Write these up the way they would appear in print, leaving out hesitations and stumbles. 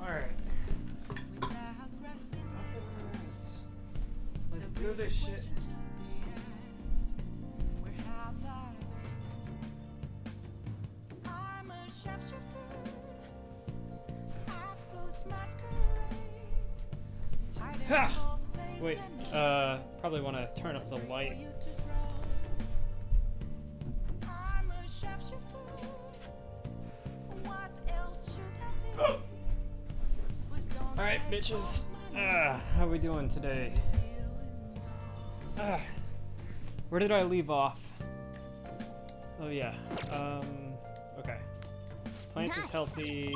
Alright. Let's do this shit. Ha! Wait, probably want to turn up the light. Alright, bitches. How we doing today? Where did I leave off? Oh yeah, okay. Plant is healthy.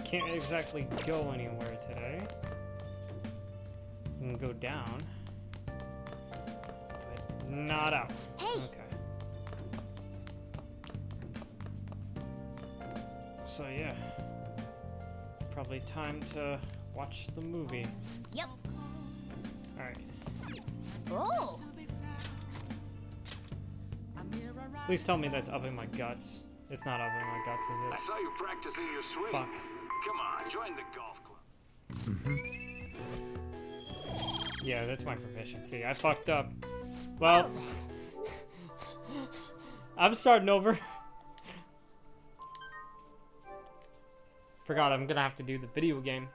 Can't exactly go anywhere today. We can go down. But not out. Hey. Okay. So yeah. Probably time to watch the movie. Yep. Alright. Oh. Please tell me that's upping my guts. It's not upping my guts, is I it? saw you practicing your swing. Fuck. Come on, join the golf club. Yeah, that's my proficiency. I fucked up. Well, I'm starting over. Forgot I'm gonna have to do the video game.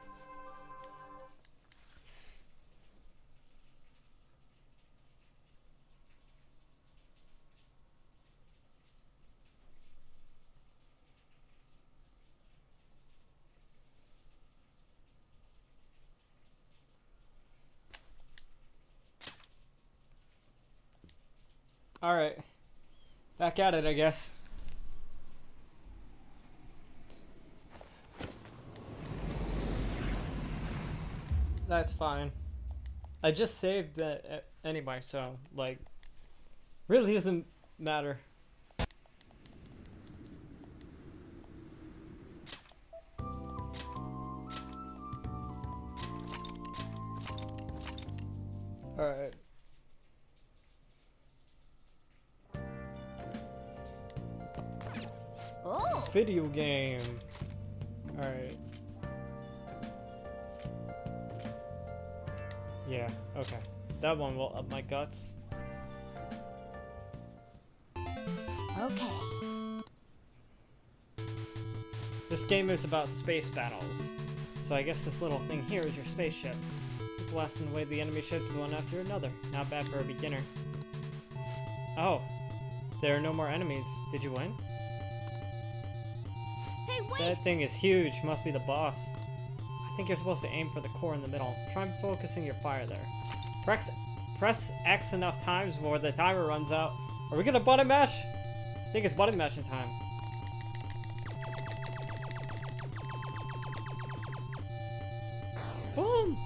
Alright. Back at it, I guess. That's fine. I just saved that anyway, so, like, really doesn't matter. Alright. Oh. Video game. Alright. Yeah, okay. That one will up my guts. Okay. This game is about space battles. So I guess this little thing here is your spaceship. Blasting away the enemy ships one after another. Not bad for a beginner. Oh. There are no more enemies. Did you win? Hey, wait. That thing is huge. Must be the boss. I think you're supposed to aim for the core in the middle. Try focusing your fire there. Press X enough times before the timer runs out. Are we gonna button mash? I think it's button mashing time. Boom!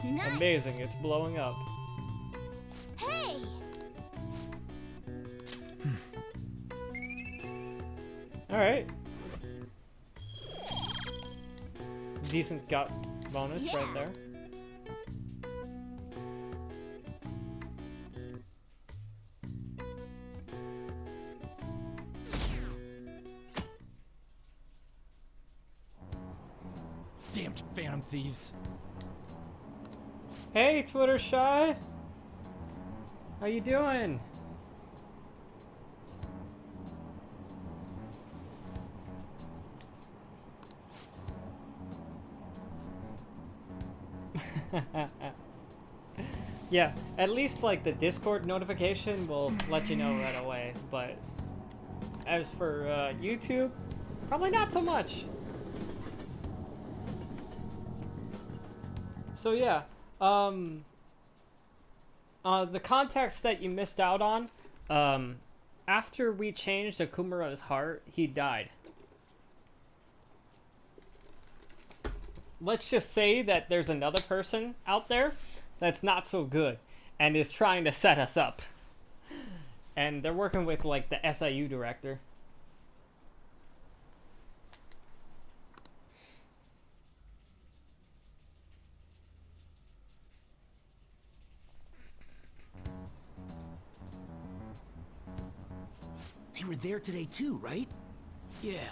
Nice. Amazing, it's blowing up. Hey. Alright. Decent gut bonus Yeah. right there. Damned phantom thieves. Hey, Twitter Shy! How you doing? Yeah, at least like the Discord notification will let you know right away, but as for YouTube, probably not so much. So yeah, the context that you missed out on, after we changed Akumura's heart, he died. Let's just say that there's another person out there that's not so good and is trying to set us up. And they're working with like the SIU director. They were there today too, right? Yeah.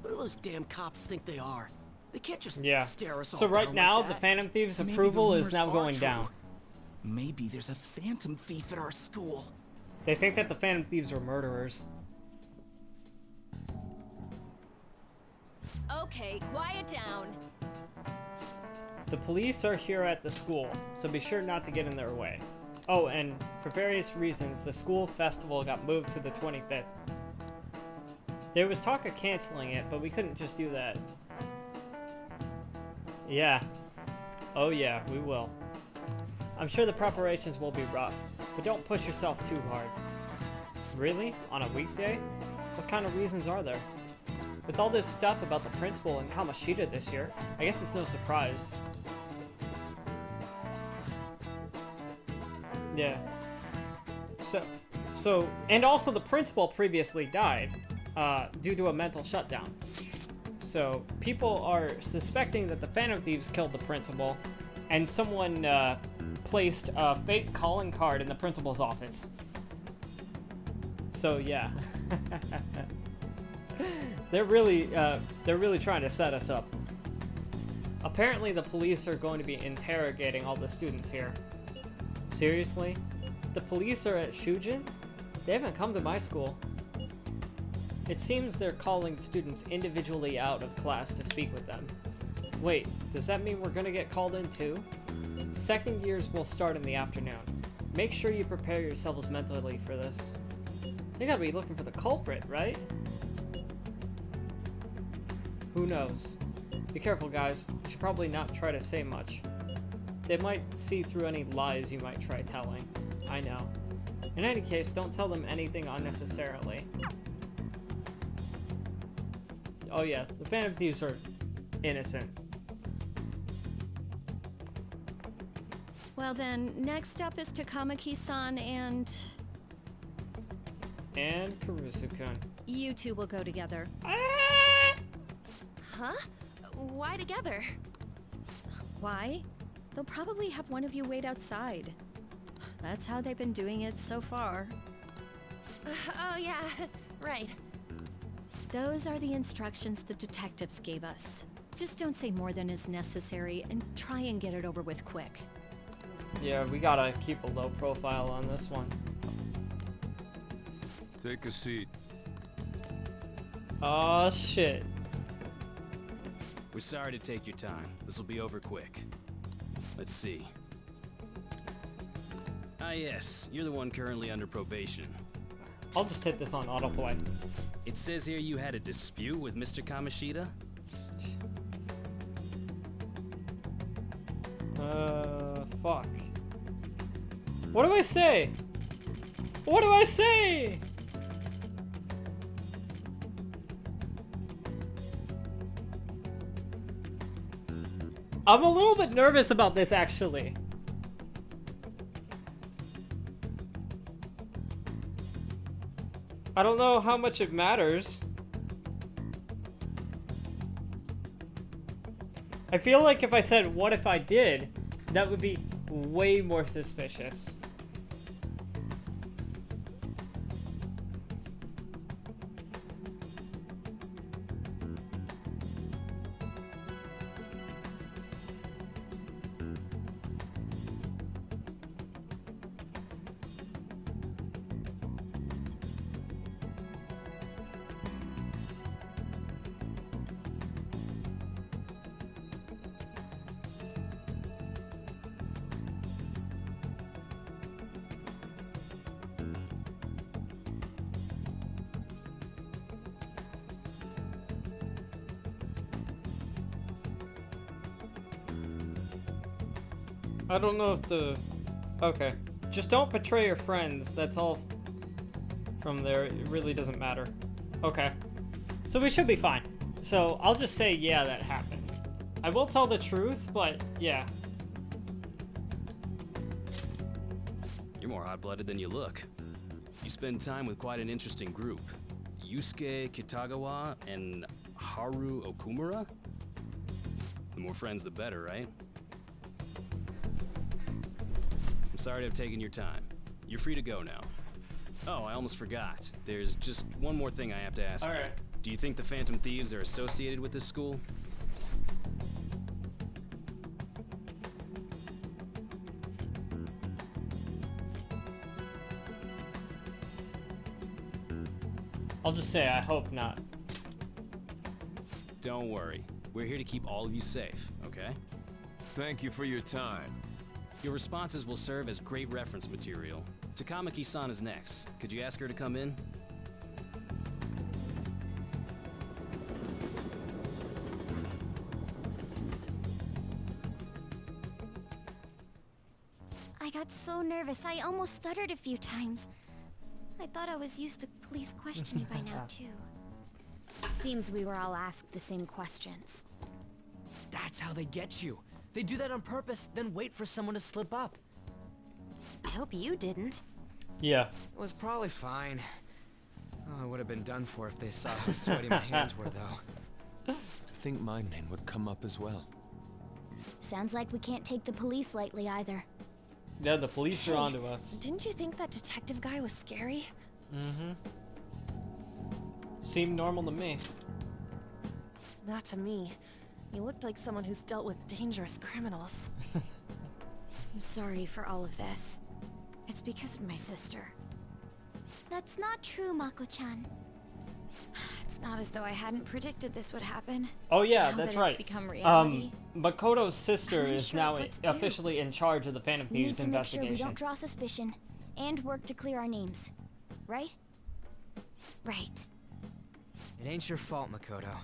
What do those damn cops think they are? They can't just Yeah. stare us all So right down now, like the that. Phantom Thieves' Maybe the approval is rumors now are going true. down. Maybe there's a phantom thief at our school. They think that the Phantom Thieves are murderers. Okay, quiet down. The police are here at the school, so be sure not to get in their way. Oh, and for various reasons, the school festival got moved to the 25th. There was talk of canceling it, but we couldn't just do that. Yeah. Oh yeah, we will. I'm sure the preparations will be rough, but don't push yourself too hard. Really? On a weekday? What kind of reasons are there? With all this stuff about the principal and Kamoshida this year, I guess it's no surprise. Yeah. So, and also the principal previously died, due to a mental shutdown. So, people are suspecting that the Phantom Thieves killed the principal, and someone, placed a fake calling card in the principal's office. So, yeah. They're really trying to set us up. Apparently, the police are going to be interrogating all the students here. Seriously? The police are at Shujin? They haven't come to my school. It seems they're calling students individually out of class to speak with them. Wait, does that mean we're gonna get called in too? Second years will start in the afternoon. Make sure you prepare yourselves mentally for this. They gotta be looking for the culprit, right? Who knows? Be careful, guys. You should probably not try to say much. They might see through any lies you might try telling. I know. In any case, don't tell them anything unnecessarily. Oh yeah, the Phantom Thieves are innocent. Well then, next up is Takamaki-san and... And Karusu-kun. You two will go together. Huh? Why together? Why? They'll probably have one of you wait outside. That's how they've been doing it so far. Oh yeah, right. Those are the instructions the detectives gave us. Just don't say more than is necessary and try and get it over with quick. Yeah, we gotta keep a low profile on this one. Take a seat. Oh shit. We're sorry to take your time. This will be over quick. Let's see. Ah yes, you're the one currently under probation. I'll just hit this on autoplay. It says here you had a dispute with Mr. Kamoshida? Fuck. What do I say? What do I say? I'm a little bit nervous about this, actually. I don't know how much it matters. I feel like if I said, what if I did, that would be way more suspicious. I don't know if the... Okay. Just don't betray your friends. That's all from there. It really doesn't matter. Okay. So we should be fine. So I'll just say, yeah, that happened. I will tell the truth, but yeah. You're more hot-blooded than you look. You spend time with quite an interesting group. Yusuke Kitagawa and Haru Okumura? The more friends, the better, right? I'm sorry to have taken your time. You're free to go now. Oh, I almost forgot. There's just one more thing I have to ask you. Alright. Do you think the Phantom Thieves are associated with this school? I'll just say I hope not. Don't worry. We're here to keep all of you safe, okay? Thank you for your time. Your responses will serve as great reference material. Takamaki-san is next. Could you ask her to come in? I got so nervous, I almost stuttered a few times. I thought I was used to police questioning by now, too. Seems we were all asked the same questions. That's how they get you. They do that on purpose, then wait for someone to slip up. I hope you didn't. Yeah. It was probably fine. Oh, I would have been done for if they saw how sweaty my hands were, though. To think my name would come up as well. Sounds like we can't take the police lightly either. Yeah, the police are onto us. Didn't you think that detective guy was scary? Mm-hmm. Seemed normal to me. Not to me. He looked like someone who's dealt with dangerous criminals. I'm sorry for all of this. It's because of my sister. That's not true, Mako-chan. It's not as though I hadn't predicted this would happen. Oh yeah, Now that's that right. It's become reality. Makoto's sister I'm is unsure now of what to do. officially in charge of the Phantom We need Thieves to make sure we investigation. don't draw suspicion, and work to clear our names. Right? Right. It ain't your fault, Makoto.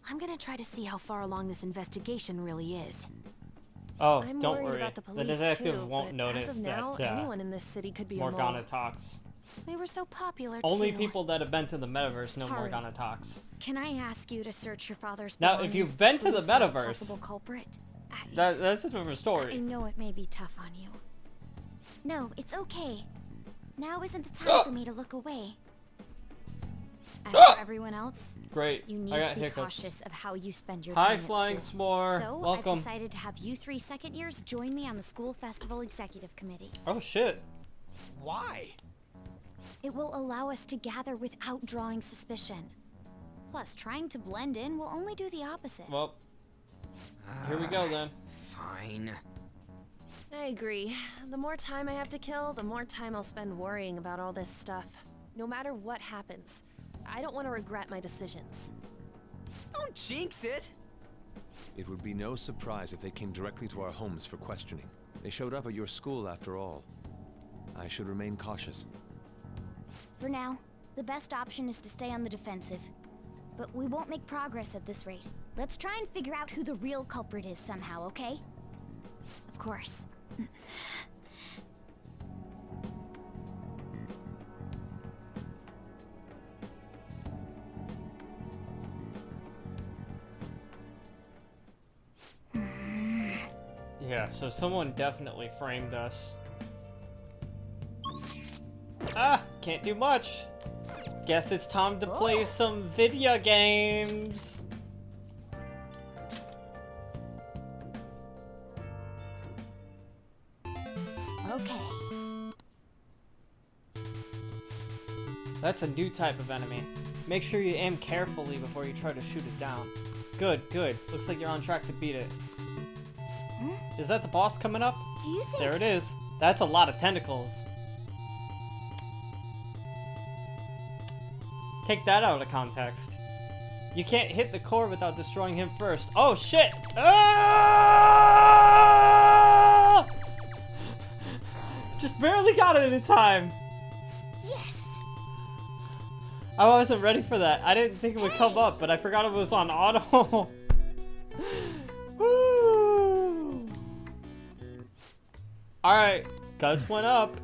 I'm gonna try to see how far along this investigation really is. Oh, I'm don't worried worry. about the The police detective too, won't but notice as of now, that anyone in this city could be a Morgana mole. talks. We were so popular Only too. people that have been to the metaverse know Haru. Morgana talks. Can I ask you to search your father's Now, if belongings, you've been to the please, for a metaverse, possible culprit? That's a different I story. know it may be tough on you. No, it's okay. Now isn't the time for me to look away. As for everyone else, Great. you need I got to be hiccups. cautious of how you spend your Hi, time Flying at school. S'more. So, Welcome. I've decided to have you 3 second years join me on the school festival executive committee. Oh shit. Why? It will allow us to gather without drawing suspicion. Plus, trying to blend in will only do the opposite. Well, here we go then. Fine. I agree. The more time I have to kill, the more time I'll spend worrying about all this stuff. No matter what happens, I don't want to regret my decisions. Don't jinx it! It would be no surprise if they came directly to our homes for questioning. They showed up at your school after all. I should remain cautious. For now, the best option is to stay on the defensive. But we won't make progress at this rate. Let's try and figure out who the real culprit is somehow, okay? Of course. Yeah, so someone definitely framed us. Ah, can't do much. Guess it's time to play some video games. Okay. That's a new type of enemy. Make sure you aim carefully before you try to shoot it down. Good, good. Looks like you're on track to beat it. Is that the boss coming up? Do you think... There it is. That's a lot of tentacles. Take that out of context. You can't hit the core without destroying him first. Oh shit! Ah! Just barely got it in time. Yes! I wasn't ready for that. I didn't think it would come up, but I forgot it was on auto. Woo! Alright, guts went up.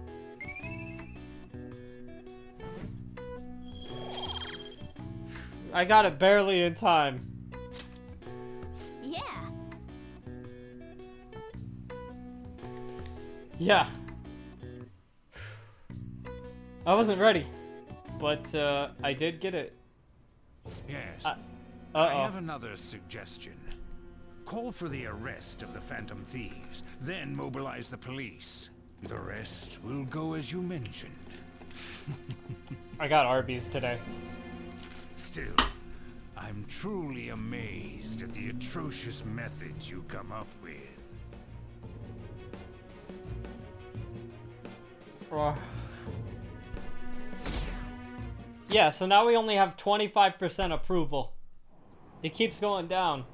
I got it barely in time. Yeah! Yeah. I wasn't ready, but I did get it. Yes. I Uh-oh. have another suggestion. Call for the arrest of the Phantom Thieves, then mobilize the police. The rest will go as you mentioned. I got Arby's today. Still, I'm truly amazed at the atrocious methods you come up with. Yeah, so now we only have 25% approval. It keeps going down.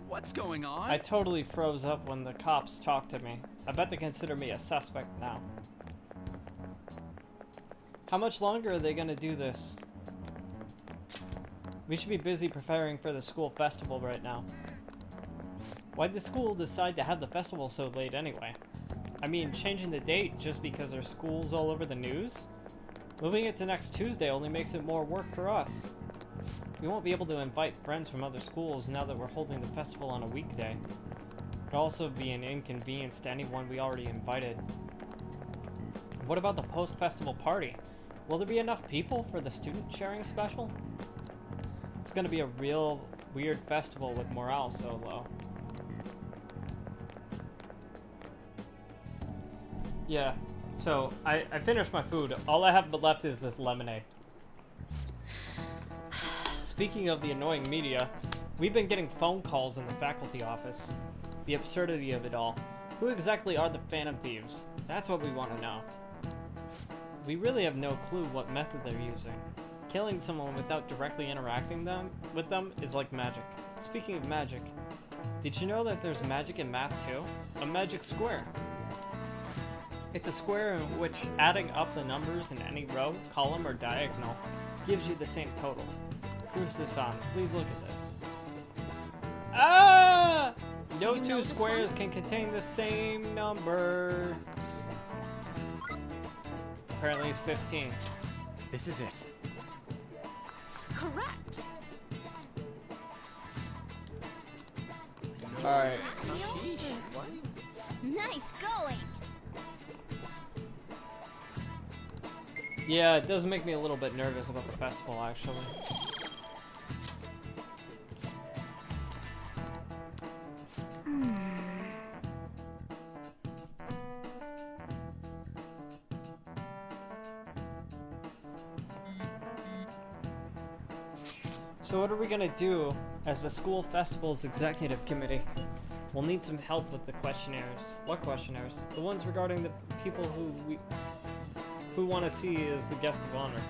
What's going on? I totally froze up when the cops talked to me. I bet they consider me a suspect now. How much longer are they gonna do this? We should be busy preparing for the school festival right now. Why'd the school decide to have the festival so late anyway? I mean, changing the date just because our school's all over the news? Moving it to next Tuesday only makes it more work for us. We won't be able to invite friends from other schools now that we're holding the festival on a weekday. It'll also be an inconvenience to anyone we already invited. What about the post-festival party? Will there be enough people for the student sharing special? It's gonna be a real weird festival with morale so low. Yeah, so I finished my food. All I have left is this lemonade. Speaking of the annoying media, we've been getting phone calls in the faculty office. The absurdity of it all. Who exactly are the Phantom Thieves? That's what we want to know. We really have no clue what method they're using. Killing someone without directly interacting with them is like magic. Speaking of magic, did you know that there's magic in math too? A magic square. It's a square in which adding up the numbers in any row, column, or diagonal gives you the same total. Crucis-san, please look at this. Ah! No two squares can contain the same number. Apparently it's 15. This is it. Correct. Alright. Nice going. Yeah, it does make me a little bit nervous about the festival, actually. So what are we gonna do as the school festival's executive committee? We'll need some help with the questionnaires. What questionnaires? The ones regarding the people who want to see as the guest of honor.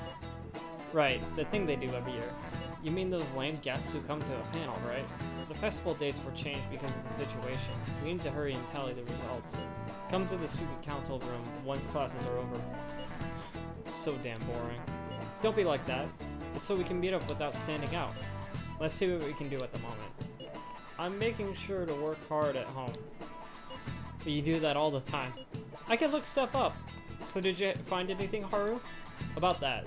Right, the thing they do every year. You mean those lame guests who come to a panel, right? The festival dates were changed because of the situation. We need to hurry and tally the results. Come to the student council room once classes are over. So damn boring. Don't be like that. It's so we can meet up without standing out. Let's see what we can do at the moment. I'm making sure to work hard at home. But you do that all the time. I can look stuff up. So did you find anything, Haru? About that?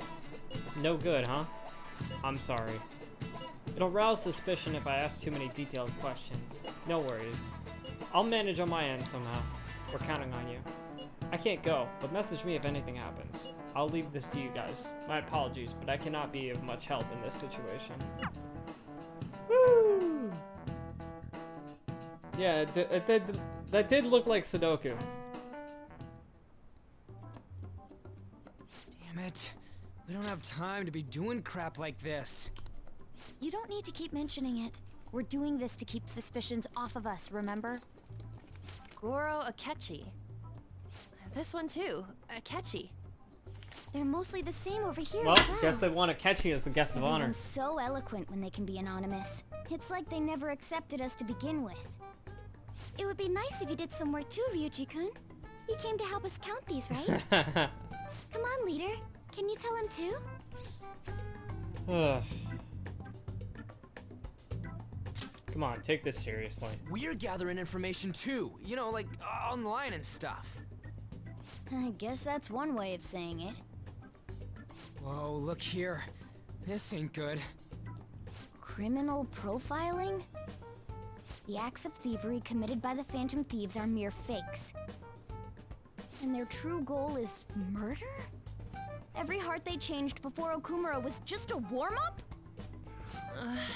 No good, huh? I'm sorry. It'll rouse suspicion if I ask too many detailed questions. No worries. I'll manage on my end somehow. We're counting on you. I can't go, but message me if anything happens. I'll leave this to you guys. My apologies, but I cannot be of much help in this situation. Woo! Yeah, that did look like Sudoku. Damn it. We don't have time to be doing crap like this. You don't need to keep mentioning it. We're doing this to keep suspicions off of us, remember? Goro Akechi. This one too, Akechi. They're mostly the same over here. Well, as well. guess they want Akechi as the guest of honor. Everyone's so eloquent when they can be anonymous. It's like they never accepted us to begin with. It would be nice if you did some work too, Ryuji-kun. You came to help us count these, right? Come on, leader. Can you tell him too? Come on, take this seriously. We're gathering information too, you know, like online and stuff. I guess that's one way of saying it. Whoa, look here. This ain't good. Criminal profiling? The acts of thievery committed by the Phantom Thieves are mere fakes. And their true goal is murder? Every heart they changed before Okumura was just a warm-up?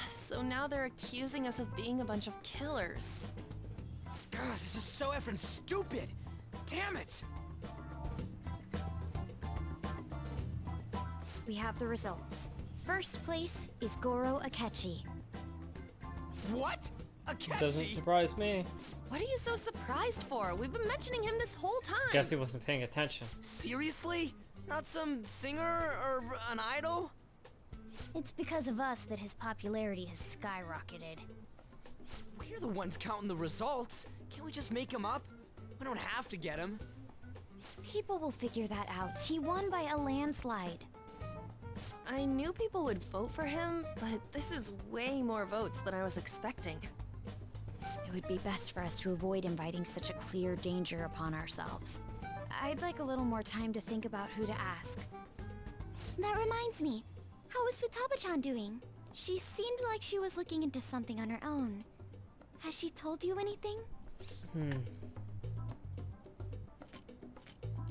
So now they're accusing us of being a bunch of killers. God, this is so effing stupid! Damn it! We have the results. First place is Goro Akechi. What? Akechi? Doesn't surprise me. What are you so surprised for? We've been mentioning him this whole time. Guess he wasn't paying attention. Seriously? Not some singer or an idol? It's because of us that his popularity has skyrocketed. We're the ones counting the results. Can't we just make him up? We don't have to get him. People will figure that out. He won by a landslide. I knew people would vote for him, but this is way more votes than I was expecting. It would be best for us to avoid inviting such a clear danger upon ourselves. I'd like a little more time to think about who to ask. That reminds me. How is Futaba-chan doing? She seemed like she was looking into something on her own. Has she told you anything?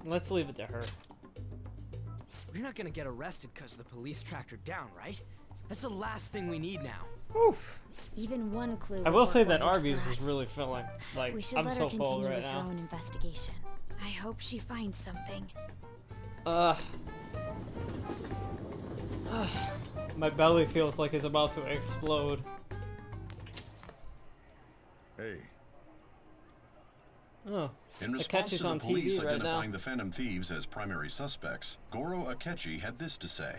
Let's leave it to her. We're not gonna get arrested because the police tracked her down, right? That's the last thing we need now. Oof. Even one clue. I would will work say that wonders Arby's for was us. really filling. Like, We should I'm let so her full continue right with her now. own investigation. I hope she finds something. My belly feels like it's about to explode. Hey. Oh, In response Akechi's to the on police TV right now. identifying the Phantom Thieves as primary suspects, Goro Akechi had this to say.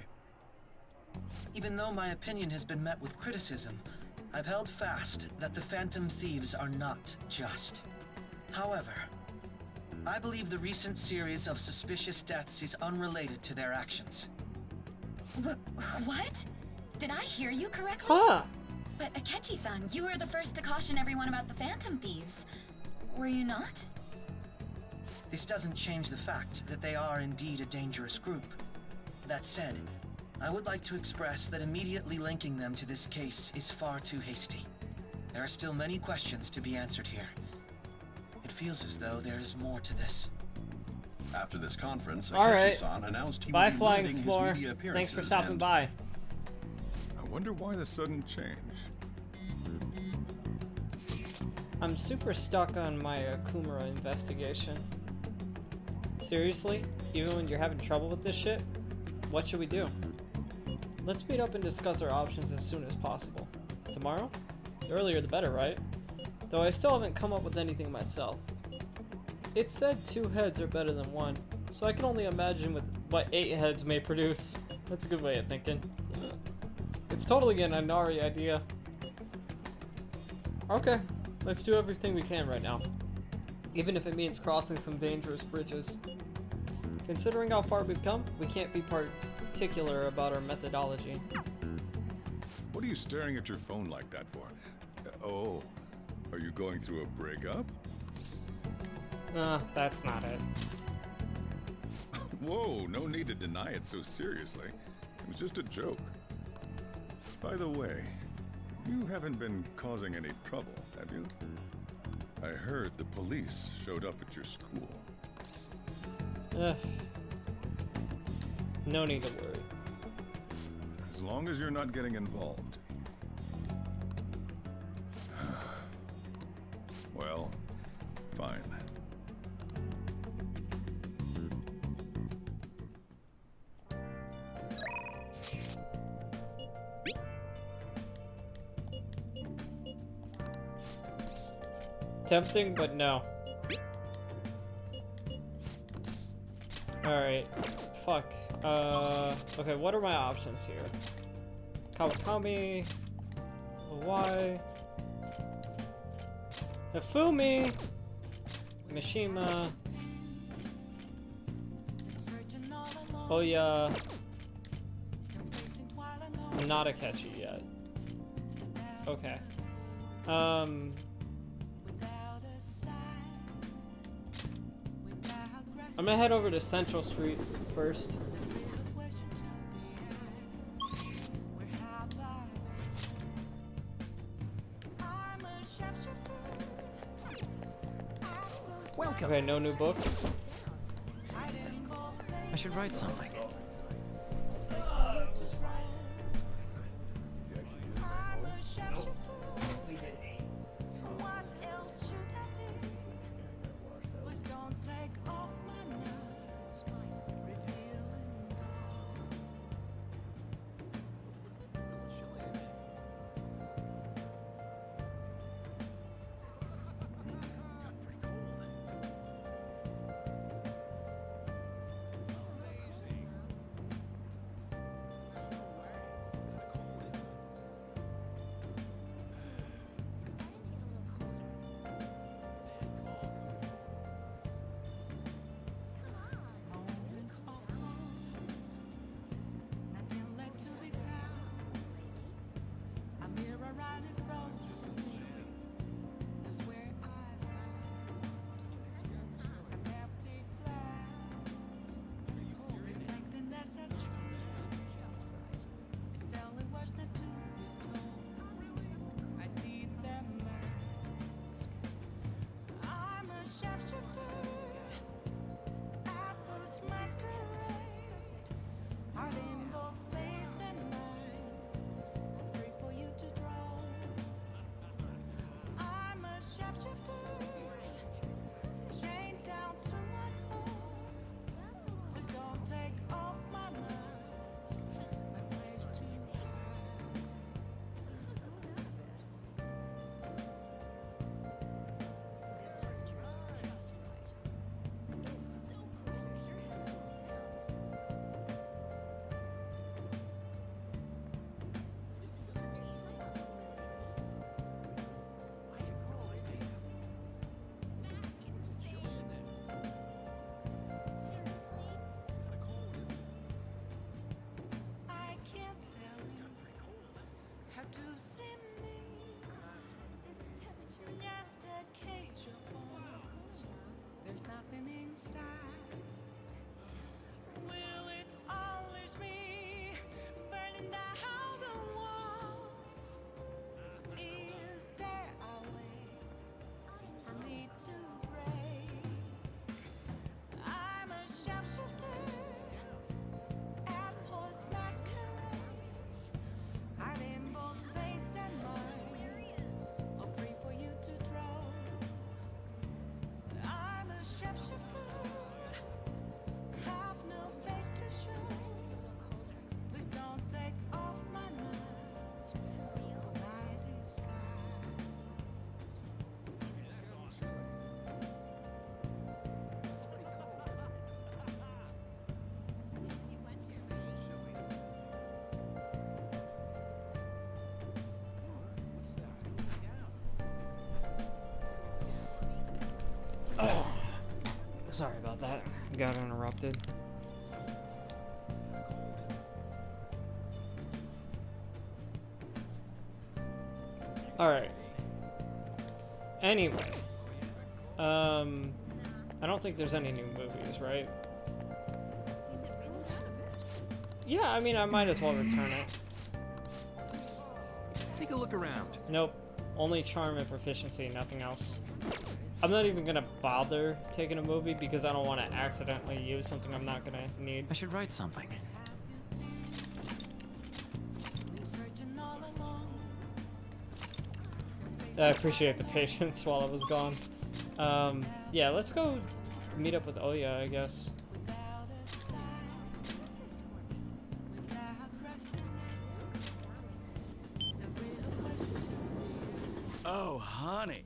Even though my opinion has been met with criticism, I've held fast that the Phantom Thieves are not just. However, I believe the recent series of suspicious deaths is unrelated to their actions. What? Did I hear you correctly? Huh. But Akechi-san, you were the first to caution everyone about the Phantom Thieves. Were you not? This doesn't change the fact that they are indeed a dangerous group. That said, I would like to express that immediately linking them to this case is far too hasty. There are still many questions to be answered here. It feels as though there is more to this. After this conference, Alright. Akechi-san announced he Bye, would be Flying limiting his Explorer. media Thanks appearances for stopping and by. I wonder why the sudden change. I'm super stuck on my Kumura investigation. Seriously? Even when you're having trouble with this shit? What should we do? Let's meet up and discuss our options as soon as possible. Tomorrow? The earlier the better, right? Though I still haven't come up with anything myself. It said 2 heads are better than 1, so I can only imagine what 8 heads may produce. That's a good way of thinking. It's totally an Inari idea. Okay, let's do everything we can right now. Even if it means crossing some dangerous bridges. Considering how far we've come, we can't be particular about our methodology. What are you staring at your phone like that for? Oh, are you going through a breakup? That's not it. Whoa, no need to deny it so seriously. It was just a joke. By the way, you haven't been causing any trouble, have you? I heard the police showed up at your school. No need to worry. As long as you're not getting involved. Well, fine. Tempting, but no. Alright. Fuck. Okay, what are my options here? Kawakami. Y. Hifumi. Mishima. Oya. Not Akechi yet. Okay. I'm gonna head over to Central Street first. Welcome. Okay, no new books. I should write something. Oh, sorry about that. Got interrupted. Alright. Anyway. I don't think there's any new movies, right? Yeah, I mean, I might as well return it. Take a look around. Nope. Only charm and proficiency, nothing else. I'm not even gonna bother taking a movie because I don't want to accidentally use something I'm not gonna need. I should write something. I appreciate the patience while I was gone. Yeah, let's go meet up with Oya, I guess. Oh, honey.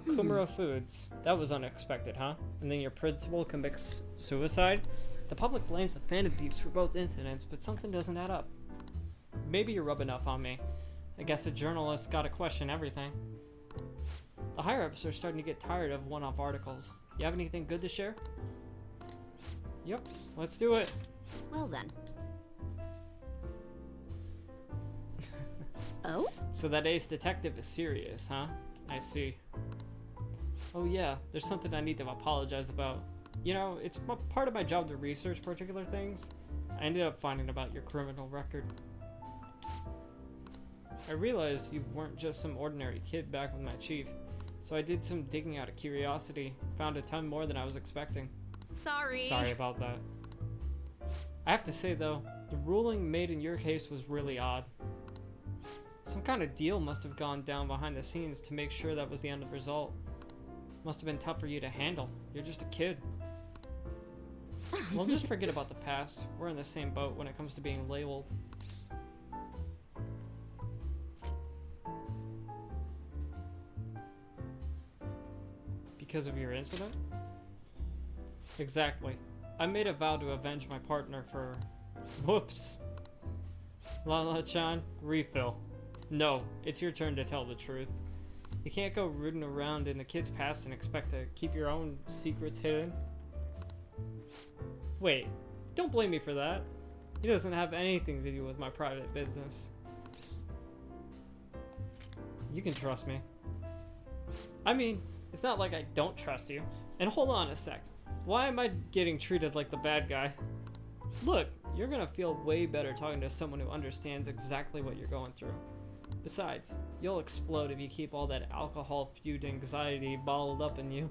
Kumura Foods. That was unexpected, huh? And then your principal commits suicide? The public blames the Phantom Thieves for both incidents, but something doesn't add up. Maybe you're rubbing off on me. I guess a journalist gotta question everything. The higher-ups are starting to get tired of one-off articles. You have anything good to share? Yep, let's do it. Well then. Oh? So that ace detective is serious, huh? I see. Oh yeah, there's something I need to apologize about. You know, it's part of my job to research particular things. I ended up finding about your criminal record. I realized you weren't just some ordinary kid back with my chief, so I did some digging out of curiosity, found a ton more than I was expecting. Sorry. Sorry about that. I have to say though, the ruling made in your case was really odd. Some kind of deal must have gone down behind the scenes to make sure that was the end result. Must have been tough for you to handle. You're just a kid. Well, just forget about the past. We're in the same boat when it comes to being labeled. Because of your incident? Exactly. I made a vow to avenge my partner for... Whoops. Lala-chan, refill. No, it's your turn to tell the truth. You can't go rooting around in the kid's past and expect to keep your own secrets hidden. Wait, don't blame me for that. He doesn't have anything to do with my private business. You can trust me. I mean, it's not like I don't trust you. And hold on a sec. Why am I getting treated like the bad guy? Look, you're gonna feel way better talking to someone who understands exactly what you're going through. Besides, you'll explode if you keep all that alcohol-fueled anxiety bottled up in you.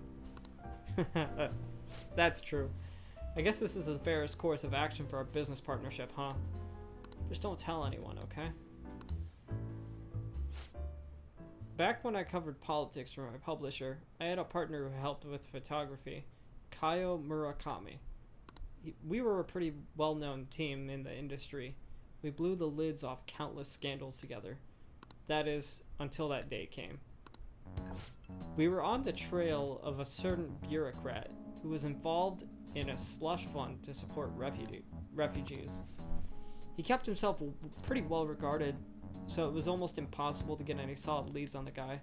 That's true. I guess this is the fairest course of action for our business partnership, huh? Just don't tell anyone, okay? Back when I covered politics for my publisher, I had a partner who helped with photography, Kaio Murakami. We were a pretty well-known team in the industry. We blew the lids off countless scandals together. That is, until that day came. We were on the trail of a certain bureaucrat who was involved in a slush fund to support refugees. He kept himself pretty well regarded, so it was almost impossible to get any solid leads on the guy.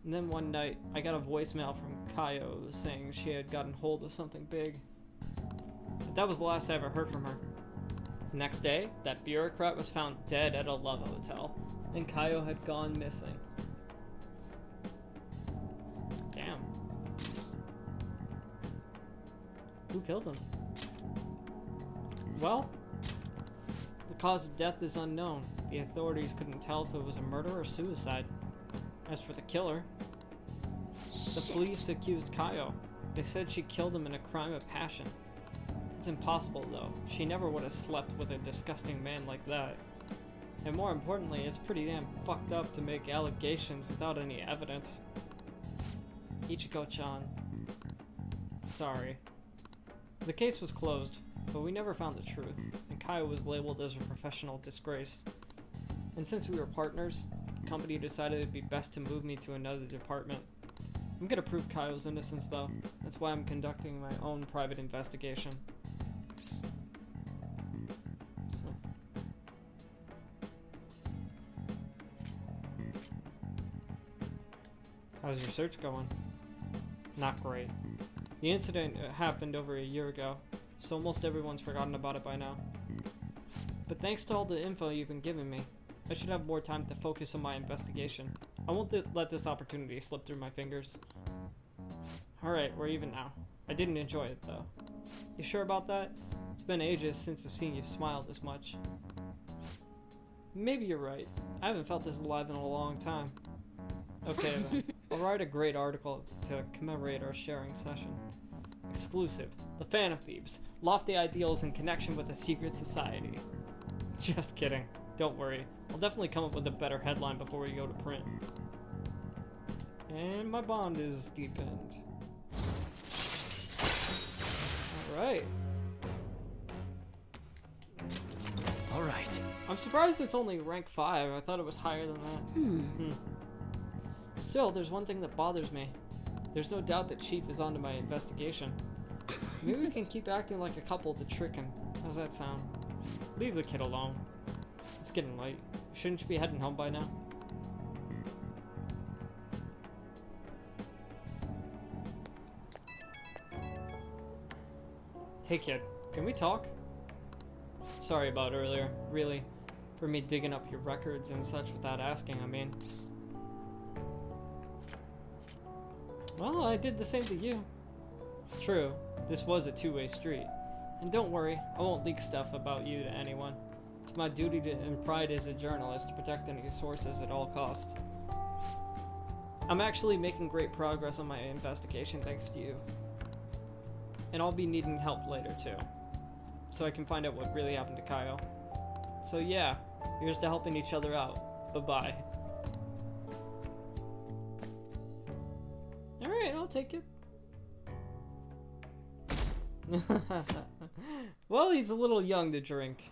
And then one night, I got a voicemail from Kaio saying she had gotten hold of something big. But that was the last I ever heard from her. Next day, that bureaucrat was found dead at a love hotel, and Kaio had gone missing. Damn. Who killed him? Well, the cause of death is unknown. The authorities couldn't tell if it was a murder or suicide. As for the killer, the police accused Kaio. They said she killed him in a crime of passion. It's impossible, though. She never would have slept with a disgusting man like that. And more importantly, it's pretty damn fucked up to make allegations without any evidence. Ichiko-chan. Sorry. The case was closed, but we never found the truth, and Kaio was labeled as a professional disgrace. And since we were partners, the company decided it'd be best to move me to another department. I'm gonna prove Kaio's innocence, though. That's why I'm conducting my own private investigation. How's your search going? Not great. The incident happened over a year ago, so almost everyone's forgotten about it by now. But thanks to all the info you've been giving me, I should have more time to focus on my investigation. I won't let this opportunity slip through my fingers. Alright, we're even now. I didn't enjoy it, though. You sure about that? It's been ages since I've seen you smile this much. Maybe you're right. I haven't felt this alive in a long time. Okay then. I'll write a great article to commemorate our sharing session. Exclusive. The Phantom Thieves. Lofty ideals in connection with a secret society. Just kidding. Don't worry. I'll definitely come up with a better headline before we go to print. And my bond is deepened. Alright. Alright. I'm surprised it's only rank 5. I thought it was higher than that. Still, there's one thing that bothers me. There's no doubt that Chief is onto my investigation. Maybe we can keep acting like a couple to trick him. How's that sound? Leave the kid alone. It's getting late. Shouldn't you be heading home by now? Hey kid, can we talk? Sorry about earlier, really. For me digging up your records and such without asking, I mean. Well, I did the same to you. True, this was a two-way street. And don't worry, I won't leak stuff about you to anyone. It's my duty and pride as a journalist to protect any sources at all costs. I'm actually making great progress on my investigation thanks to you. And I'll be needing help later too. So I can find out what really happened to Kaio. So yeah, here's to helping each other out. Bye-bye. Alright, I'll take it. Well, he's a little young to drink.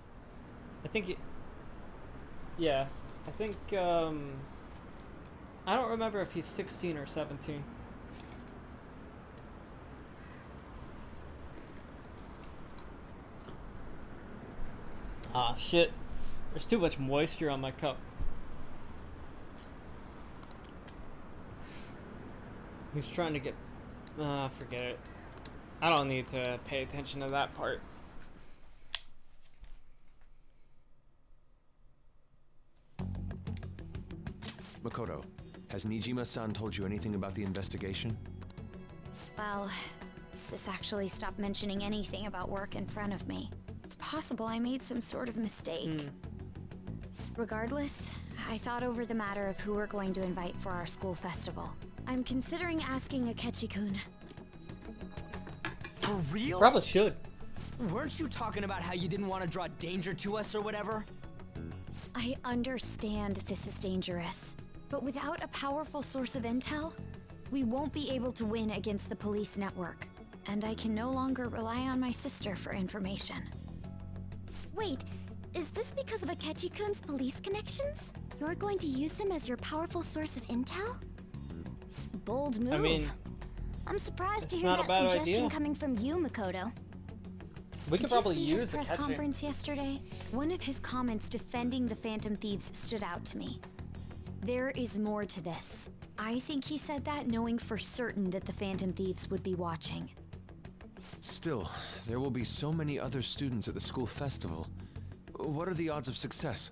I think yeah, I think, I don't remember if he's 16 or 17. Ah, shit. There's too much moisture on my cup. He's trying to get... forget it. I don't need to pay attention to that part. Makoto, has Nijima-san told you anything about the investigation? Well, Sis actually stopped mentioning anything about work in front of me. It's possible I made some sort of mistake. Regardless, I thought over the matter of who we're going to invite for our school festival. I'm considering asking Akechi-kun. For real? Probably should. Weren't you talking about how you didn't want to draw danger to us or whatever? I understand this is dangerous, but without a powerful source of intel, we won't be able to win against the police network. And I can no longer rely on my sister for information. Wait, is this because of Akechi-kun's police connections? You're going to use him as your powerful source of intel? Bold move. I mean, I'm surprised to it's hear not a that bad suggestion idea. coming from you, Makoto. We could probably Did you see use his press Akechi. conference yesterday? One of his comments defending the Phantom Thieves stood out to me. There is more to this. I think he said that knowing for certain that the Phantom Thieves would be watching. Still, there will be so many other students at the school festival. What are the odds of success?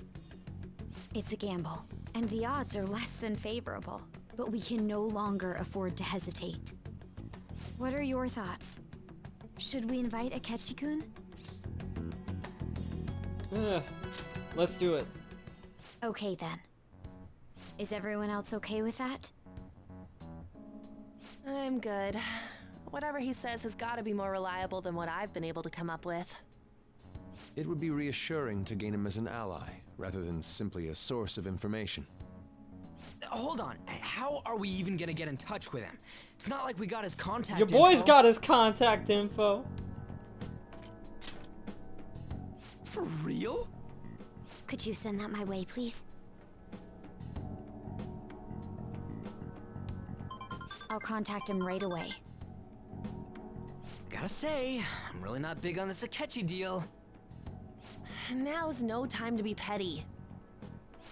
It's a gamble, and the odds are less than favorable. But we can no longer afford to hesitate. What are your thoughts? Should we invite Akechi-kun? Let's do it. Okay then. Is everyone else okay with that? I'm good. Whatever he says has got to be more reliable than what I've been able to come up with. It would be reassuring to gain him as an ally, rather than simply a source of information. Hold on. How are we even gonna get in touch with him? It's not like we got his contact Your boy's info. got his contact info. For real? Could you send that my way, please? I'll contact him right away. Gotta say, I'm really not big on this Akechi deal. Now's no time to be petty.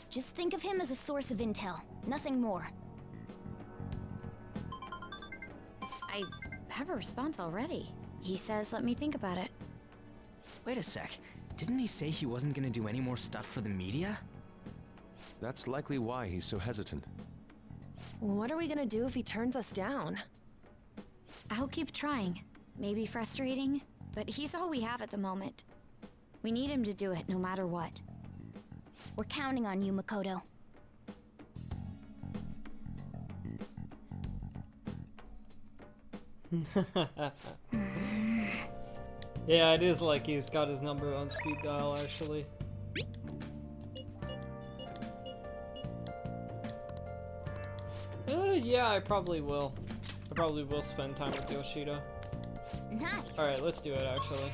Just think of him as a source of intel, nothing more. I have a response already. He says let me think about it. Wait a sec. Didn't he say he wasn't gonna do any more stuff for the media? That's likely why he's so hesitant. What are we gonna do if he turns us down? I'll keep trying. Maybe frustrating, but he's all we have at the moment. We need him to do it no matter what. We're counting on you, Makoto. Yeah, it is like he's got his number on speed dial, actually. Yeah, I probably will. I probably will spend time with Yoshida. Nice. Alright, let's do it, actually.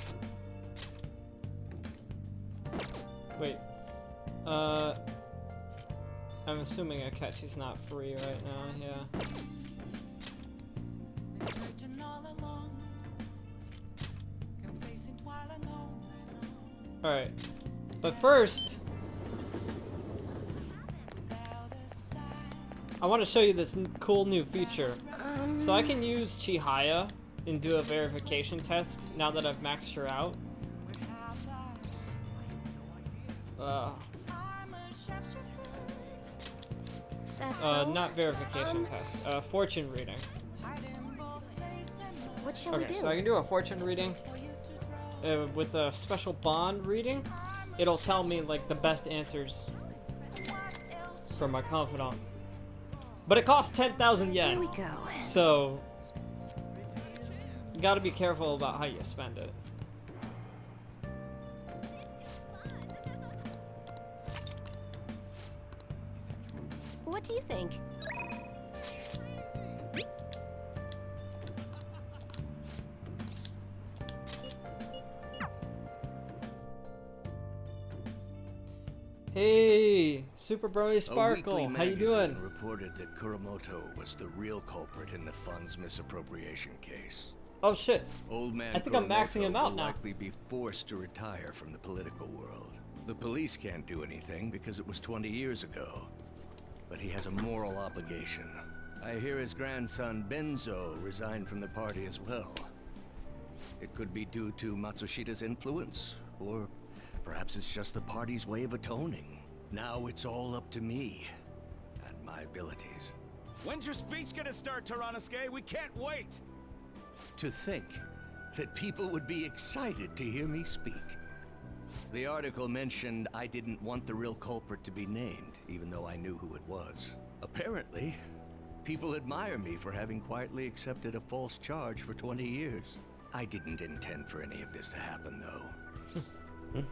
Wait. I'm assuming Akechi's not free right now, yeah. Alright. But first, I want to show you this cool new feature. So I can use Chihaya and do a verification test now that I've maxed her out. Not verification test, fortune reading. What shall we do? So I can do a fortune reading with a special bond reading. It'll tell me like the best answers for my confidant. But it costs 10,000 yen. Here we go. So you gotta be careful about how you spend it. What do you think? Hey, Super Brony A Sparkle, weekly how you doing? magazine reported that Kuromoto was the real culprit in the fund's misappropriation case. Oh shit. Old man I think I'm maxing him out will now. likely be forced to retire from the political world. The police can't do anything because it was 20 years ago. But he has a moral obligation. I hear his grandson Benzo resigned from the party as well. It could be due to Matsushida's influence, or perhaps it's just the party's way of atoning. Now it's all up to me and my abilities. When's your speech gonna start, Taranosuke? We can't wait! To think that people would be excited to hear me speak. The article mentioned I didn't want the real culprit to be named, even though I knew who it was. Apparently, people admire me for having quietly accepted a false charge for 20 years. I didn't intend for any of this to happen, though.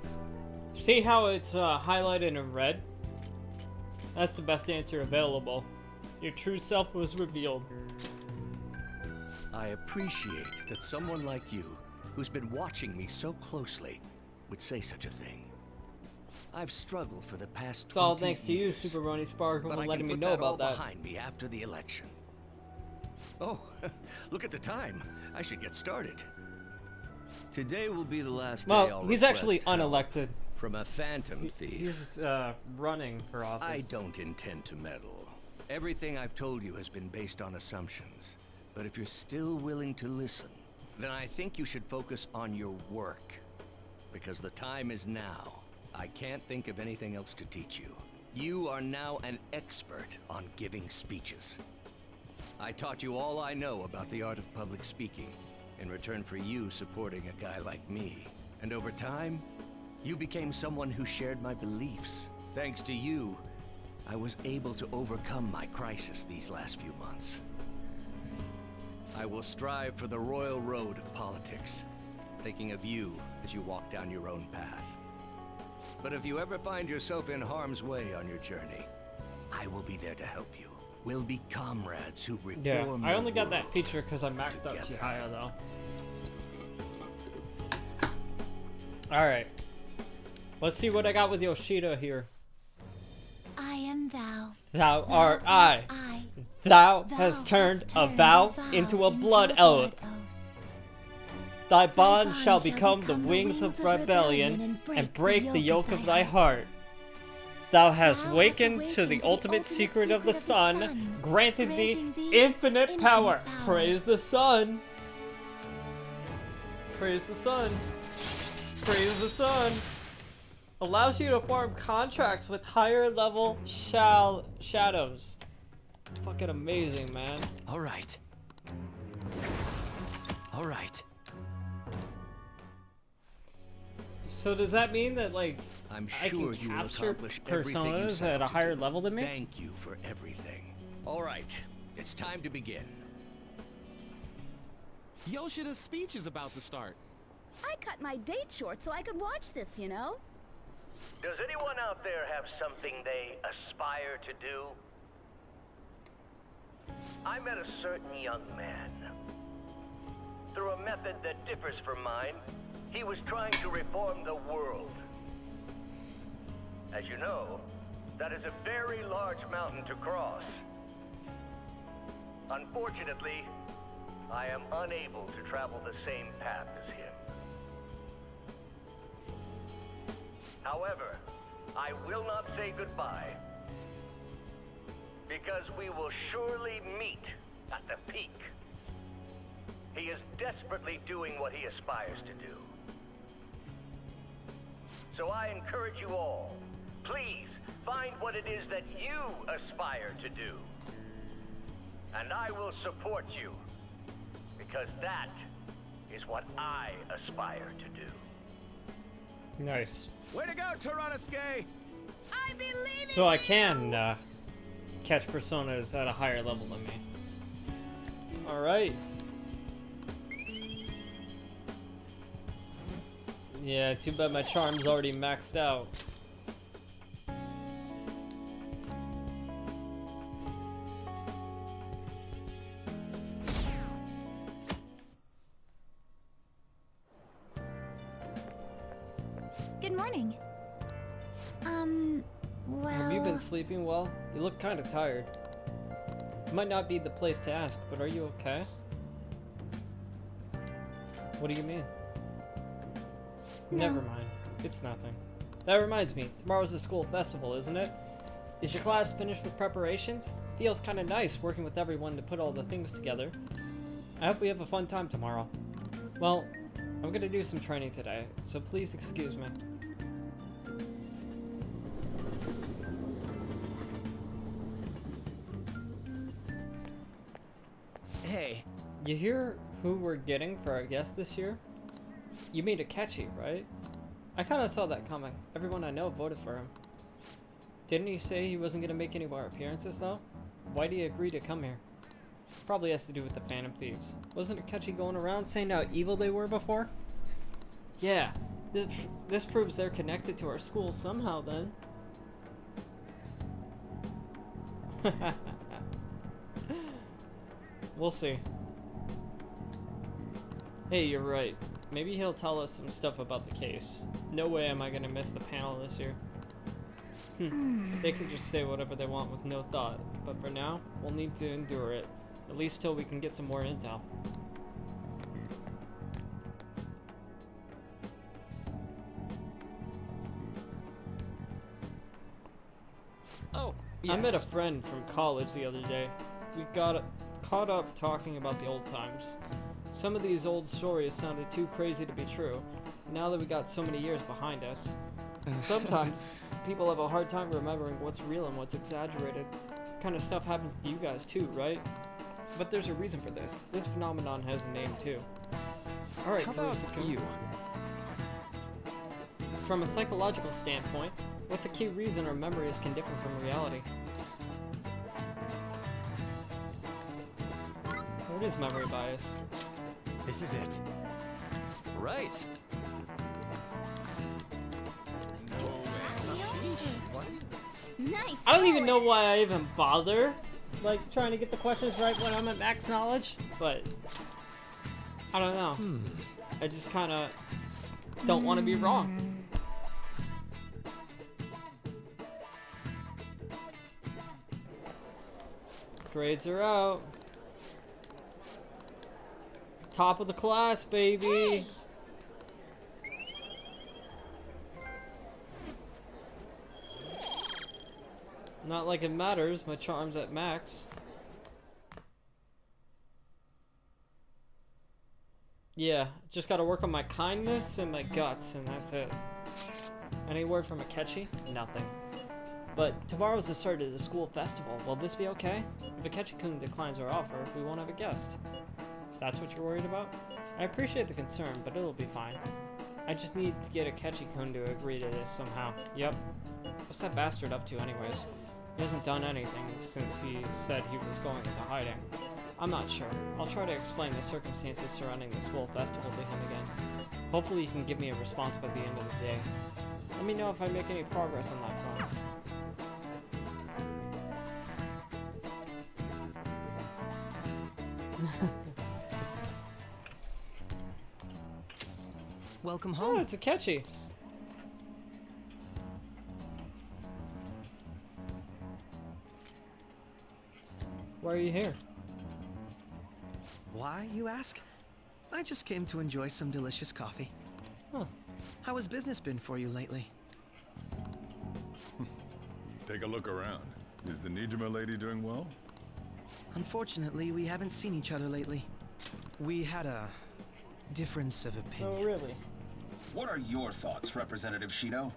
See how it's highlighted in red? That's the best answer available. Your true self was revealed. I appreciate that someone like you, who's been watching me so closely, would say such a thing. I've struggled for the past 20 It's all thanks to you, years, Super Brony Sparkle, but for I letting can me put know that all about that. behind me after the election. Oh, look at the time. I should get started. Today will be the last day I'll Well, he's actually request help unelected. from a phantom thief. He's running for office. I don't intend to meddle. Everything I've told you has been based on assumptions. But if you're still willing to listen, then I think you should focus on your work. Because the time is now. I can't think of anything else to teach you. You are now an expert on giving speeches. I taught you all I know about the art of public speaking, in return for you supporting a guy like me. And over time, you became someone who shared my beliefs. Thanks to you, I was able to overcome my crisis these last few months. I will strive for the royal road of politics, thinking of you as you walk down your own path. But if you ever find yourself in harm's way on your journey, I will be there to help you. We'll be comrades who reform Yeah, I only got the that feature because I maxed out Chihaya, though. Alright. Let's see what I got with Yoshida here. I am thou. Thou art I. Thou hast turned a vow into a blood oath. Thy bond shall become the wings of rebellion and break the yoke of thy heart. Thou hast wakened to the ultimate secret of the sun, granted thee infinite power. Praise the sun. Praise the sun. Praise the sun. Allows you to form contracts with higher level shadows. Fucking amazing, man. All right. All right. So does that mean that, like, I'm I sure can you will capture accomplish everything you personas set at a out to higher do. level than me? Thank you for everything. All right, it's time to begin. Yoshida's speech is about to start. I cut my date short so I could watch this, you know? Does anyone out there have something they aspire to do? I met a certain young man. Through a method that differs from mine, he was trying to reform the world. As you know, that is a very large mountain to cross. Unfortunately, I am unable to travel the same path as him. However, I will not say goodbye, because we will surely meet at the peak. He is desperately doing what he aspires to do. So I encourage you all, please find what it is that you aspire to do. And I will support you, because that is what I aspire to do. Nice. Way to go, Tyrannosuke! I believe So I can catch personas at a higher level than me. Alright. Yeah, too bad my charm's already maxed out. Good morning. Well... Have you been sleeping well? You look kind of tired. It might not be the place to ask, but are you okay? What do you mean? No. Never mind. It's nothing. That reminds me, tomorrow's the school festival, isn't it? Is your class finished with preparations? Feels kind of nice working with everyone to put all the things together. I hope we have a fun time tomorrow. Well, I'm gonna do some training today, so please excuse me. Hey. You hear who we're getting for our guest this year? You mean Akechi, right? I kind of saw that coming. Everyone I know voted for him. Didn't he say he wasn't going to make any more appearances, though? Why'd he agree to come here? Probably has to do with the Phantom Thieves. Wasn't Akechi going around saying how evil they were before? Yeah, this proves they're connected to our school somehow, then. We'll see. Hey, you're right. Maybe he'll tell us some stuff about the case. No way am I gonna miss the panel this year. They can just say whatever they want with no thought, but for now, we'll need to endure it. At least till we can get some more intel. Oh, I met a yes. friend from college the other day. We got caught up talking about the old times. Some of these old stories sounded too crazy to be true. Now that we got so many years behind us, Sometimes people have a hard time remembering what's real and what's exaggerated. Kind of stuff happens to you guys too, right? But there's a reason for this. This phenomenon has a name too. Alright, How about you? From a psychological standpoint, what's a key reason our memories can differ from reality? What is memory bias? This is it. Right. Nice. I don't even know why I even bother, like, trying to get the questions right when I'm at max knowledge, but I don't know. I just kind of don't want to be wrong. Grades are out. Top of the class, baby. Hey. Not like it matters, my charm's at max. Yeah, just gotta work on my kindness and my guts, and that's it. Any word from Akechi? Nothing. But tomorrow's the start of the school festival. Will this be okay? If Akechi-kun declines our offer, we won't have a guest. That's what you're worried about? I appreciate the concern, but it'll be fine. I just need to get Akechi-kun to agree to this somehow. Yep. What's that bastard up to anyways? He hasn't done anything since he said he was going into hiding. I'm not sure. I'll try to explain the circumstances surrounding the school festival to him again. Hopefully he can give me a response by the end of the day. Let me know if I make any progress on that front. Welcome home. Oh, it's Akechi. Why are you here? Why, you ask? I just came to enjoy some delicious coffee. Huh. How has business been for you lately? Take a look around. Is the Nijima lady doing well? Unfortunately, we haven't seen each other lately. We had a difference of opinion. Oh, really? What are your thoughts, Representative Shido?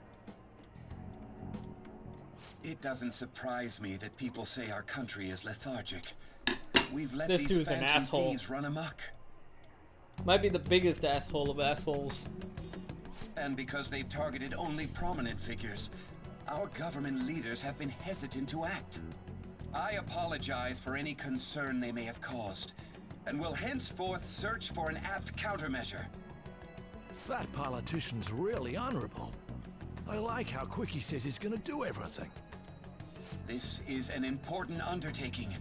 It doesn't surprise me that people say our country is lethargic. We've let This these dude's an phantom asshole. thieves run amok. Might be the biggest asshole of assholes. And because they've targeted only prominent figures, our government leaders have been hesitant to act. I apologize for any concern they may have caused, and will henceforth search for an apt countermeasure. That politician's really honorable. I like how quick he says he's gonna do everything. This is an important undertaking,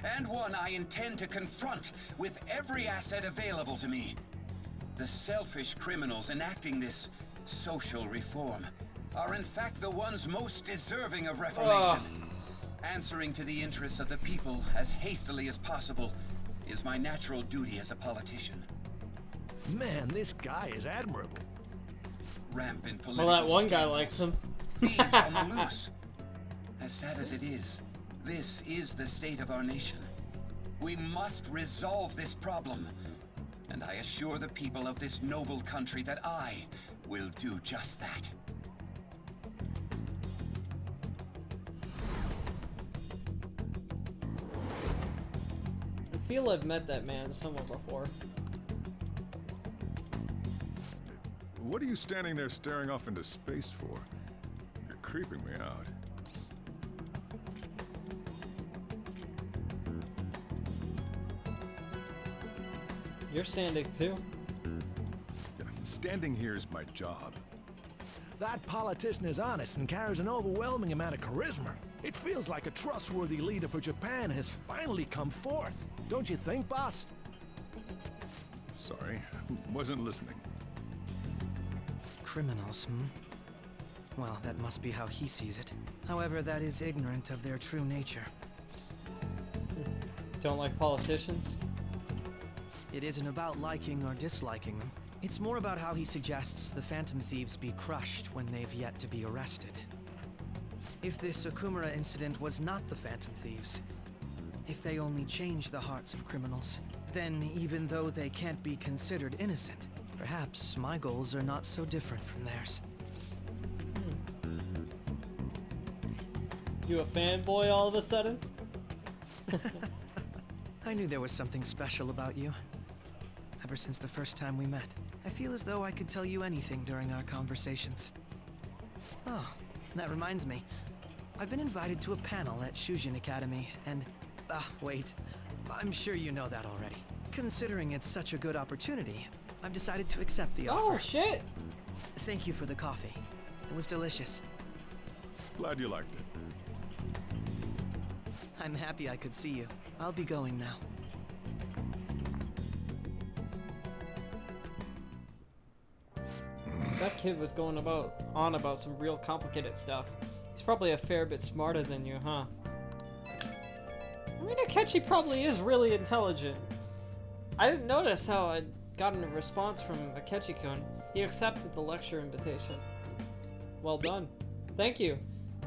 and one I intend to confront with every asset available to me. The selfish criminals enacting this social reform are in fact the ones most deserving of reformation. Answering to the interests of the people as hastily as possible is my natural duty as a politician. Man, this guy is admirable. Rampant political Well, that one guy scandals, likes him. thieves on the loose. As sad as it is, this is the state of our nation. We must resolve this problem, and I assure the people of this noble country that I will do just that. I feel I've met that man somewhere before. What are you standing there staring off into space for? You're creeping me out. You're standing too. Yeah, standing here is my job. That politician is honest and carries an overwhelming amount of charisma. It feels like a trustworthy leader for Japan has finally come forth. Don't you think, boss? Sorry, wasn't listening. Criminals, Well, that must be how he sees it. However, that is ignorant of their true nature. Don't like politicians? It isn't about liking or disliking them. It's more about how he suggests the Phantom Thieves be crushed when they've yet to be arrested. If this Okumura incident was not the Phantom Thieves, if they only change the hearts of criminals, then even though they can't be considered innocent, perhaps my goals are not so different from theirs. You a fanboy all of a sudden? I knew there was something special about you. Ever since the first time we met, I feel as though I could tell you anything during our conversations. Oh, that reminds me. I've been invited to a panel at Shujin Academy, and... wait. I'm sure you know that already. Considering it's such a good opportunity, I've decided to accept the offer. Oh, shit! Thank you for the coffee. It was delicious. Glad you liked it. I'm happy I could see you. I'll be going now. That kid was going on about some real complicated stuff. He's probably a fair bit smarter than you, huh? I mean, Akechi probably is really intelligent. I didn't notice how I'd gotten a response from Akechi-kun. He accepted the lecture invitation. Well done. Thank you.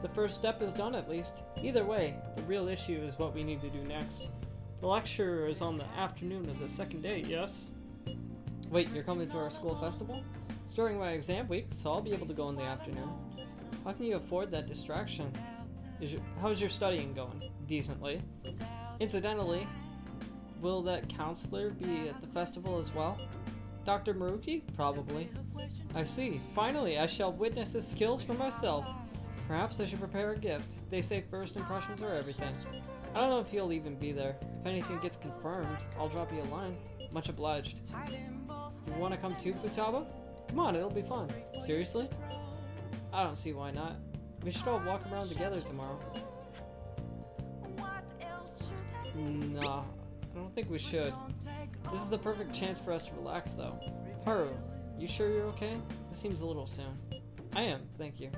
The first step is done, at least. Either way, the real issue is what we need to do next. The lecture is on the afternoon of the second day, yes? Wait, you're coming to our school festival? It's during my exam week, so I'll be able to go in the afternoon. How can you afford that distraction? How's your studying going? Decently. Incidentally, will that counselor be at the festival as well? Dr. Maruki? Probably. I see. Finally, I shall witness his skills for myself. Perhaps I should prepare a gift. They say first impressions are everything. I don't know if he'll even be there. If anything gets confirmed, I'll drop you a line. Much obliged. You want to come too, Futaba? Come on, it'll be fun. Seriously? I don't see why not. We should all walk around together tomorrow. Nah, I don't think we should. This is the perfect chance for us to relax, though. Haru, you sure you're okay? This seems a little soon. I am, thank you.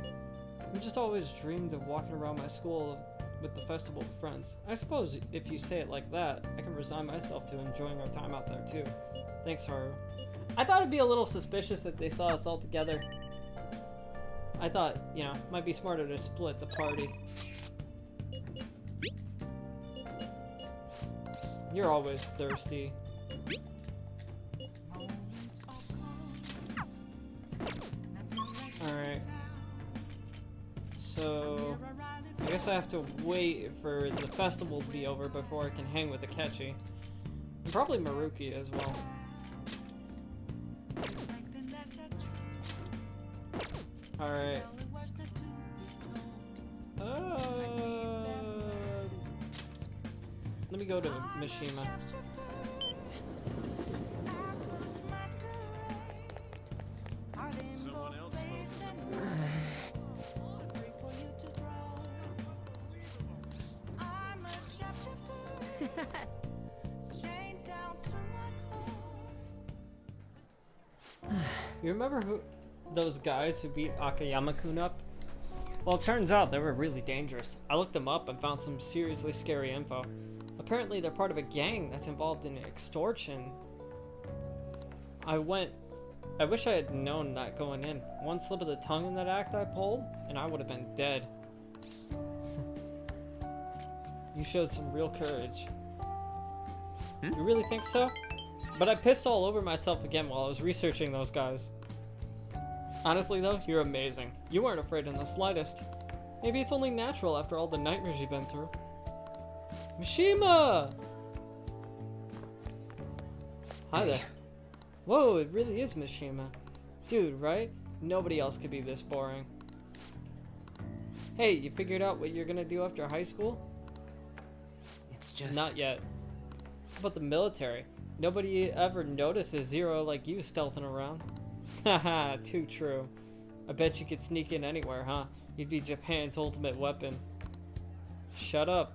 I've just always dreamed of walking around my school with the festival with friends. I suppose if you say it like that, I can resign myself to enjoying our time out there too. Thanks, Haru. I thought it'd be a little suspicious if they saw us all together. I thought, you know, might be smarter to split the party. You're always thirsty. Alright. So, I guess I have to wait for the festival to be over before I can hang with Akechi. And probably Maruki as well. Alright. Let me go to Mishima. Someone else You remember those guys who beat Akayama-kun up? Well, it turns out they were really dangerous. I looked them up and found some seriously scary info. Apparently they're part of a gang that's involved in extortion. I wish I had known that going in. One slip of the tongue in that act I pulled, and I would have been dead. You showed some real courage. You really think so? But I pissed all over myself again while I was researching those guys. Honestly though, you're amazing. You weren't afraid in the slightest. Maybe it's only natural after all the nightmares you've been through. Mishima! Hi there. Whoa, it really is Mishima. Dude, right? Nobody else could be this boring. Hey, you figured out what you're gonna do after high school? It's just... Not yet. How about the military? Nobody ever notices Zero like you stealthing around. Haha, too true. I bet you could sneak in anywhere, huh? You'd be Japan's ultimate weapon. Shut up.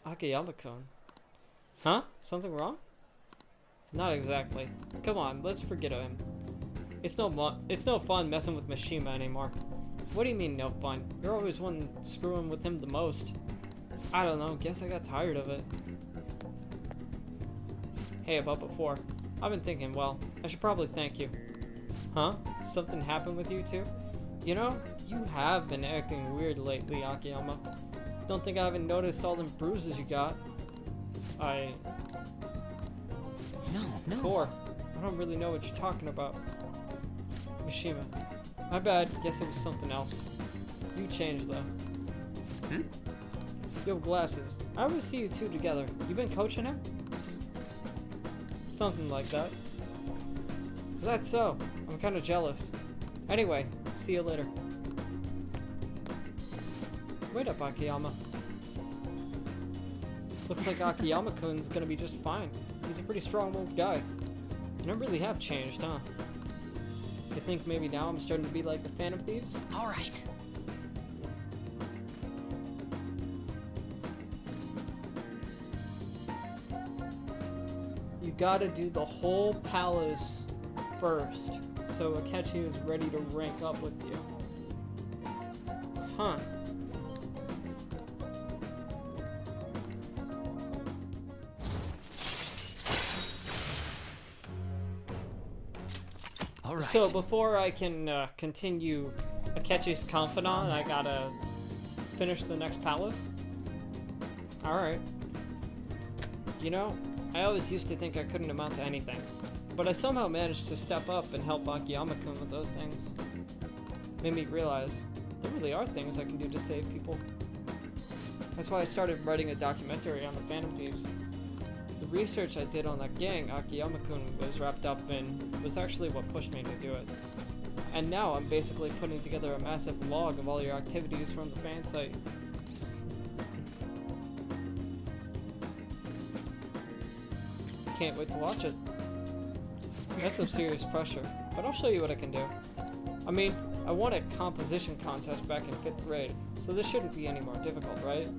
Akayama-kun. Huh? Something wrong? Not exactly. Come on, let's forget him. It's no fun messing with Mishima anymore. What do you mean no fun? You're always one screwing with him the most. I don't know, guess I got tired of it. Hey, about before. I've been thinking, well, I should probably thank you. Huh? Something happened with you two? You know, you have been acting weird lately, Akiyama. Don't think I haven't noticed all them bruises you got. No. Four. I don't really know what you're talking about. Mishima. My bad. Guess it was something else. You changed, though. You have glasses. I always see you two together. You been coaching him? Something like that. That's so. I'm kind of jealous. Anyway, see you later. Wait up, Akiyama. Looks like Akiyama-kun's gonna be just fine. He's a pretty strong-willed guy. You don't really have changed, huh? You think maybe now I'm starting to be like the Phantom Thieves? Alright. You gotta do the whole palace first, so Akechi is ready to rank up with you. Huh. Alright. So before I can continue Akechi's confidant, I gotta finish the next palace? Alright. You know, I always used to think I couldn't amount to anything, but I somehow managed to step up and help Akiyama-kun with those things. Made me realize there really are things I can do to save people. That's why I started writing a documentary on the Phantom Thieves. The research I did on that gang Akiyama-kun was wrapped up in was actually what pushed me to do it. And now I'm basically putting together a massive log of all your activities from the fan site. Can't wait to watch it. That's some serious pressure, but I'll show you what I can do. I mean, I won a composition contest back in 5th grade, so this shouldn't be any more difficult, right?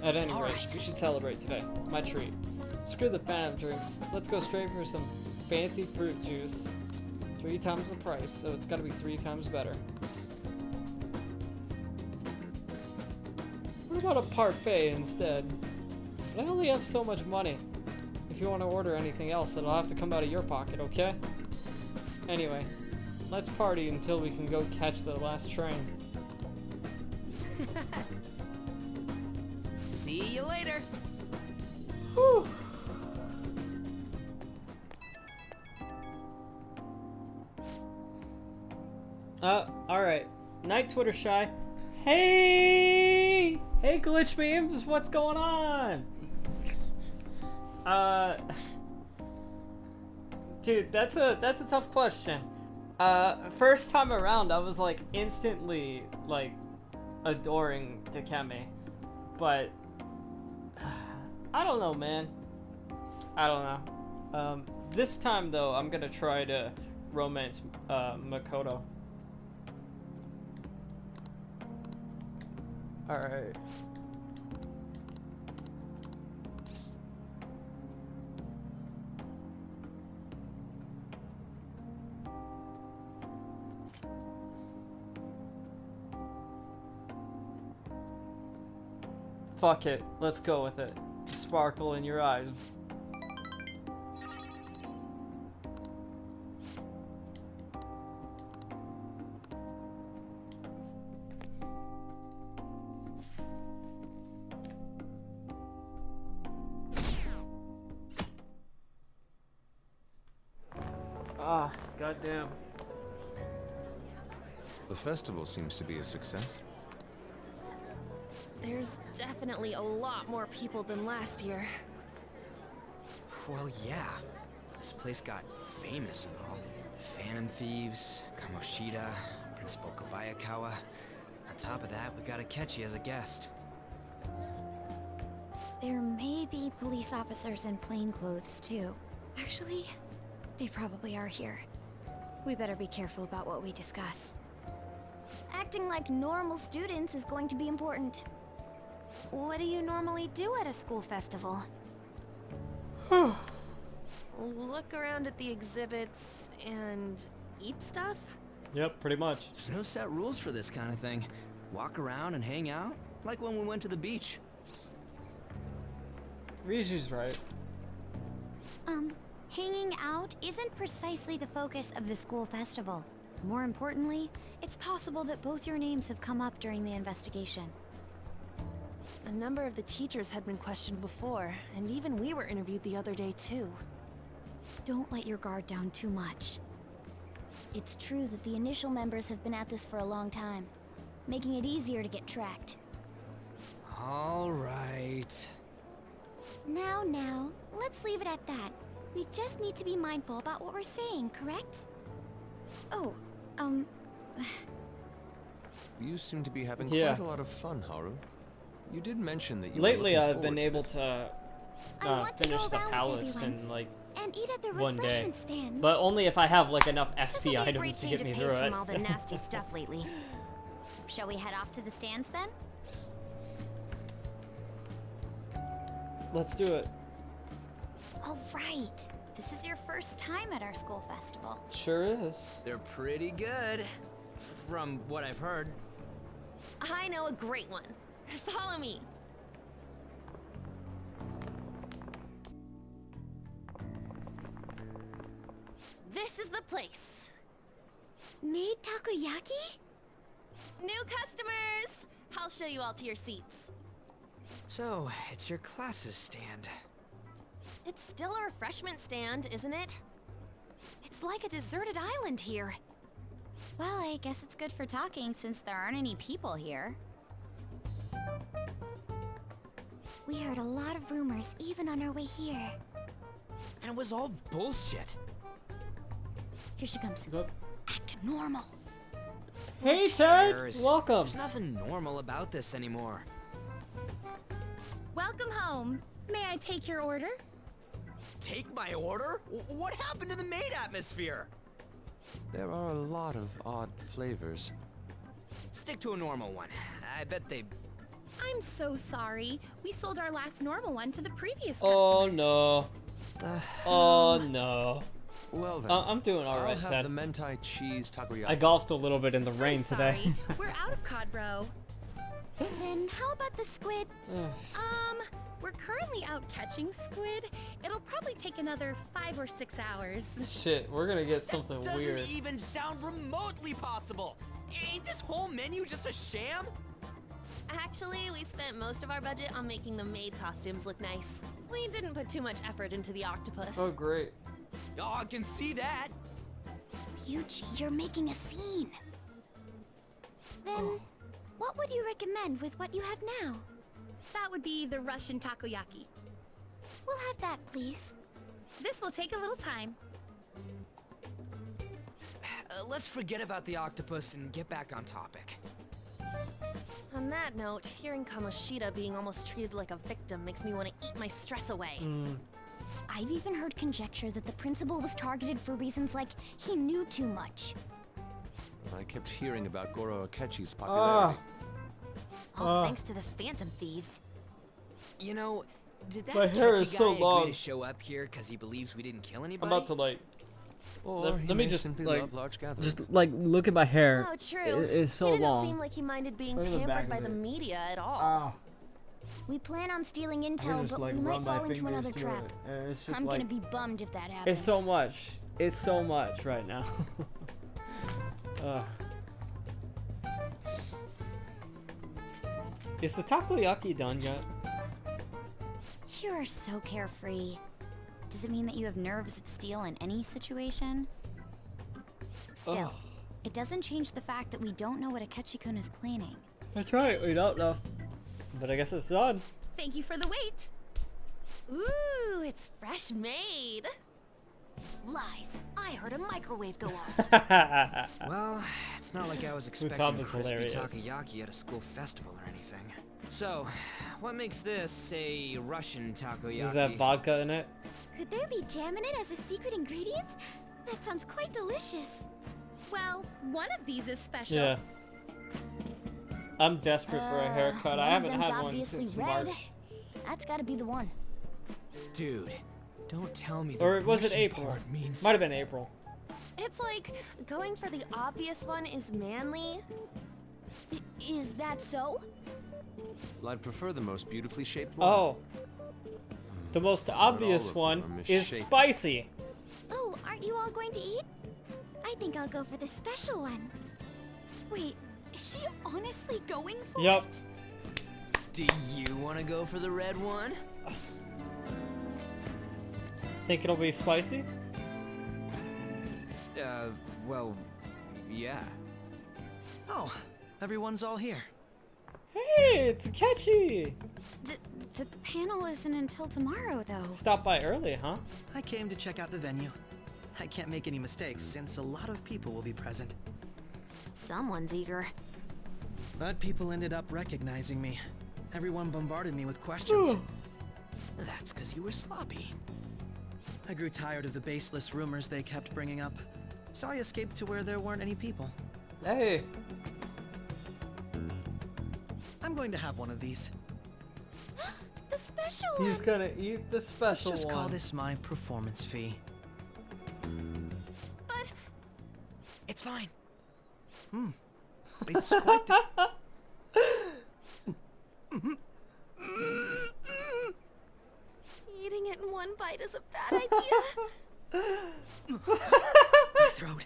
At any rate, we should celebrate today. My treat. Screw the phantom drinks. Let's go straight for some fancy fruit juice. 3 times the price, so it's gotta be 3 times better. What about a parfait instead? But I only have so much money. If you want to order anything else, it'll have to come out of your pocket, okay? Anyway, let's party until we can go catch the last train. See you later. Whew. Alright. Night Twitter Shy. Hey! Hey Glitch Memes, what's going on? Dude, that's a tough question. First time around, I was like instantly like adoring Takemi, but I don't know, man. I don't know. This time though, I'm gonna try to romance Makoto. All right. Fuck it, let's go with it. Sparkle in your eyes. Ah, goddamn. The festival seems to be a success. There's definitely a lot more people than last year. Well, yeah. This place got famous and all. Phantom Thieves, Kamoshida, Principal Kobayakawa. On top of that, we got Akechi as a guest. There may be police officers in plainclothes, too. Actually, they probably are here. We better be careful about what we discuss. Acting like normal students is going to be important. What do you normally do at a school festival? Look around at the exhibits and eat stuff? Yep, pretty much. There's no set rules for this kind of thing. Walk around and hang out, like when we went to the beach. Riju's right. Hanging out isn't precisely the focus of the school festival. More importantly, it's possible that both your names have come up during the investigation. A number of the teachers had been questioned before, and even we were interviewed the other day too. Don't let your guard down too much. It's true that the initial members have been at this for a long time, making it easier to get tracked. All right. Now, let's leave it at that. We just need to be mindful about what we're saying, correct? Oh, You seem to be having Yeah. quite a lot of fun, Haru. You did mention that you Lately, were I've been able to to finish the palace in like and eat at the one day, refreshment stands. but only if I have like enough This'll SP be a items great to change get of me pace through it. from all the nasty stuff lately. Shall we head off to the stands then? Let's do it. Oh, right. This is your first time at our school festival. Sure is. They're pretty good, from what I've heard. I know a great one. Follow me. This is the place. Made takoyaki? New customers! I'll show you all to your seats. So, it's your class's stand. It's still a refreshment stand, isn't it? It's like a deserted island here. Well, I guess it's good for talking since there aren't any people here. We heard a lot of rumors even on our way here. And it was all bullshit. Here she comes. Act normal. Hey, Ted! Cares? Welcome! There's nothing normal about this anymore. Welcome home. May I take your order? Take my order? What happened to the maid atmosphere? There are a lot of odd flavors. Stick to a normal one. I bet they... I'm so sorry. We sold our last normal one to the previous Oh customer. no. Oh no. Well then, I'm doing alright, I'll have Ted. the mentai cheese takoyaki. I golfed a little bit in the rain today. Sorry. We're out of cod bro. Then how about the squid? We're currently out catching squid. It'll probably take another 5 or 6 hours. Shit, we're gonna get something Doesn't weird. even sound remotely possible. Ain't this whole menu just a sham? Actually, we spent most of our budget on making the maid costumes look nice. We didn't put too much effort into the octopus. Oh, great. Oh, I can see that. Ryuji, you're making a scene. Then, what would you recommend with what you have now? That would be the Russian takoyaki. We'll have that, please. This will take a little time. Let's forget about the octopus and get back on topic. On that note, hearing Kamoshida being almost treated like a victim makes me want to eat my stress away. I've even heard conjecture that the principal was targeted for reasons like he knew too much. I kept hearing about Goro Akechi's popularity. All thanks to the Phantom Thieves. You know, did that My hair Akechi is so guy long. agree to show up here because he believes we didn't kill I'm anybody? about to like. Or he let me may just simply like, love large gatherings. just like look at my hair. Oh, true. It's so he didn't long. seem like he minded being Look at the back pampered by of the it. media at all. Ah. We plan on stealing I intel, can just but like we run might my fall into fingers another through trap. it, and it's just I'm like gonna be bummed if that happens. it's so much. It's so much right now. Is the takoyaki done yet? You are so carefree. Does it mean that you have nerves of steel in any situation? Still, it doesn't change the fact that we don't know what Akechi-kun is planning. That's right. We don't know, but I guess it's done. Thank you for the wait. Ooh, it's fresh made. Lies. I heard a microwave go off. Well, it's not like I was Tom expecting is crispy hilarious. takoyaki at a school festival or anything. So, what makes this a Russian takoyaki? Does that have vodka in it? Could there be jam in it as a secret ingredient? That sounds quite delicious. Well, one of these is special. Yeah. I'm desperate for a haircut. I one of haven't them's had one obviously since red. March. That's gotta be the one. Dude, don't tell me the Or was it Russian April? part means... Might have been April. It's like going for the obvious one is manly. Is that so? Well, I'd prefer the most beautifully shaped one. Oh. The most obvious of one them are is misshapen. spicy. Oh, aren't you all going to eat? I think I'll go for the special one. Wait, is she honestly going for Yup. it? Do you want to go for the red one? Think it'll be spicy? Well, yeah. Oh, everyone's all here. Hey, it's Akechi! The panel isn't until tomorrow, though. Stop by early, huh? I came to check out the venue. I can't make any mistakes since a lot of people will be present. Someone's eager. But people ended up recognizing me. Everyone bombarded me with questions. That's because you were sloppy. I grew tired of the baseless rumors they kept bringing up, so I escaped to where there weren't any people. Hey. I'm going to have one of these. The special one! He's gonna eat the special Let's just one. call this my performance fee. But... It's fine. It's quite the... Eating it in one bite is a bad idea. My throat.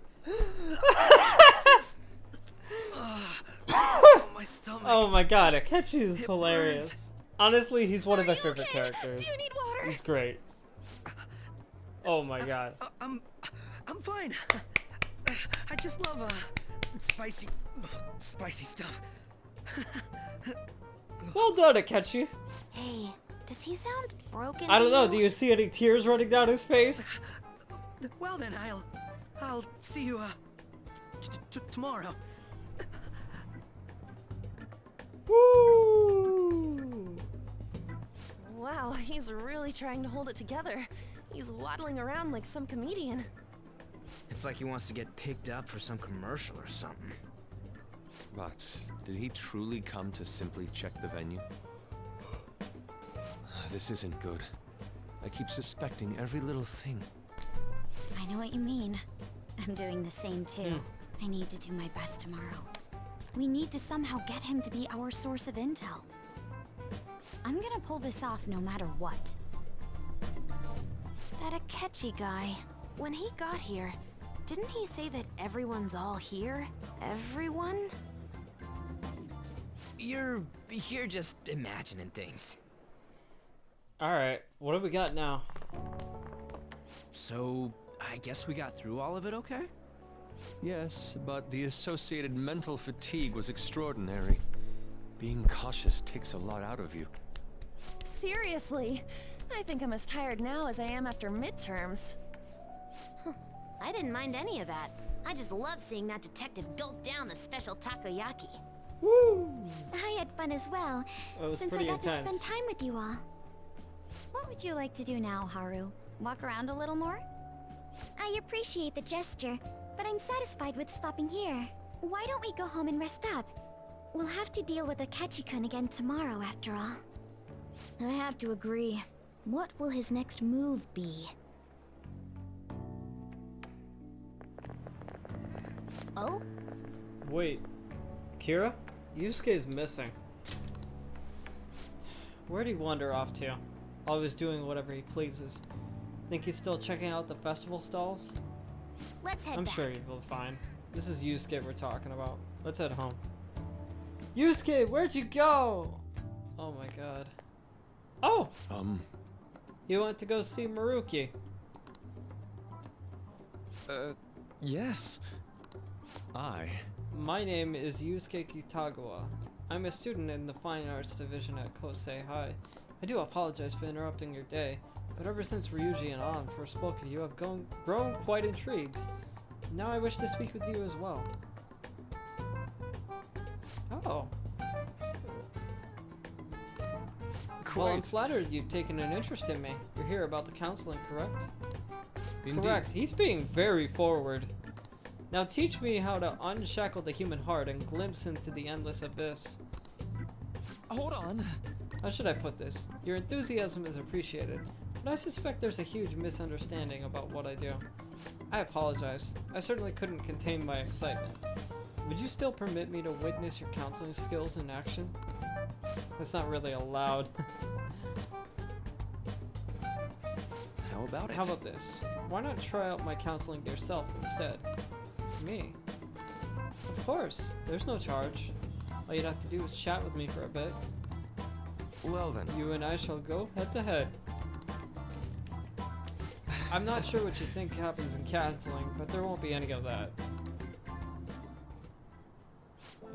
Oh, my stomach. Oh my god, Akechi is hilarious. Honestly, he's one of my favorite characters. Do you need water? He's great. Oh my god. I'm fine. I just love spicy stuff. Well done, Akechi. Hey, does he sound broken? I don't to know, you? do you see any tears running down his face? Well then, I'll see you tomorrow. Woo! Wow, he's really trying to hold it together. He's waddling around like some comedian. It's like he wants to get picked up for some commercial or something. But did he truly come to simply check the venue? This isn't good. I keep suspecting every little thing. I know what you mean. I'm doing the same too. I need to do my best tomorrow. We need to somehow get him to be our source of intel. I'm gonna pull this off no matter what. That Akechi guy, when he got here, didn't he say that everyone's all here? Everyone? You're just imagining things. Alright, what do we got now? So, I guess we got through all of it okay? Yes, but the associated mental fatigue was extraordinary. Being cautious takes a lot out of you. Seriously, I think I'm as tired now as I am after midterms. I didn't mind any of that. I just love seeing that detective gulp down the special takoyaki. Woo! I had fun as well, That was since I pretty got to intense. spend time with you all. What would you like to do now, Haru? Walk around a little more? I appreciate the gesture, but I'm satisfied with stopping here. Why don't we go home and rest up? We'll have to deal with Akechi-kun again tomorrow, after all. I have to agree. What will his next move be? Oh? Wait. Kira? Yusuke's missing. Where'd he wander off to? Always doing whatever he pleases. Think he's still checking out the festival stalls? Let's head I'm back. sure he will be fine. This is Yusuke we're talking about. Let's head home. Yusuke, where'd you go? Oh my god. Oh! You went to go see Maruki. Yes. My name is Yusuke Kitagawa. I'm a student in the Fine Arts Division at Kosei High. I do apologize for interrupting your day, but ever since Ryuji and An first spoke of you, I've grown quite intrigued. Now I wish to speak with you as well. Oh. Well, I'm flattered you've taken an interest in me. You're here about the counseling, correct? Indeed. Correct. He's being very forward. Now teach me how to unshackle the human heart and glimpse into the endless abyss. Hold on. How should I put this? Your enthusiasm is appreciated, but I suspect there's a huge misunderstanding about what I do. I apologize. I certainly couldn't contain my excitement. Would you still permit me to witness your counseling skills in action? That's not really allowed. How about it? How about this? Why not try out my counseling yourself instead? Me? Of course. There's no charge. All you'd have to do is chat with me for a bit. Well then. You and I shall go head to head. I'm not sure what you think happens in counseling, but there won't be any of that.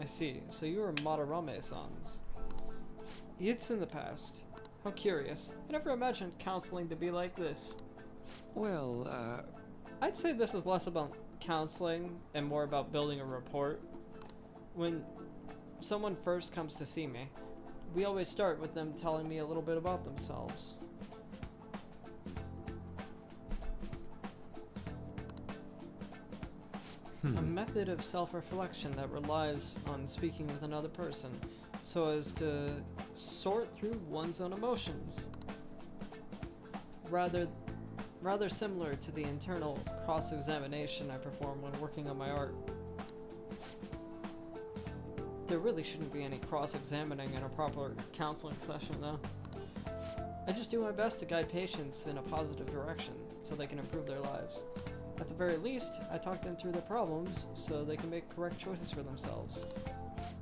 I see. So you were Madarame-sans. It's in the past. How curious. I never imagined counseling to be like this. Well, I'd say this is less about counseling and more about building a rapport. When someone first comes to see me, we always start with them telling me a little bit about themselves. A method of self-reflection that relies on speaking with another person so as to sort through one's own emotions. Rather similar to the internal cross-examination I perform when working on my art. There really shouldn't be any cross-examining in a proper counseling session, though. I just do my best to guide patients in a positive direction so they can improve their lives. At the very least, I talk them through their problems so they can make correct choices for themselves.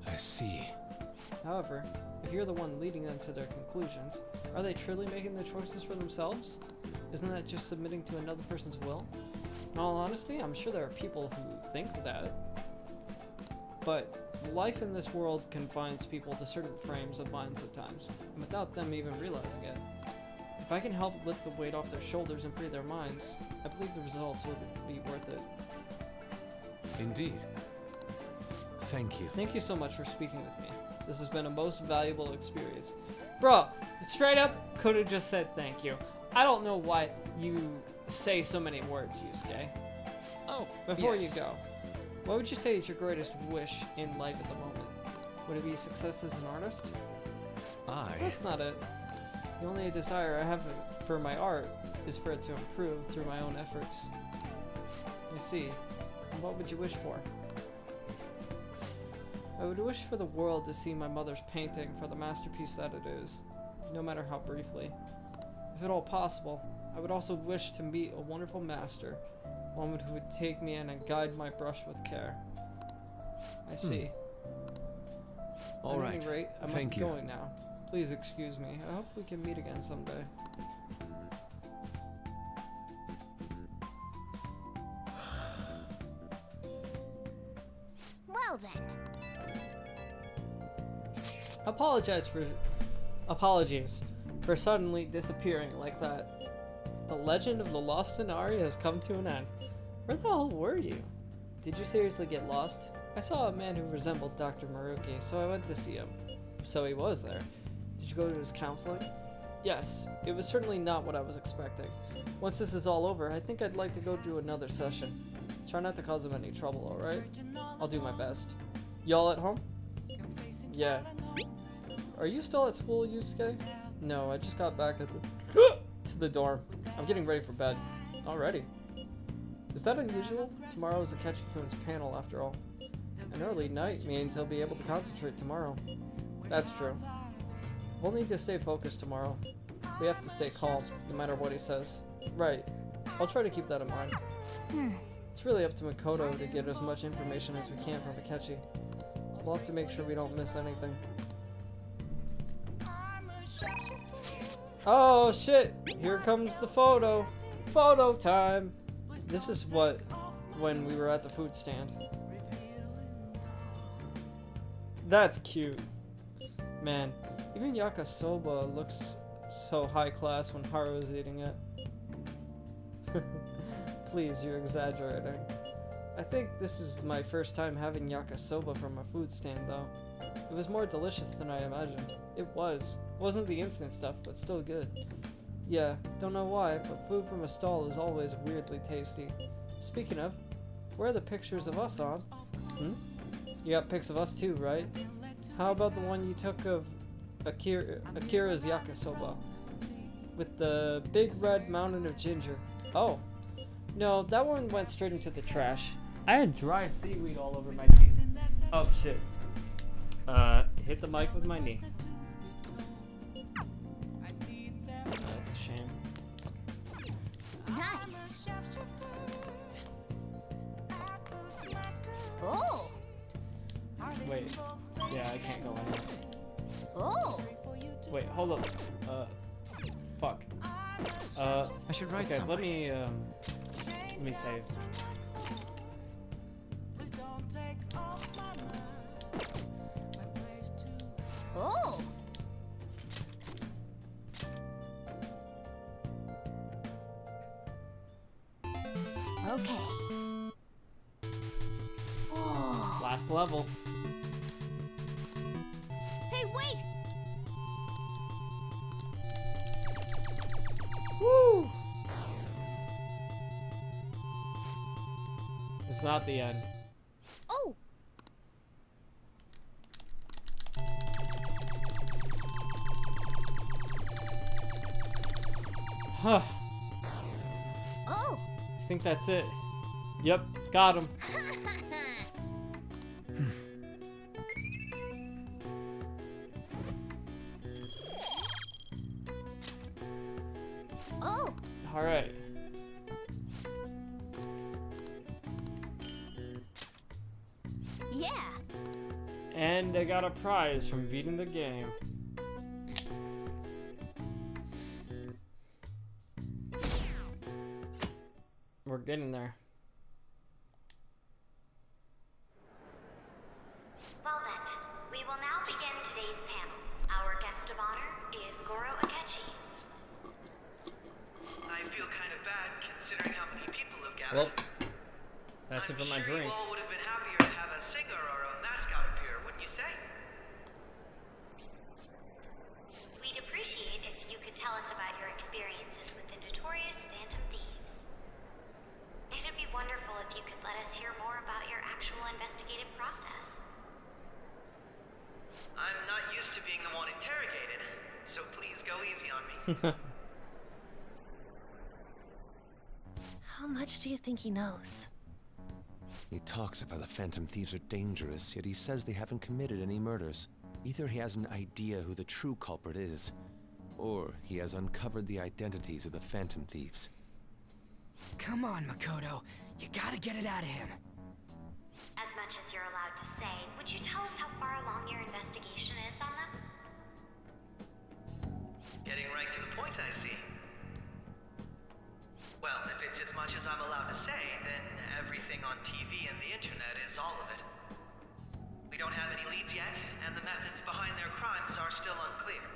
I see. However, if you're the one leading them to their conclusions, are they truly making the choices for themselves? Isn't that just submitting to another person's will? In all honesty, I'm sure there are people who think that. But life in this world confines people to certain frames of mind sometimes, and without them even realizing it. If I can help lift the weight off their shoulders and free their minds, I believe the results would be worth it. Indeed. Thank you. Thank you so much for speaking with me. This has been a most valuable experience. Bro, straight up, could have just said thank you. I don't know why you say so many words, Yusuke. Oh, Before yes. you go, what would you say is your greatest wish in life at the moment? Would it be success as an artist? That's not it. The only desire I have for my art is for it to improve through my own efforts. You see, what would you wish for? I would wish for the world to see my mother's painting for the masterpiece that it is, no matter how briefly. If at all possible, I would also wish to meet a wonderful master, one who would take me in and guide my brush with care. I see. All right. At any rate, I must Thank be you. going now. Please excuse me. I hope we can meet again someday. Well then. Apologies for suddenly disappearing like that. The legend of the lost Inari has come to an end. Where the hell were you? Did you seriously get lost? I saw a man who resembled Dr. Maruki, so I went to see him. So he was there. Did you go to his counseling? Yes, it was certainly not what I was expecting. Once this is all over, I think I'd like to go do another session. Try not to cause him any trouble, alright? I'll do my best. Y'all at home? Yeah. Are you still at school, Yusuke? No, I just got back at to the dorm. I'm getting ready for bed. Already. Is that unusual? Tomorrow is the Ketchikun's panel, after all. An early night means he'll be able to concentrate tomorrow. That's true. We'll need to stay focused tomorrow. We have to stay calm, no matter what he says. Right. I'll try to keep that in mind. It's really up to Makoto to get as much information as we can from Akechi. We'll have to make sure we don't miss anything. Oh shit! Here comes the photo! Photo time! This is when we were at the food stand. That's cute. Man, even yakisoba looks so high class when Haru is eating it. Please, you're exaggerating. I think this is my first time having yakisoba from a food stand though. It was more delicious than I imagined. It was. Wasn't the instant stuff, but still good. Yeah, don't know why, but food from a stall is always weirdly tasty. Speaking of, where are the pictures of us on? You got pics of us too, right? How about the one you took of Akira's yakisoba? With the big red mountain of ginger. Oh. No, that one went straight into the trash. I had dry seaweed all over my teeth. Oh shit. Hit the mic with my knee. That's a shame. Nice. Oh. Wait. Yeah, I can't go in here. Oh. Wait, hold up. Fuck. I should write okay, something. Let me save. Okay. Oh. Last level. Hey, wait! Woo! It's not the end. Oh! Huh. Oh! I think that's it. Yep, got him. Oh! Alright. Yeah! And I got a prize from beating the game. We're getting there. Well then, we will now begin today's panel. Our guest of honor is Goro Akechi. I feel kind of bad considering how many people have Well, gathered. that's it for my I'm sure drink. you all would have been happier to have a singer or a mascot appear, wouldn't you say? We'd appreciate if you could tell us about your experiences with the notorious Phantom Thieves. It'd be wonderful if you could let us hear more about your actual investigative process. I'm not used to being the one interrogated, so please go easy on me. How much do you think he knows? He talks about the Phantom Thieves are dangerous, yet he says they haven't committed any murders. Either he has an idea who the true culprit is, or he has uncovered the identities of the Phantom Thieves. Come on, Makoto. You gotta get it out of him. As much as you're allowed to say, would you tell us how far along your investigation is on them? Getting right to the point, I see. Well, if it's as much as I'm allowed to say, then everything on TV and the internet is all of it. We don't have any leads yet, and the methods behind their crimes are still unclear.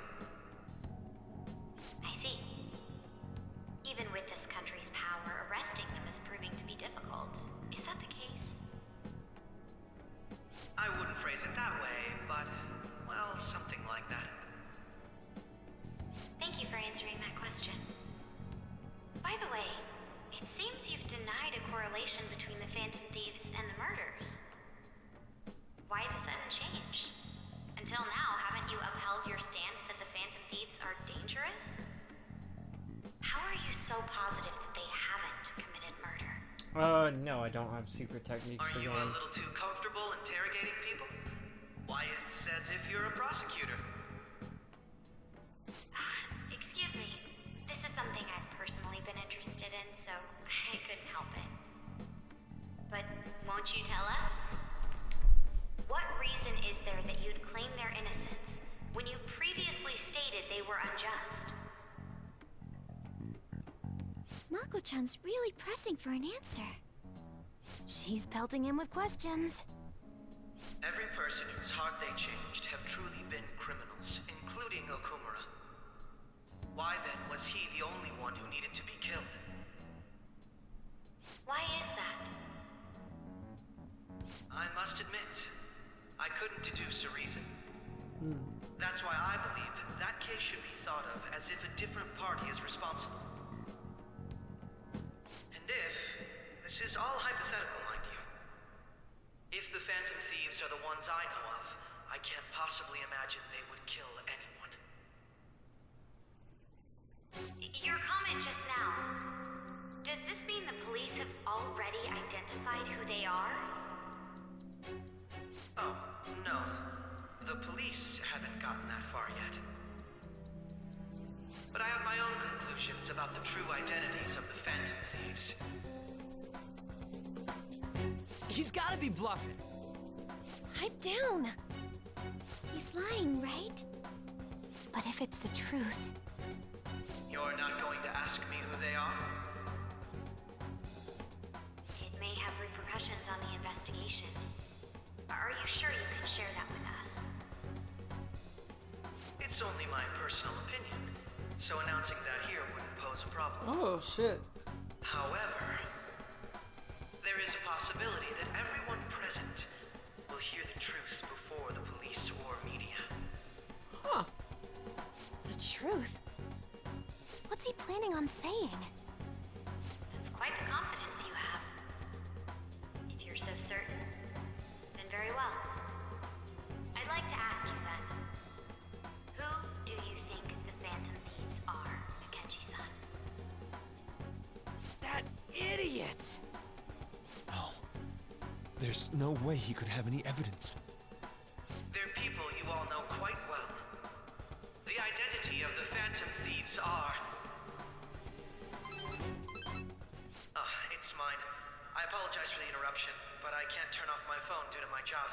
I see. Even with this country's power, arresting them is proving to be difficult. Is that the case? I wouldn't phrase it that way, but, well, something like that. Thank you for answering that question. By the way, it seems you've denied a correlation between the Phantom Thieves and the murders. Why the sudden change? Until now, haven't you upheld your stance that the Phantom Thieves are dangerous? How are you so positive that they haven't committed murder? No, I don't have secret techniques Are for you games. a little too comfortable interrogating people? Why, it's as if you're a prosecutor. Excuse me. This is something I've personally been interested in, so I couldn't help it. But won't you tell us? What reason is there that you'd claim their innocence when you previously stated they were unjust? Mako-chan's really pressing for an answer. She's pelting him with questions. Every person whose heart they changed have truly been criminals, including Okumura. Why then was he the only one who needed to be killed? Why is that? I must admit, I couldn't deduce a reason. That's why I believe that case should be thought of as if a different party is responsible. And if, this is all hypothetical, mind you, if the Phantom Thieves are the ones I know of, I can't possibly imagine they would kill anyone. Your comment just now, does this mean the police have already identified who they are? Oh, no. The police haven't gotten that far yet. But I have my own conclusions about the true identities of the Phantom Thieves. He's gotta be bluffing. Pipe down. He's lying, right? But if it's the truth... You're not going to ask me who they are? It may have repercussions on the investigation. Are you sure you can share that with us? It's only my personal opinion, so announcing that here wouldn't pose a problem. Oh, shit. However, possibility that everyone present will hear the truth before the police or media. Huh. The truth? What's he planning on saying? That's quite the confidence you have. If you're so certain, then very well. I'd like to ask you then, who do you think the Phantom Thieves are, Akechi-san? That idiot! No. There's no way he could have any evidence. They're people you all know quite well. The identity of the Phantom Thieves are... it's mine. I apologize for the interruption, but I can't turn off my phone due to my job.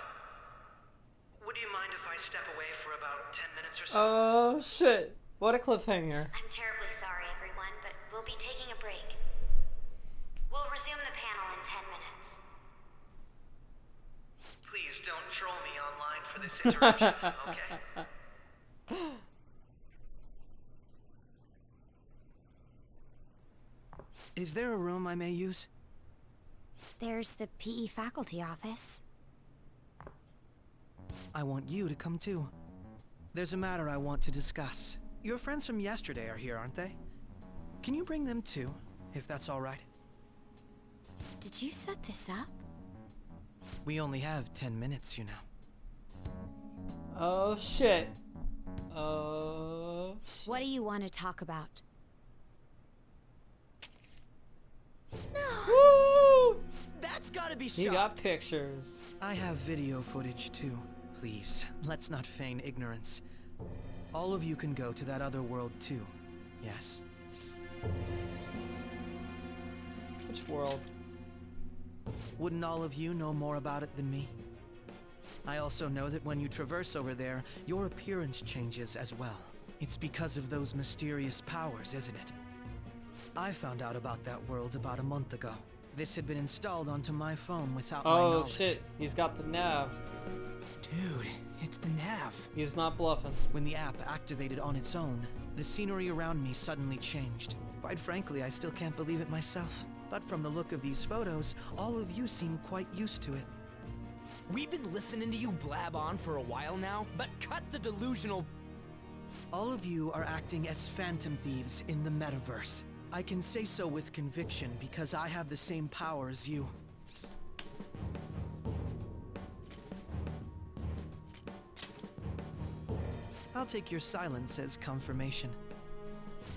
Would you mind if I step away for about 10 minutes or so? Oh shit. What a cliffhanger. I'm terribly sorry, everyone, but we'll be taking a break. We'll resume the panel in 10 minutes. Please don't troll me online for this interruption, okay? Is there a room I may use? There's the PE faculty office. I want you to come too. There's a matter I want to discuss. Your friends from yesterday are here, aren't they? Can you bring them too, if that's all right? Did you set this up? We only have 10 minutes, you know. Oh shit. Oh. What do you want to talk about? Woo! That's gotta be He shot. got pictures. I have video footage too. Please, let's not feign ignorance. All of you can go to that other world too. Yes. Which world? Wouldn't all of you know more about it than me? I also know that when you traverse over there, your appearance changes as well. It's because of those mysterious powers, isn't it? I found out about that world about a month ago. This had been installed onto my phone without my Oh knowledge. shit. He's got the nav. Dude, it's the nav. He's not bluffing. When the app activated on its own, the scenery around me suddenly changed. Quite frankly, I still can't believe it myself. But from the look of these photos, all of you seem quite used to it. We've been listening to you blab on for a while now, but cut the delusional... All of you are acting as Phantom Thieves in the metaverse. I can say so with conviction because I have the same power as you. I'll take your silence as confirmation.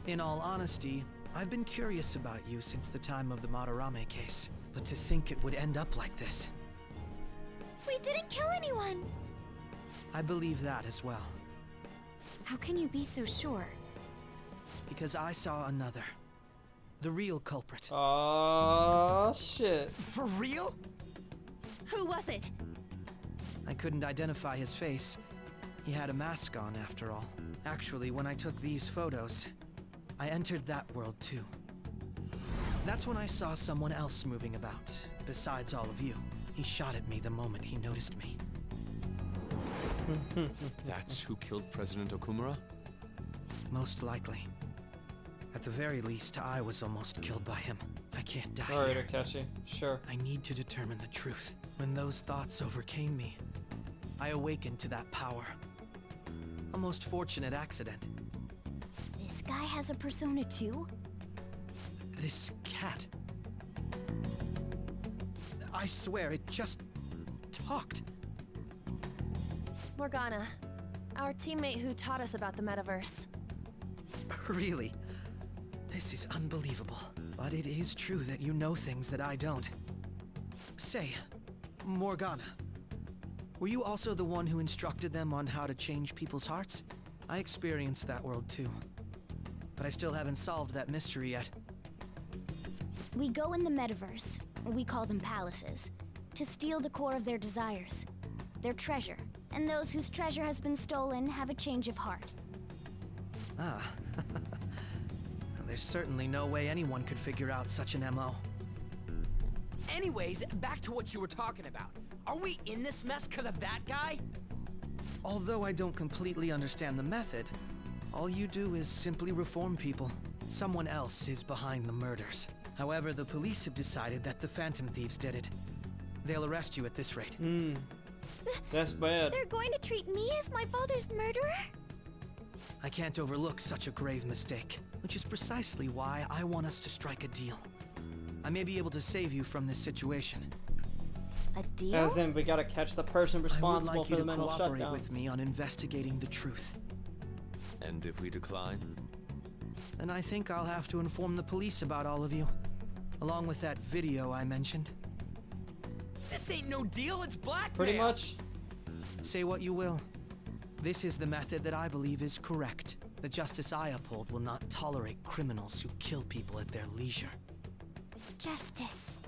In all honesty, I've been curious about you since the time of the Madarame case, but to think it would end up like this. We didn't kill anyone! I believe that as well, How can you be so sure? because I saw another. The real culprit. Oh shit. For real? Who was it? I couldn't identify his face. He had a mask on, after all. Actually, when I took these photos, I entered that world too. That's when I saw someone else moving about, besides all of you. He shot at me the moment he noticed me. That's who killed President Okumura? Most likely. At the very least, I was almost killed by him. I can't die Alright, here. Akechi. Sure. I need to determine the truth. When those thoughts overcame me, I awakened to that power. A most fortunate accident. This guy has a persona too? This cat. I swear, it just talked. Morgana, our teammate who taught us about the metaverse. Really? This is unbelievable. But it is true that you know things that I don't. Say, Morgana, were you also the one who instructed them on how to change people's hearts? I experienced that world too. But I still haven't solved that mystery yet. We go in the metaverse, we call them palaces, to steal the core of their desires, their treasure. And those whose treasure has been stolen have a change of heart. Ah. There's certainly no way anyone could figure out such an MO. Anyways, back to what you were talking about. Are we in this mess because of that guy? Although I don't completely understand the method, all you do is simply reform people. Someone else is behind the murders. However, the police have decided that the Phantom Thieves did it. They'll arrest you at this rate. That's bad. They're going to treat me as my father's murderer? I can't overlook such a grave mistake, which is precisely why I want us to strike a deal. I may be able to save you from this situation. A deal? As in, we gotta catch the person responsible for the mental I would like you to cooperate shutdowns. with me on investigating the truth. And if we decline? Then I think I'll have to inform the police about all of you, along with that video I mentioned. This ain't no deal, it's blackmail! Pretty much. Say what you will. This is the method that I believe is correct. The justice I uphold will not tolerate criminals who kill people at their leisure. Justice.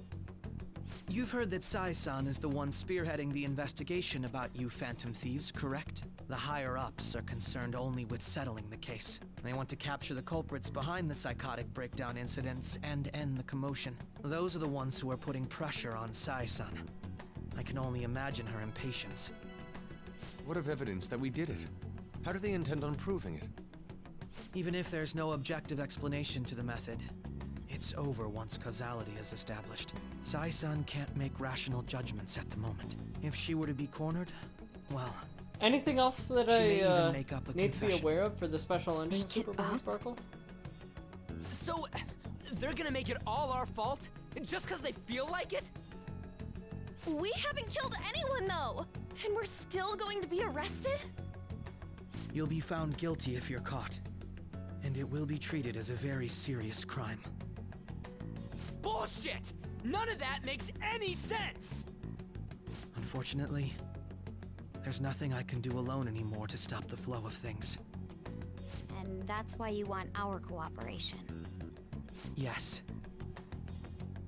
You've heard that Sai-san is the one spearheading the investigation about you Phantom Thieves, correct? The higher-ups are concerned only with settling the case. They want to capture the culprits behind the psychotic breakdown incidents and end the commotion. Those are the ones who are putting pressure on Sai-san. I can only imagine her impatience. What of evidence that we did it? How do they intend on proving it? Even if there's no objective explanation to the method, it's over once causality is established. Sai-san can't make rational judgments at the moment. If she were to be cornered, well... Anything else that she may even I make up a need to be confession. aware of for the special engine Super Bunny Sparkle? So, they're gonna make it all our fault? Just because they feel like it? We haven't killed anyone, though! And we're still going to be arrested? You'll be found guilty if you're caught. And it will be treated as a very serious crime. Bullshit! None of that makes any sense! Unfortunately, there's nothing I can do alone anymore to stop the flow of things. And that's why you want our cooperation. Yes.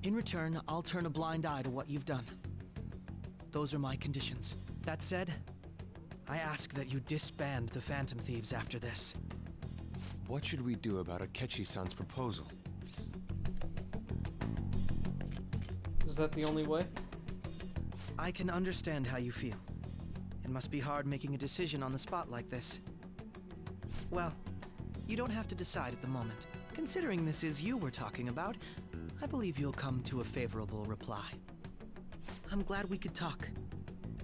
In return, I'll turn a blind eye to what you've done. Those are my conditions. That said, I ask that you disband the Phantom Thieves after this. What should we do about Akechi-san's proposal? Is that the only way? I can understand how you feel. It must be hard making a decision on the spot like this. Well, you don't have to decide at the moment. Considering this is you we're talking about, I believe you'll come to a favorable reply. I'm glad we could talk.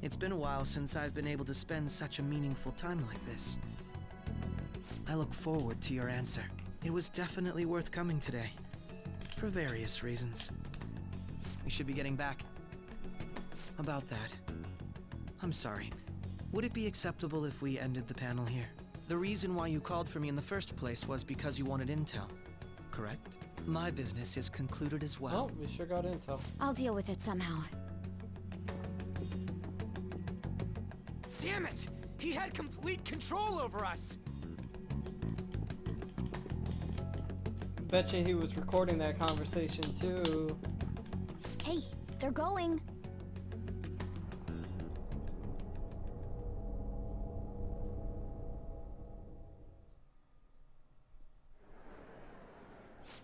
It's been a while since I've been able to spend such a meaningful time like this. I look forward to your answer. It was definitely worth coming today, for various reasons. We should be getting back. About that, I'm sorry. Would it be acceptable if we ended the panel here? The reason why you called for me in the first place was because you wanted intel, correct? My business is concluded as well. Oh, we sure got intel. I'll deal with it somehow. Damn it! He had complete control over us! Betcha he was recording that conversation too. Hey, they're going.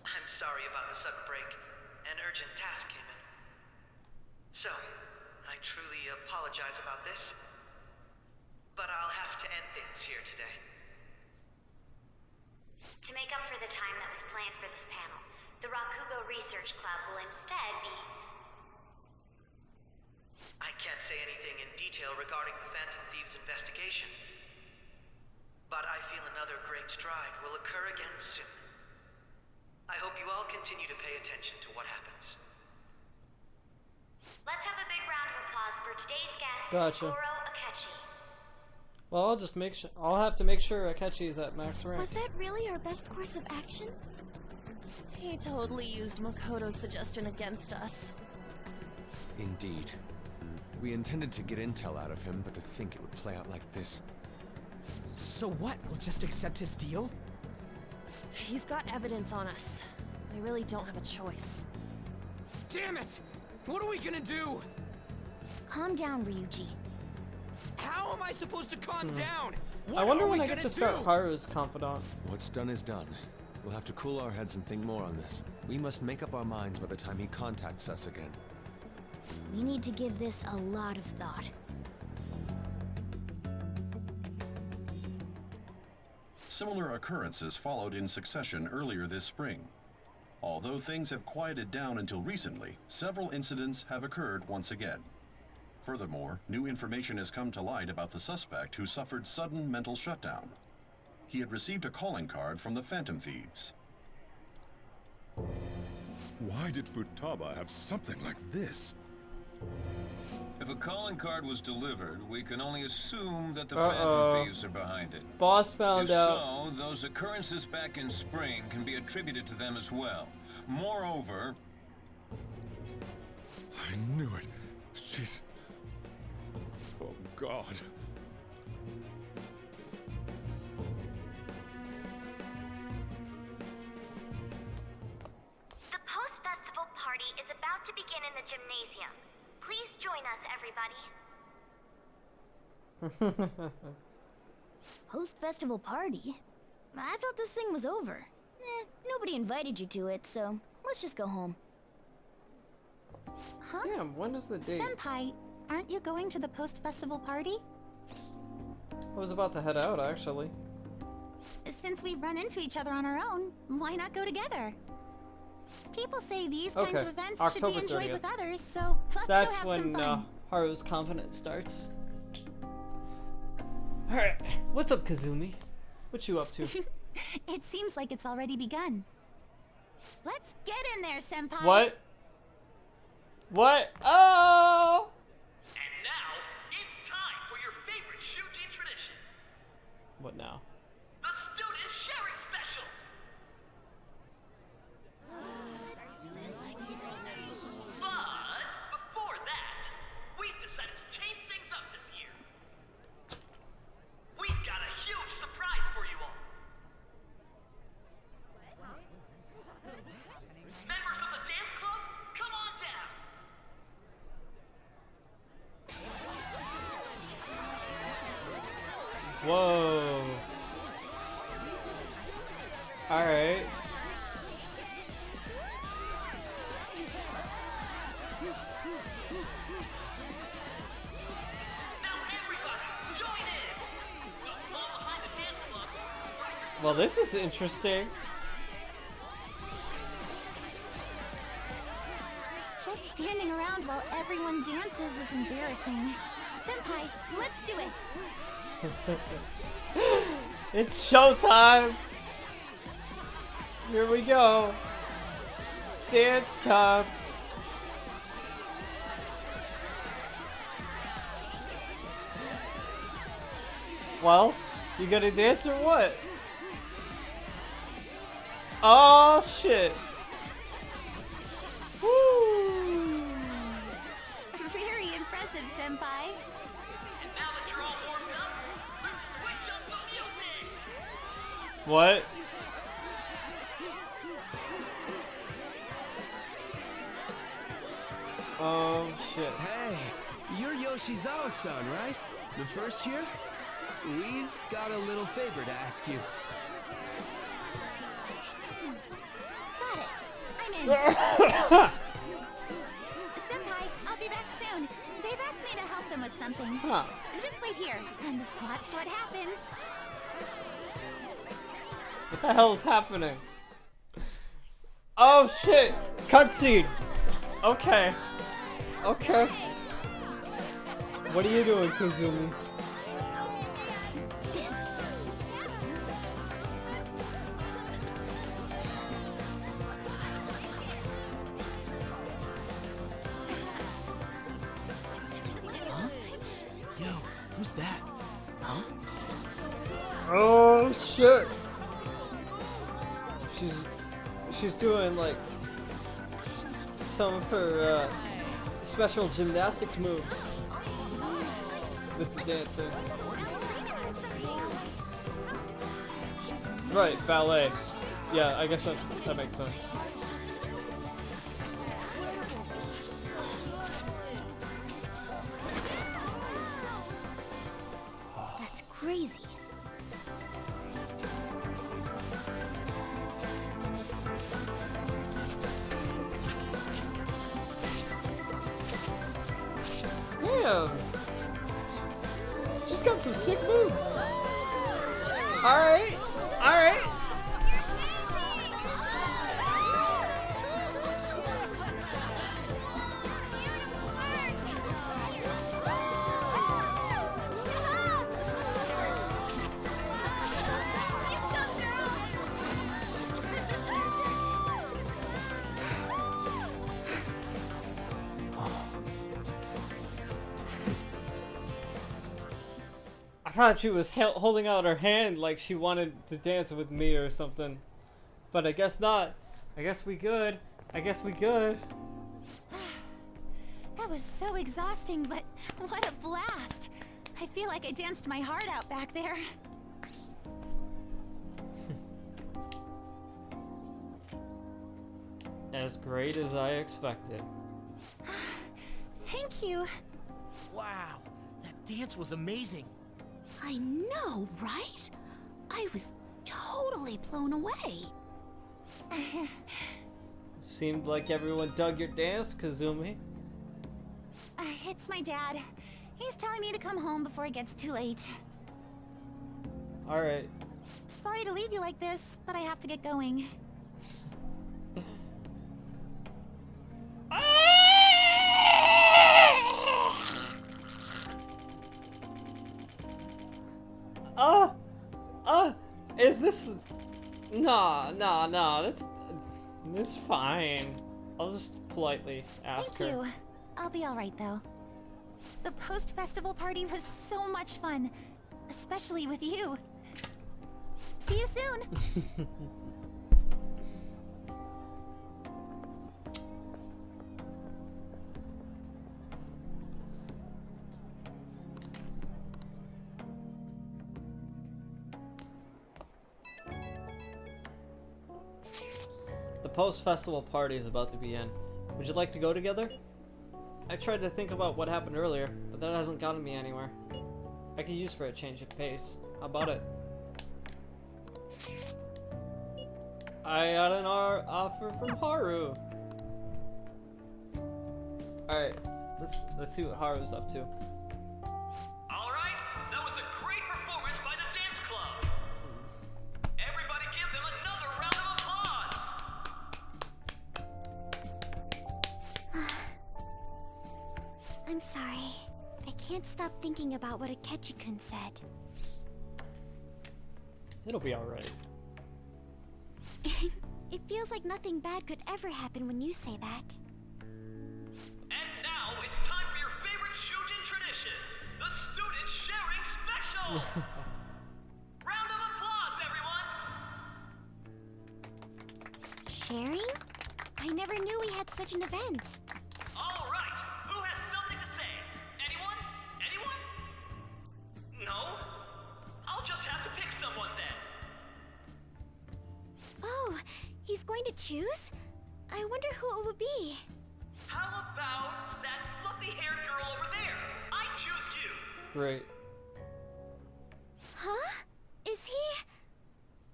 I'm sorry about the sudden break. An urgent task came in. So, I truly apologize about this. But I'll have to end things here today. To make up for the time that was planned for this panel, the Rakugo Research Club will instead be... I can't say anything in detail regarding the Phantom Thieves investigation. But I feel another great stride will occur again soon. I hope you all continue to pay attention to what happens. Let's have a big round of applause for today's guest, Gotcha. Goro Akechi. Well, I'll just make sure. I'll have to make sure Akechi is at max rank. Was that really our best course of action? He totally used Makoto's suggestion against us. Indeed. We intended to get intel out of him, but to think it would play out like this. So what? We'll just accept his deal? He's got evidence on us. We really don't have a choice. Damn it! What are we gonna do? Calm down, Ryuji. How am I supposed to calm down? I What wonder are when we I get gonna to start do? Haru's confidant. What's done is done. We'll have to cool our heads and think more on this. We must make up our minds by the time he contacts us again. We need to give this a lot of thought. Similar occurrences followed in succession earlier this spring. Although things have quieted down until recently, several incidents have occurred once again. Furthermore, new information has come to light about the suspect who suffered sudden mental shutdown. He had received a calling card from the Phantom Thieves. Why did Futaba have something like this? If a calling card was delivered, we can only assume that the Phantom Thieves are behind it. Boss found if out. So, those occurrences back in spring can be attributed to them as well. Moreover... I knew it. She's... Oh, God. The post-festival party is about to begin in the gymnasium. Please join us, everybody. Post-festival party? I thought this thing was over. Nobody invited you to it, so let's just go home. Huh? Damn, when is the date? Senpai, aren't you going to the post-festival party? I was about to head out, actually. Since we've run into each other on our own, why not go together? People say these kinds of events October should be enjoyed 30th. with others, so let's That's go have when some fun. Haru's confidence starts. Alright, what's up, Kazumi? What you up to? It seems like it's already begun. Let's get in there, Senpai! What? What? Oh! And now, it's time for your favorite Shuji tradition. What now? The Student Sharing Special! But before that, we've decided to change things up this year. We've got a huge surprise for you all. Members of the dance club, come on down. Whoa. Alright. Well, this is interesting. Just standing around while everyone dances is embarrassing. Senpai, let's do it! It's showtime! Here we go. Dance time. Well, you gonna dance or what? Oh shit. Woo! Very impressive, Senpai. And now that you're all warmed up, let's switch up the music. What? Oh shit. Hey, you're Yoshizawa-san, right? The first year? We've got a little favor to ask you. Got it. I'm in. Senpai, I'll be back soon. They've asked me to help them with something. Huh. Just wait here and watch what happens. What the hell is happening? Oh shit! Cutscene! Okay. Okay. What are you doing, Kazumi? Huh? Yo, who's that? Huh? Oh shit! She's doing like some of her special gymnastics moves with the dancing. Right, ballet. Yeah, I guess that makes sense. That's crazy. Damn! She's got some sick moves. Alright, alright. thought she was holding out her hand like she wanted to dance with me or something. But I guess not. I guess we good. I guess we good. That was so exhausting, but what a blast! I feel like I danced my heart out back there. As great as I expected. Thank you. Wow, that dance was amazing. I know, right? I was totally blown away. Seemed like everyone dug your dance, Kazumi. It's my dad. He's telling me to come home before it gets too late. Alright. Sorry to leave you like this, but I have to get going. Is this... Nah, that's fine. I'll just politely ask her. Thank you. I'll be alright though. The post-festival party was so much fun. Especially with you. See you soon! The post-festival party is about to begin. Would you like to go together? I tried to think about what happened earlier, but that hasn't gotten me anywhere. I could use for a change of pace. How about it? I got an offer from Haru. Alright, let's see what Haru's up to. Alright, that was a great performance by the dance club. Everybody give them another round of applause. I'm sorry. I can't stop thinking about what Akechi-kun said. It'll be alright. It feels like nothing bad could ever happen when you say that. And now it's time for your favorite Shujin tradition, the student sharing special. Round of applause, everyone. Sharing? I never knew we had such an event. All right, who has something to say? Anyone? Anyone? No? I'll just have to pick someone then. Oh, he's going to choose? I wonder who it would be. How about that fluffy-haired girl over there? I choose you. Great. Huh? Is he...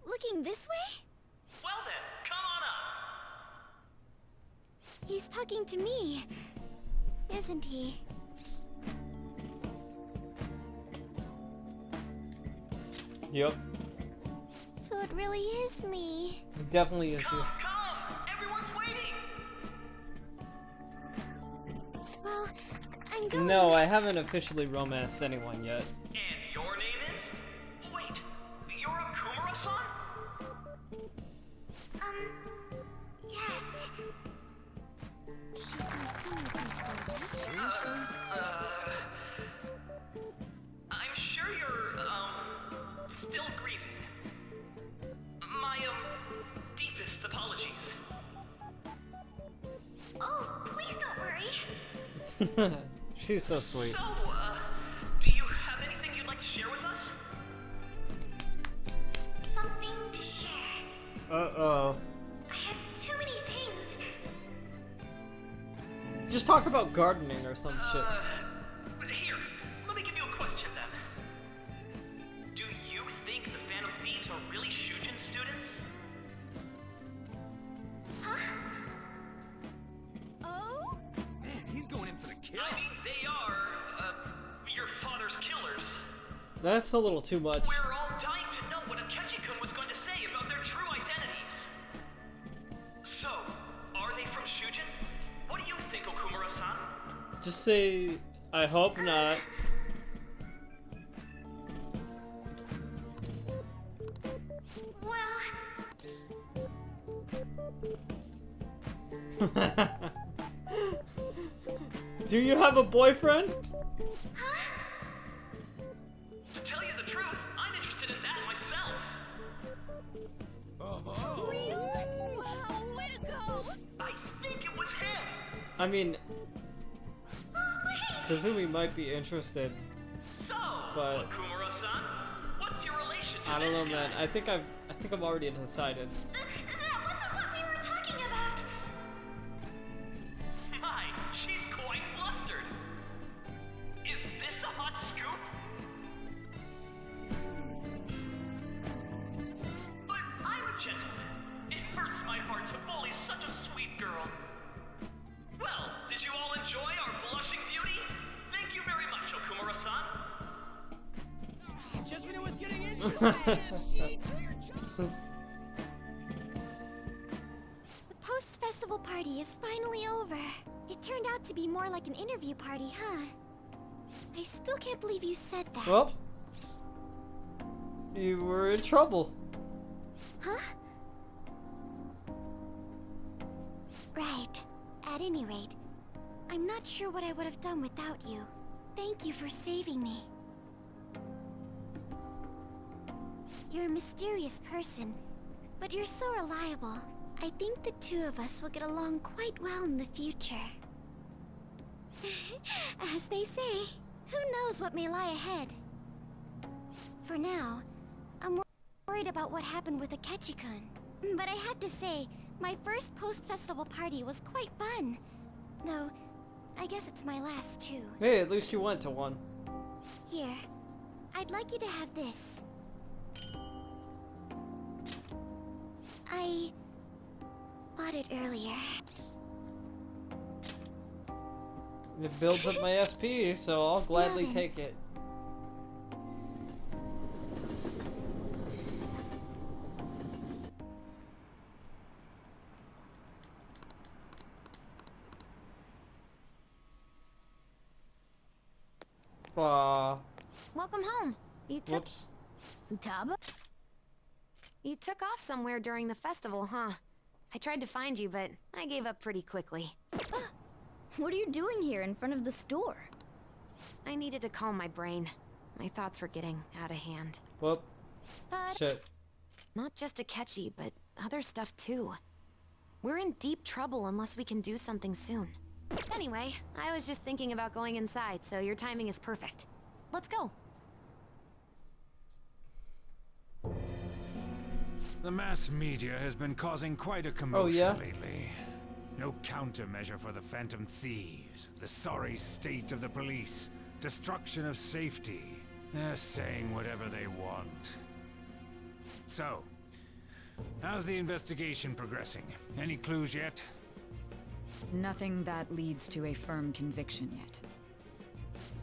looking this way? Well then, come on up. He's talking to me, isn't he? Yep. So it really is me. It definitely is you. Come! Everyone's waiting! Well, I'm going. No, I haven't officially romanced anyone yet. And your name is? Wait, you're Okumura-san? Yes. She's I'm sure you're, still grieving. My, deepest apologies. Oh, please don't worry. She's so sweet. So, do you have anything you'd like to share with us? Something to share. Uh-oh. I have too many things. Just talk about gardening or some shit. Here, let me give you a question then. Do you think the Phantom Thieves are really Shujin students? Huh? Oh? Man, he's going in for the kill. I mean, they are, your father's killers. That's a little too much. We're all dying to know what Akechi-kun was going to say about their true identities. So, are they from Shujin? What do you think, Okumura-san? Just say, I hope not. Do you have a boyfriend? To tell you Wow, way to go! I think it was him! I mean, Kazumi might be interested, So, but Okumura-san, what's your relation to I don't this know, guy? man. I think I've already decided. That wasn't what we were talking about. My, she's quite flustered. Is this a hot scoop? But I'm a gentleman. It hurts my heart to bully such a sweet girl. Well, did you all enjoy our blushing beauty? Thank you very much, Okumura-san. Just when it was getting interesting, MC, do your job! The post-festival party is finally over. It turned out to be more like an interview party, huh? I still can't believe you said that. Well, you were in trouble. Huh? Right. At any rate, I'm not sure what I would have done without you. Thank you for saving me. You're a mysterious person, but you're so reliable. I think the two of us will get along quite well in the future. As they say, who knows what may lie ahead? For now, I'm worried about what happened with Akechi-kun. But I have to say, my first post-festival party was quite fun. Though, I guess it's my last too. Hey, at least you went to one. Here, I'd like you to have this. I bought it earlier. It builds up my SP, so I'll gladly then. take it. Welcome home. You took Whoops. Futaba? You took off somewhere during the festival, huh? I tried to find you, but I gave up pretty quickly. What are you doing here in front of the store? I needed to calm my brain. My thoughts were getting out of hand. Whoop. But Shit. not just Akechi, but other stuff too. We're in deep trouble unless we can do something soon. Anyway, I was just thinking about going inside, so your timing is perfect. Let's go. The mass media has been causing quite a commotion yeah? lately. No countermeasure for the Phantom Thieves, the sorry state of the police, destruction of safety. They're saying whatever they want. So, how's the investigation progressing? Any clues yet? Nothing that leads to a firm conviction yet.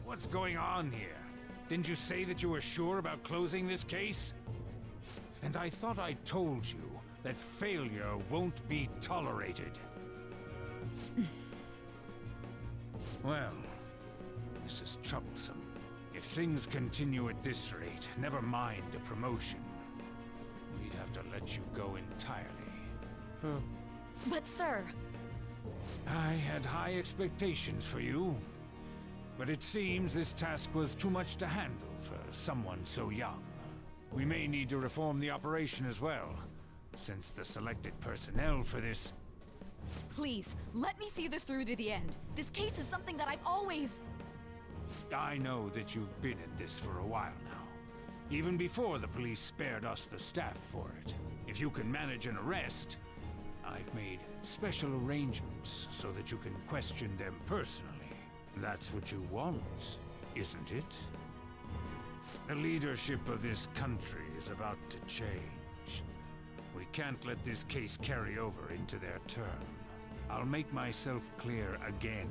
What's going on here? Didn't you say that you were sure about closing this case? And I thought I told you that failure won't be tolerated. Well, this is troublesome. If things continue at this rate, never mind a promotion. We'd have to let you go entirely. But sir... I had high expectations for you. But it seems this task was too much to handle for someone so young. We may need to reform the operation as well, since the selected personnel for this... Please, let me see this through to the end. This case is something that I've always... I know that you've been at this for a while now. Even before the police spared us the staff for it. If you can manage an arrest, I've made special arrangements so that you can question them personally. That's what you want, isn't it? The leadership of this country is about to change. We can't let this case carry over into their term. I'll make myself clear again.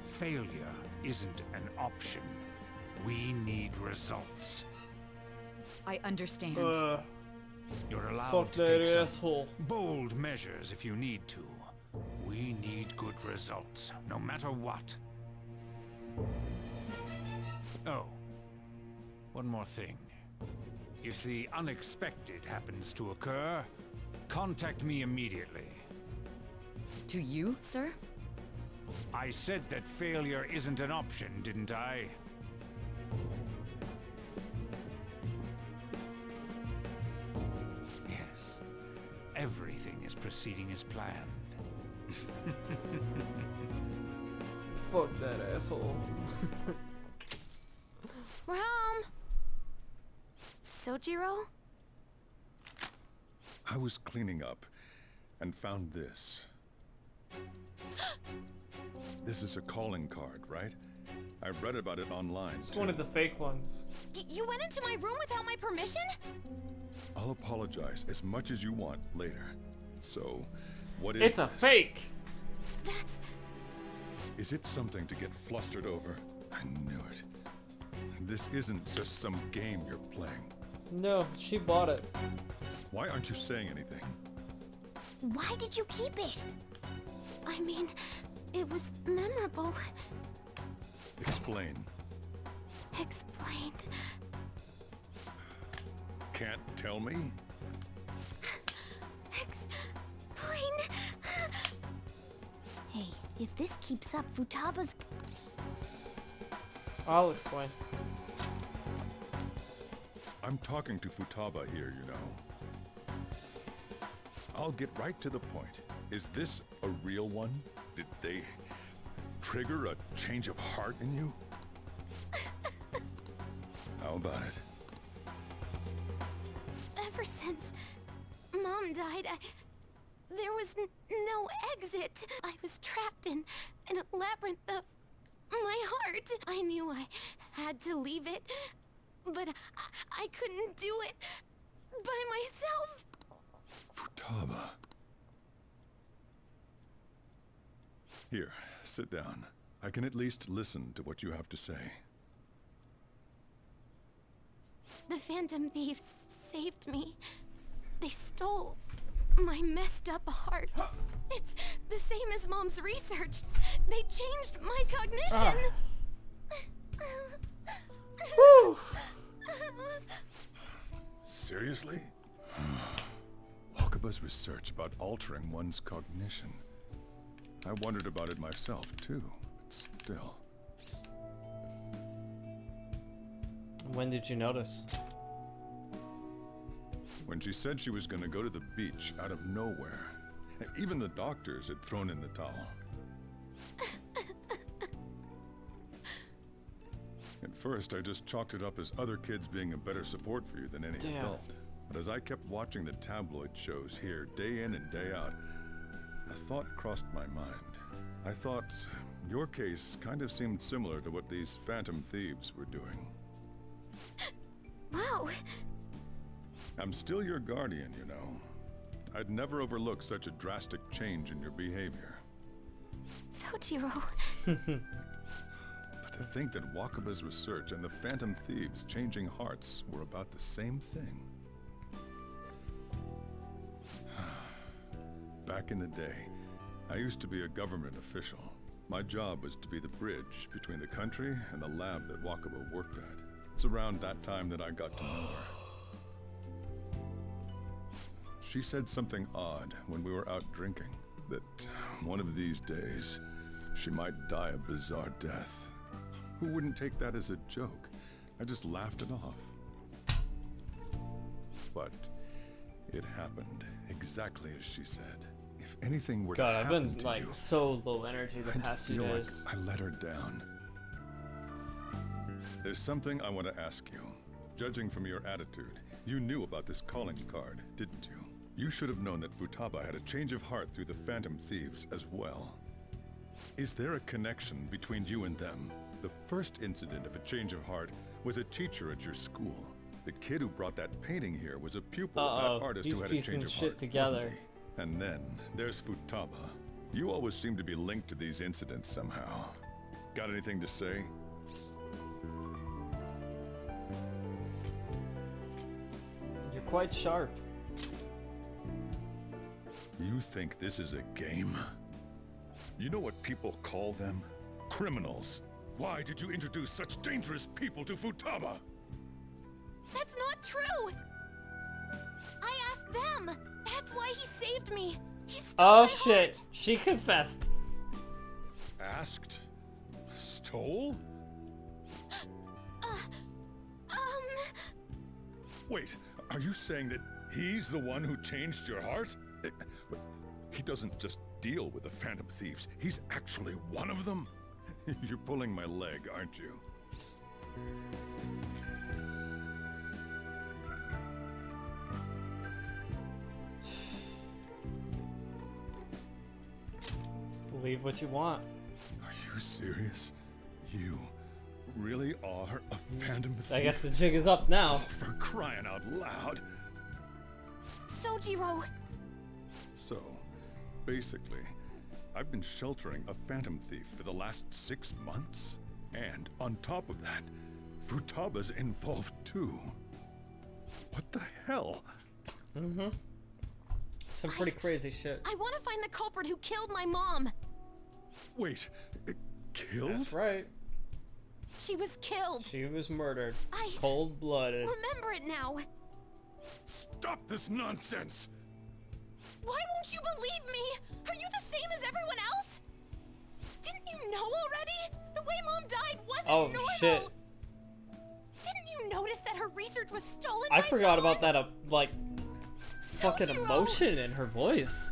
Failure isn't an option. We need results. I understand. You're allowed Fuck to that take some asshole. bold measures if you need to. We need good results, no matter what. Oh, one more thing. If the unexpected happens to occur, contact me immediately. To you, sir? I said that failure isn't an option, didn't I? Yes. everything is proceeding as planned. Fuck that asshole. We're home. Sojiro? I was cleaning up and found this. This is a calling card, right? I read about it online. It's one of the fake ones. You went into my room without my permission? I'll apologize as much as you want later. So, what is It's a this? fake! That's... Is it something to get flustered over? I knew it. This isn't just some game you're playing. No, she bought it. Why aren't you saying anything? Why did you keep it? I mean, it was memorable. Explain. Explain. Can't tell me? Explain. Hey, if this keeps up, Futaba's... I'll explain. I'm talking to Futaba here, you know. I'll get right to the point. Is this a real one? Did they trigger a change of heart in you? How about it? Ever since Mom died, there was no exit. I was trapped in a labyrinth of my heart. I knew I had to leave it, but I couldn't do it by myself. Futaba. Here, sit down. I can at least listen to what you have to say. The Phantom Thieves saved me. They stole my messed up heart. It's the same as Mom's research. They changed my cognition. Woo! Seriously? Wakaba's research about altering one's cognition. I wondered about it myself, too. But still. When did you notice? When she said she was going to go to the beach out of nowhere. And even the doctors had thrown in the towel. At first, I just chalked it up as other kids being a better support for you than any Damn. adult. But as I kept watching the tabloid shows here, day in and day out, a thought crossed my mind. I thought your case kind of seemed similar to what these Phantom Thieves were doing. Wow. I'm still your guardian, you know. I'd never overlook such a drastic change in your behavior. Sojiro. But to think that Wakaba's research and the Phantom Thieves changing hearts were about the same thing. Back in the day, I used to be a government official. My job was to be the bridge between the country and the lab that Wakaba worked at. It's around that time that I got to know her. She said something odd when we were out drinking, that one of these days, she might die a bizarre death. Who wouldn't take that as a joke? I just laughed it off. But it happened exactly as she said. If anything were God, to I've happen been to like you, so low energy the I'd past few feel days. like I let her down. There's something I want to ask you. Judging from your attitude, you knew about this calling card, didn't you? You should have known that Futaba had a change of heart through the Phantom Thieves as well. Is there a connection between you and them? The first incident of a change of heart was a teacher at your school. The kid who brought that painting here was a pupil of that artist he's who had a piecing change of shit heart, together. wasn't he? And then there's Futaba. You always seem to be linked to these incidents somehow. Got anything to say? You're quite sharp. You think this is a game? You know what people call them? Criminals. Why did you introduce such dangerous people to Futaba? That's not true. I asked them. That's why he saved me. He stole Oh my shit, she confessed. Asked? Stole? Wait, are you saying that He's the one who changed your heart? He doesn't just deal with the Phantom Thieves. He's actually one of them? You're pulling my leg, aren't you? Believe what you want. Are you serious? You really are a Phantom Thief? I guess the jig is up now. Oh, for crying out loud. Sojiro! So, basically, I've been sheltering a Phantom Thief for the last 6 months. And on top of that, Futaba's involved too. What the hell? Mm-hmm. Some pretty crazy shit. I want to find the culprit who killed my mom. Wait, killed? That's right. She was killed. She was murdered. Cold-blooded. Remember it now. Stop this nonsense! Why won't you believe me? Are you the same as everyone else? Didn't you know already? The way Mom died wasn't normal. Shit. Didn't you notice that her research was stolen I by forgot someone? about that, like, fucking emotion in her voice.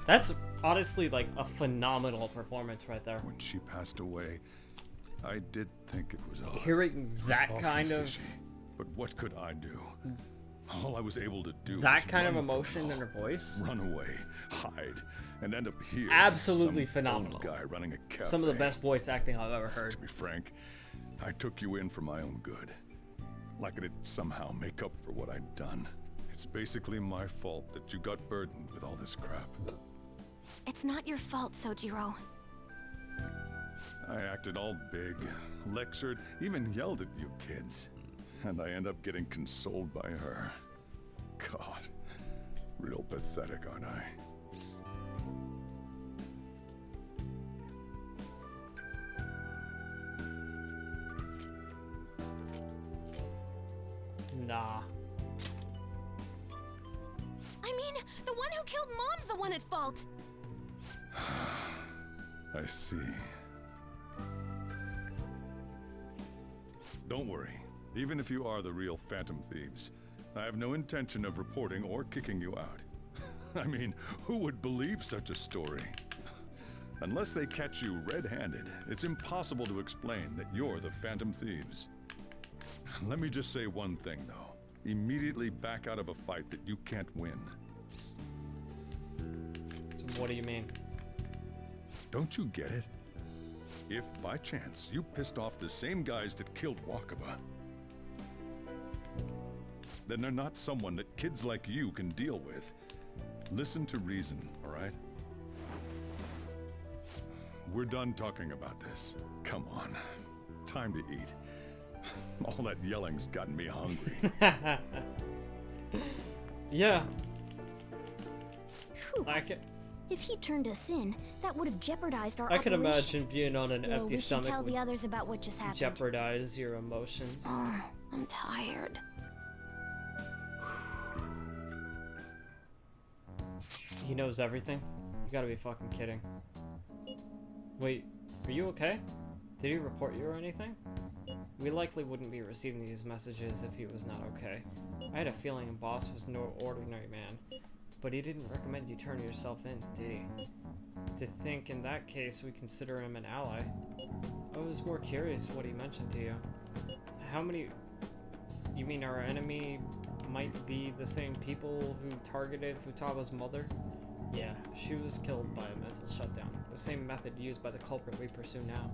That's honestly, like, a phenomenal performance right there. When she passed away, I did think it was odd. Hearing that Awfully kind of... fishy. But what could I do? All I was able to do that was kind of run from emotion it in her voice? Run away, hide, and end up here. Absolutely some phenomenal. Old guy running a cafe. Some of the best voice acting I've ever heard. To be frank, I took you in for my own good. Like it'd somehow make up for what I'd done. It's basically my fault that you got burdened with all this crap. It's not your fault, Sojiro. I acted all big, lectured, even yelled at you kids. And I end up getting consoled by her. God, real pathetic, aren't I? Nah. I mean, the one who killed Mom's the one at fault. I see. Don't worry. Even if you are the real Phantom Thieves, I have no intention of reporting or kicking you out. I mean, who would believe such a story? Unless they catch you red-handed, it's impossible to explain that you're the Phantom Thieves. Let me just say one thing, though. Immediately back out of a fight that you can't win. So what do you mean? Don't you get it? If, by chance, you pissed off the same guys that killed Wakaba, then they're not someone that kids like you can deal with. Listen to reason, all right? We're done talking about this. Come on. Time to eat. All that yelling's gotten me hungry. Yeah. Whew. I can... If he turned us in, that would have jeopardized our I can operation. imagine being on an Still, empty we should stomach tell would the others about what just happened. jeopardize your emotions. Oh, I'm tired. He knows everything? You gotta be fucking kidding. Wait, are you okay? Did he report you or anything? We likely wouldn't be receiving these messages if he was not okay. I had a feeling Boss was no ordinary man, but he didn't recommend you turn yourself in, did he? To think in that case we consider him an ally. I was more curious what he mentioned to you. How many... You mean our enemy might be the same people who targeted Futaba's mother? Yeah, she was killed by a mental shutdown. The same method used by the culprit we pursue now.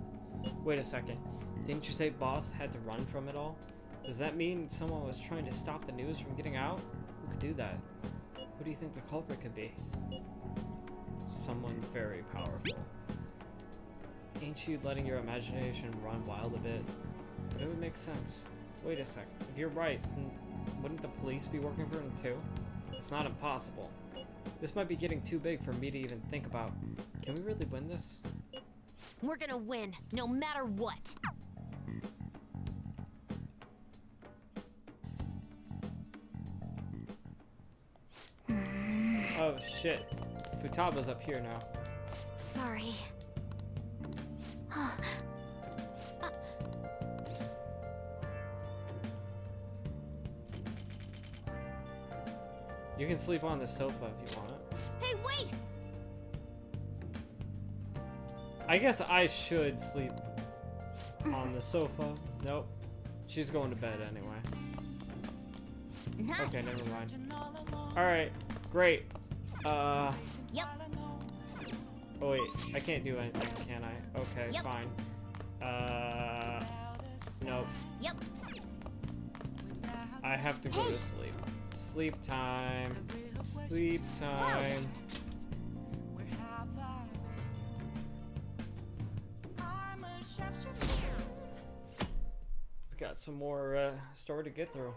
Wait a second. Didn't you say Boss had to run from it all? Does that mean someone was trying to stop the news from getting out? Who could do that? Who do you think the culprit could be? Someone very powerful. Ain't you letting your imagination run wild a bit? But it would make sense. Wait a sec. If you're right, wouldn't the police be working for him too? It's not impossible. This might be getting too big for me to even think about. Can we really win this? We're gonna win, no matter what. Oh shit. Futaba's up here now. Sorry. You can sleep on the sofa if you want. Hey, wait! I guess I should sleep on the sofa. Nope. She's going to bed anyway. Nice. Okay, never mind. Alright, great. Yep. Oh wait, I can't do anything, can I? Okay, Yep. fine. Nope. Yep. I have to go to sleep. Sleep time. Sleep time. We got some more story to get through.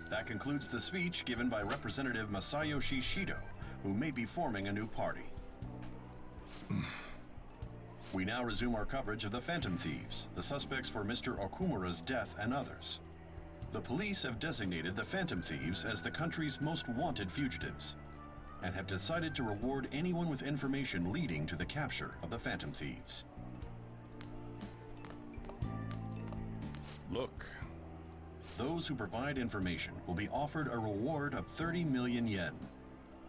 That concludes the speech given by Representative Masayoshi Shido, who may be forming a new party. We now resume our coverage of the Phantom Thieves, the suspects for Mr. Okumura's death and others. The police have designated the Phantom Thieves as the country's most wanted fugitives, and have decided to reward anyone with information leading to the capture of the Phantom Thieves. Look. Those who provide information will be offered a reward of 30 million yen.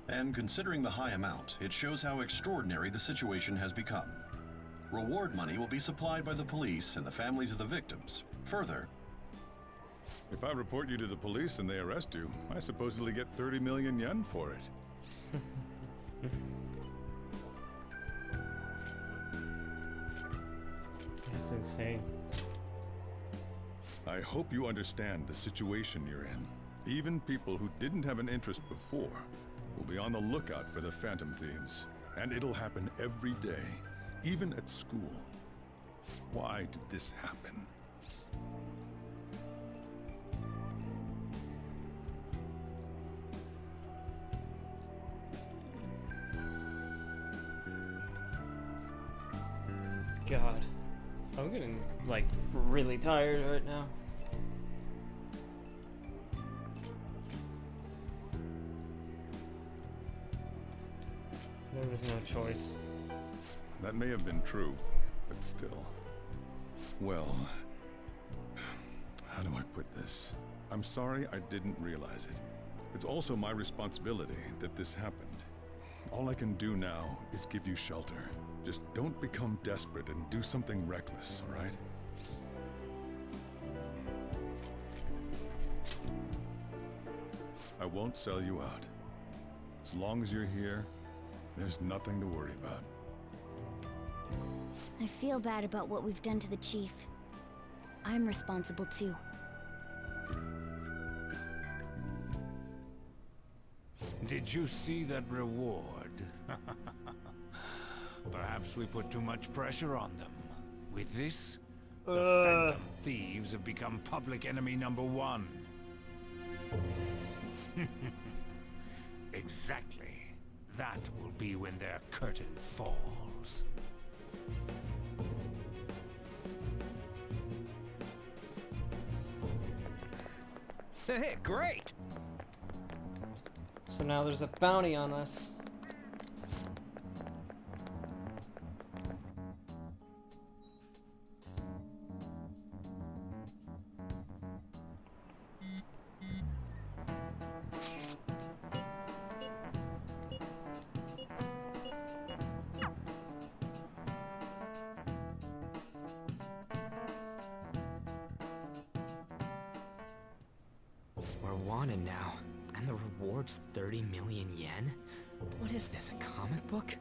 And considering the high amount, it shows how extraordinary the situation has become. Reward money will be supplied by the police and the families of the victims. Further, If I report you to the police and they arrest you, I supposedly get 30 million yen for it. That's insane. I hope you understand the situation you're in. Even people who didn't have an interest before will be on the lookout for the Phantom Thieves. And it'll happen every day, even at school. Why did this happen? God. I'm getting, like, really tired right now. There was no choice. That may have been true, but still. Well, how do I put this? I'm sorry I didn't realize it. It's also my responsibility that this happened. All I can do now is give you shelter. Just don't become desperate and do something reckless, all right? I won't sell you out. As long as you're here, there's nothing to worry about. I feel bad about what we've done to the chief. I'm responsible too. Did you see that reward? Perhaps we put too much pressure on them. With this, the Phantom Thieves have become public enemy #1. Exactly. That will be when their curtain falls. Hey, great! So now there's a bounty on us. We're wanted now, and the reward's 30 million yen? What is this, a comic book?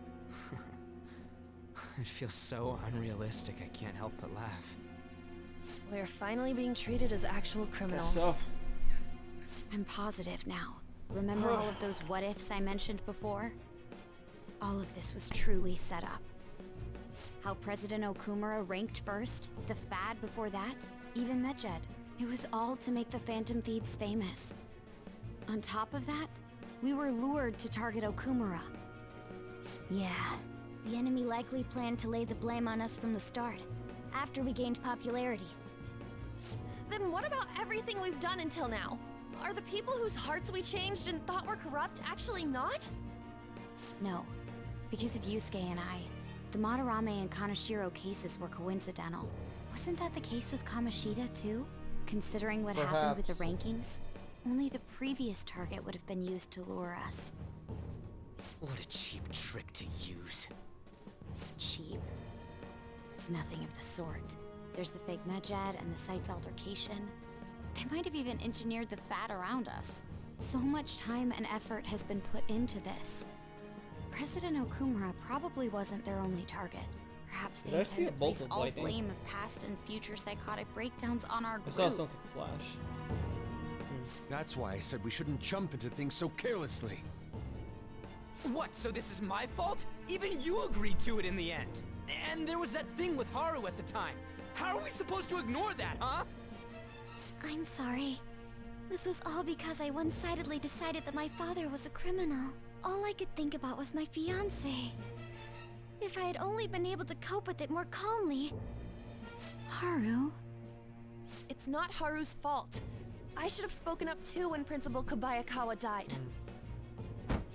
It feels so unrealistic, I can't help but laugh. We're finally being treated as actual criminals. So. I'm positive now. Remember all of those what-ifs I mentioned before? All of this was truly set up. How President Okumura ranked first, the Fad before that, even Medjed. It was all to make the Phantom Thieves famous. On top of that, we were lured to target Okumura. Yeah, the enemy likely planned to lay the blame on us from the start, after we gained popularity. Then what about everything we've done until now? Are the people whose hearts we changed and thought were corrupt actually not? No, because of Yusuke and I, the Madarame and Kaneshiro cases were coincidental. Wasn't that the case with Kamoshida too? Considering what happened with the rankings? Only the previous target would have been used to lure us. What a cheap trick to use. Cheap? It's nothing of the sort. There's the fake Medjad and the site's altercation. They might have even engineered the fat around us. So much time and effort has been put into this. President Okumura probably wasn't their only target. Perhaps they intend to place all blame of past and future psychotic breakdowns on our group. I saw something flash. That's why I said we shouldn't jump into things so carelessly. What, so this is my fault? Even you agreed to it in the end. And there was that thing with Haru at the time. How are we supposed to ignore that, huh? I'm sorry. This was all because I one-sidedly decided that my father was a criminal. All I could think about was my fiancé. If I had only been able to cope with it more calmly. Haru? It's not Haru's fault. I should have spoken up too when Principal Kobayakawa died.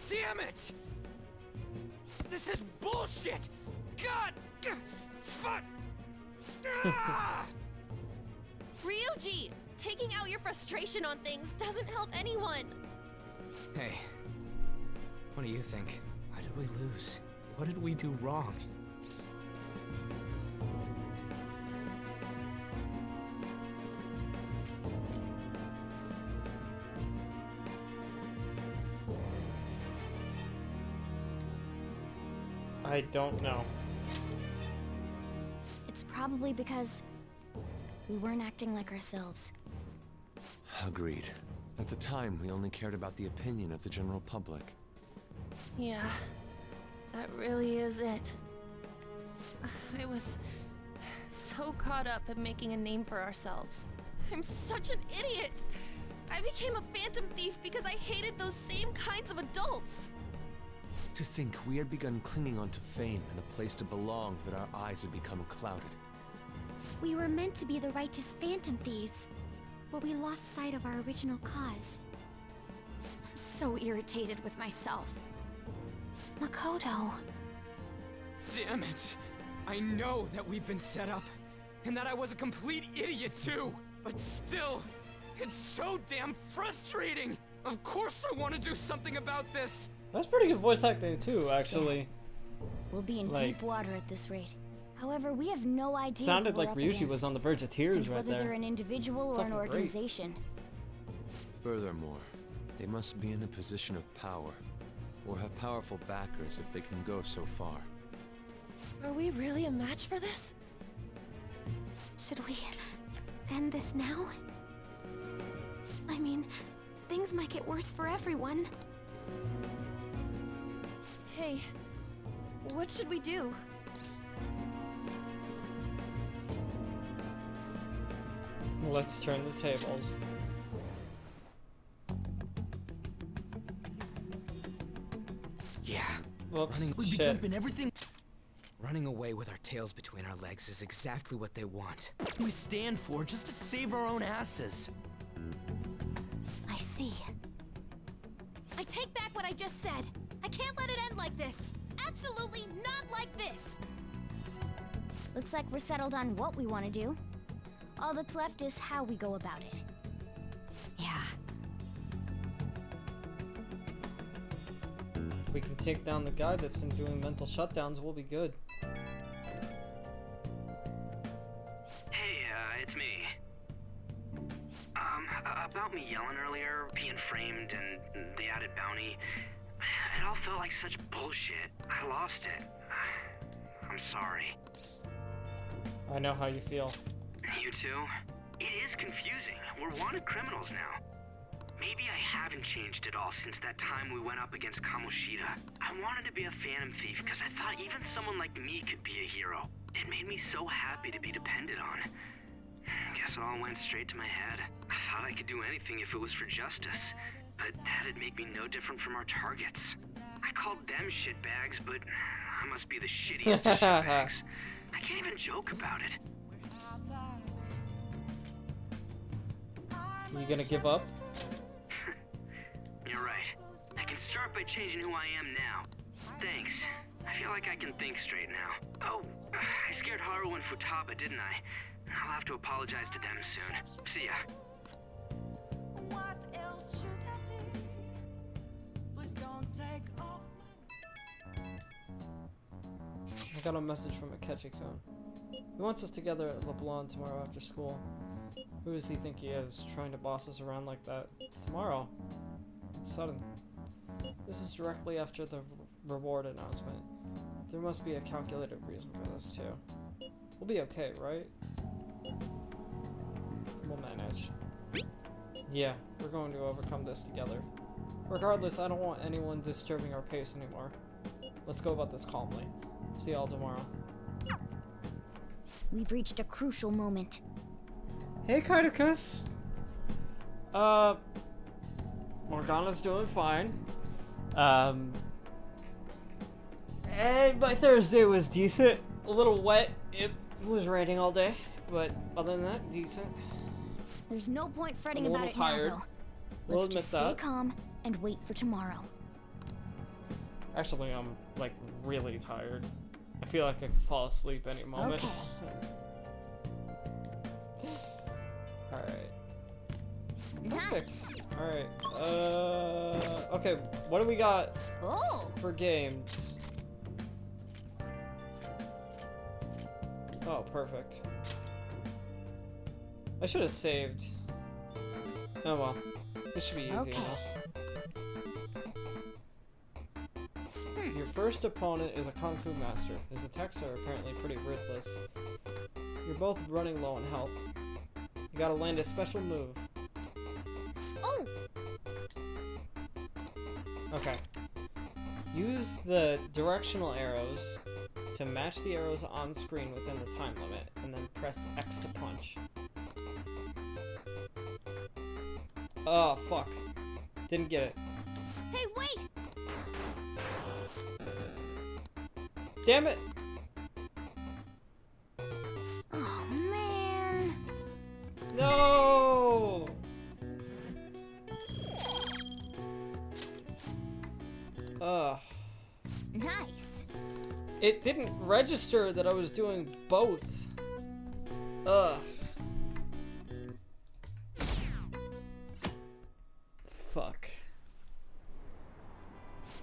Damn it! This is bullshit! God! Fuck! Ah! Ryuji! Taking out your frustration on things doesn't help anyone! Hey, what do you think? Why did we lose? What did we do wrong? I don't know. It's probably because we weren't acting like ourselves. Agreed. At the time, we only cared about the opinion of the general public. Yeah, that really is it. I was so caught up in making a name for ourselves. I'm such an idiot! I became a phantom thief because I hated those same kinds of adults! To think we had begun clinging onto fame and a place to belong, that our eyes had become clouded. We were meant to be the righteous phantom thieves, but we lost sight of our original cause. I'm so irritated with myself. Makoto. Damn it! I know that we've been set up, and that I was a complete idiot too! But still, it's so damn frustrating! Of course I want to do something about this! That's pretty good voice acting too, actually. We'll be in deep water at this rate. However, we have no idea. Sounded like Ryuji was on the verge of tears right whether there. they're an individual or an organization. Furthermore, they must be in a position of power, or have powerful backers if they can go so far. Are we really a match for this? Should we end this now? I mean, things might get worse for everyone. Hey, what should we do? Let's turn the tables. Yeah. Whoops, We'd be shit. jumping everything. Running away with our tails between our legs is exactly what they want. We stand for just to save our own asses. I see. I take back what I just said. I can't let it end like this. Absolutely not like this. Looks like we're settled on what we want to do. All that's left is how we go about it. Yeah. If we can take down the guy that's been doing mental shutdowns, we'll be good. Hey, it's me. About me yelling earlier, being framed, and the added bounty, it all felt like such bullshit. I lost it. I'm sorry. I know how you feel. You too? It is confusing. We're wanted criminals now. Maybe I haven't changed at all since that time we went up against Kamoshida. I wanted to be a phantom thief because I thought even someone like me could be a hero. It made me so happy to be depended on. Guess it all went straight to my head. I thought I could do anything if it was for justice, but that'd make me no different from our targets. I called them shitbags, but I must be the shittiest of shitbags. I can't even joke about it. You gonna give up? You're right. I can start by changing who I am now. Thanks. I feel like I can think straight now. Oh, I scared Haru and Futaba, didn't I? I'll have to apologize to them soon. See ya. else should I be? Please don't take off. I got a message from a catchy phone. He wants us together at LeBlanc tomorrow after school. Who does he think he is, trying to boss us around like that? Tomorrow? It's sudden. This is directly after the reward announcement. There must be a calculated reason for this, too. We'll be okay, right? We'll manage. Yeah, we're going to overcome this together. Regardless, I don't want anyone disturbing our pace anymore. Let's go about this calmly. See y'all tomorrow. We've reached a crucial moment. Hey, Kaiticus! Morgana's doing fine. And my Thursday was decent. A little wet. It was raining all day. But other than that, decent. There's no point fretting I'm a about little it tired. now, though. We'll Let's admit just stay that. calm and wait for tomorrow. Actually, I'm, like, really tired. I feel like I could fall asleep any moment. Okay. Alright. Nice. Alright. Okay, what do we got for games? Oh, perfect. I should have saved. Oh well. This should be easy enough. Your first opponent is a Kung Fu master. His attacks are apparently pretty ruthless. You're both running low on health. You gotta land a special move. Oh! Okay. Use the directional arrows to match the arrows on screen within the time limit, and then press X to punch. Oh, fuck. Didn't get it. Hey, wait! Damn it! Oh, man. No! Ugh. Nice. It didn't register that I was doing both. Ugh. Fuck.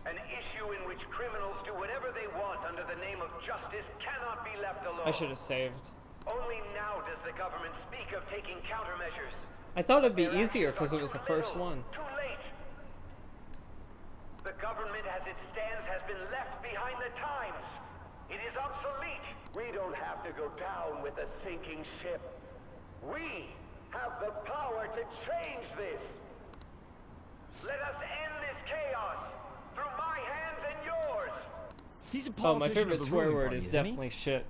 An issue in which criminals do whatever they want under the name of justice cannot be left alone. I should have saved. Only now does the government speak of taking countermeasures. I thought it'd be easier because it was the first one. Too late. The government as it stands has been left behind the times. It is obsolete. We don't have to go down with a sinking ship. We have the power to change this. Let us end this chaos through my hands and yours. He's a Oh, my politician favorite of the swear ruling word party, is isn't he? definitely shit.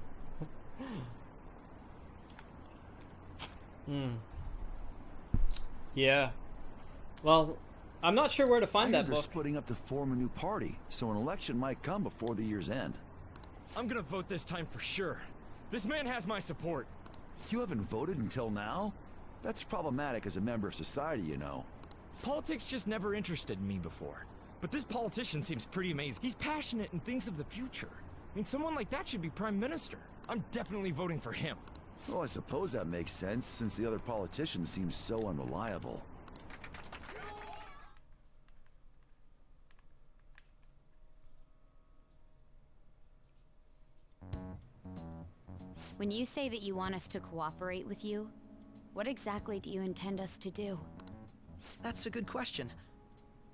Yeah. Well, I'm not sure where to find that They're book. splitting up to form a new party, so an election might come before the year's end. I'm gonna vote this time for sure. This man has my support. You haven't voted until now? That's problematic as a member of society, you know. Politics just never interested me before. But this politician seems pretty amazing. He's passionate and thinks of the future. I mean, someone like that should be prime minister. I'm definitely voting for him. Well, I suppose that makes sense, since the other politicians seem so unreliable. When you say that you want us to cooperate with you, what exactly do you intend us to do? That's a good question.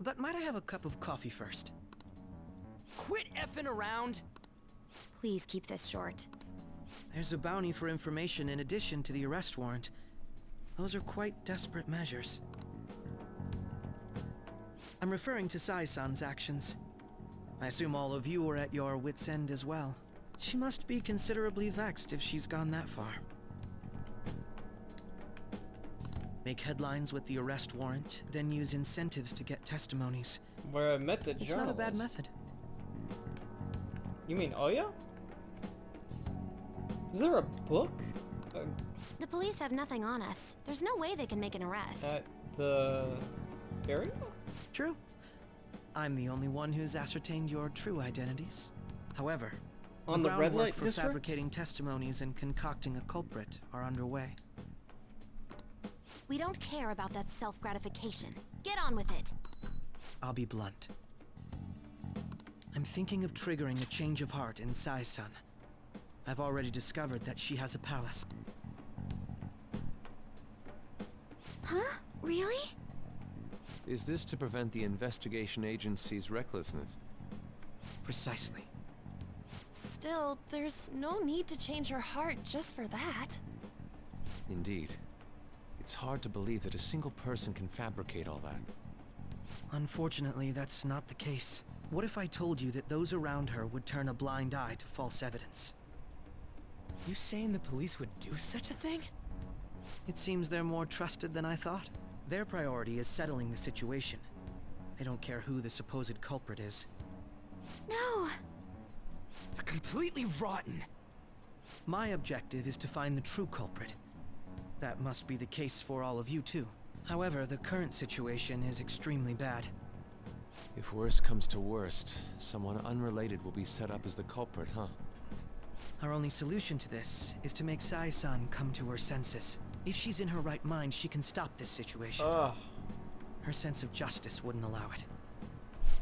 But might I have a cup of coffee first? Quit effing around! Please keep this short. There's a bounty for information in addition to the arrest warrant. Those are quite desperate measures. I'm referring to Sai-san's actions. I assume all of you are at your wits' end as well. She must be considerably vexed if she's gone that far. Make headlines with the arrest warrant, then use incentives to get testimonies. Where I met the It's journalist. not a bad method. You mean Oya? Is there a book? The police have nothing on us. There's no way they can make an arrest. At the area? True. I'm the only one who's ascertained your true identities. However, On the red groundwork light for district? fabricating testimonies and concocting a culprit are underway. We don't care about that self-gratification. Get on with it. I'll be blunt. I'm thinking of triggering a change of heart in Sai-san. I've already discovered that she has a palace. Huh? Really? Is this to prevent the investigation agency's recklessness? Precisely. Still, there's no need to change her heart just for that. Indeed. It's hard to believe that a single person can fabricate all that. Unfortunately, that's not the case. What if I told you that those around her would turn a blind eye to false evidence? You saying the police would do such a thing? It seems they're more trusted than I thought. Their priority is settling the situation. They don't care who the supposed culprit is. No! They're completely rotten! My objective is to find the true culprit. That must be the case for all of you too. However, the current situation is extremely bad. If worst comes to worst, someone unrelated will be set up as the culprit, huh? Our only solution to this is to make Sai-san come to her senses. If she's in her right mind, she can stop this situation. Her sense of justice wouldn't allow it.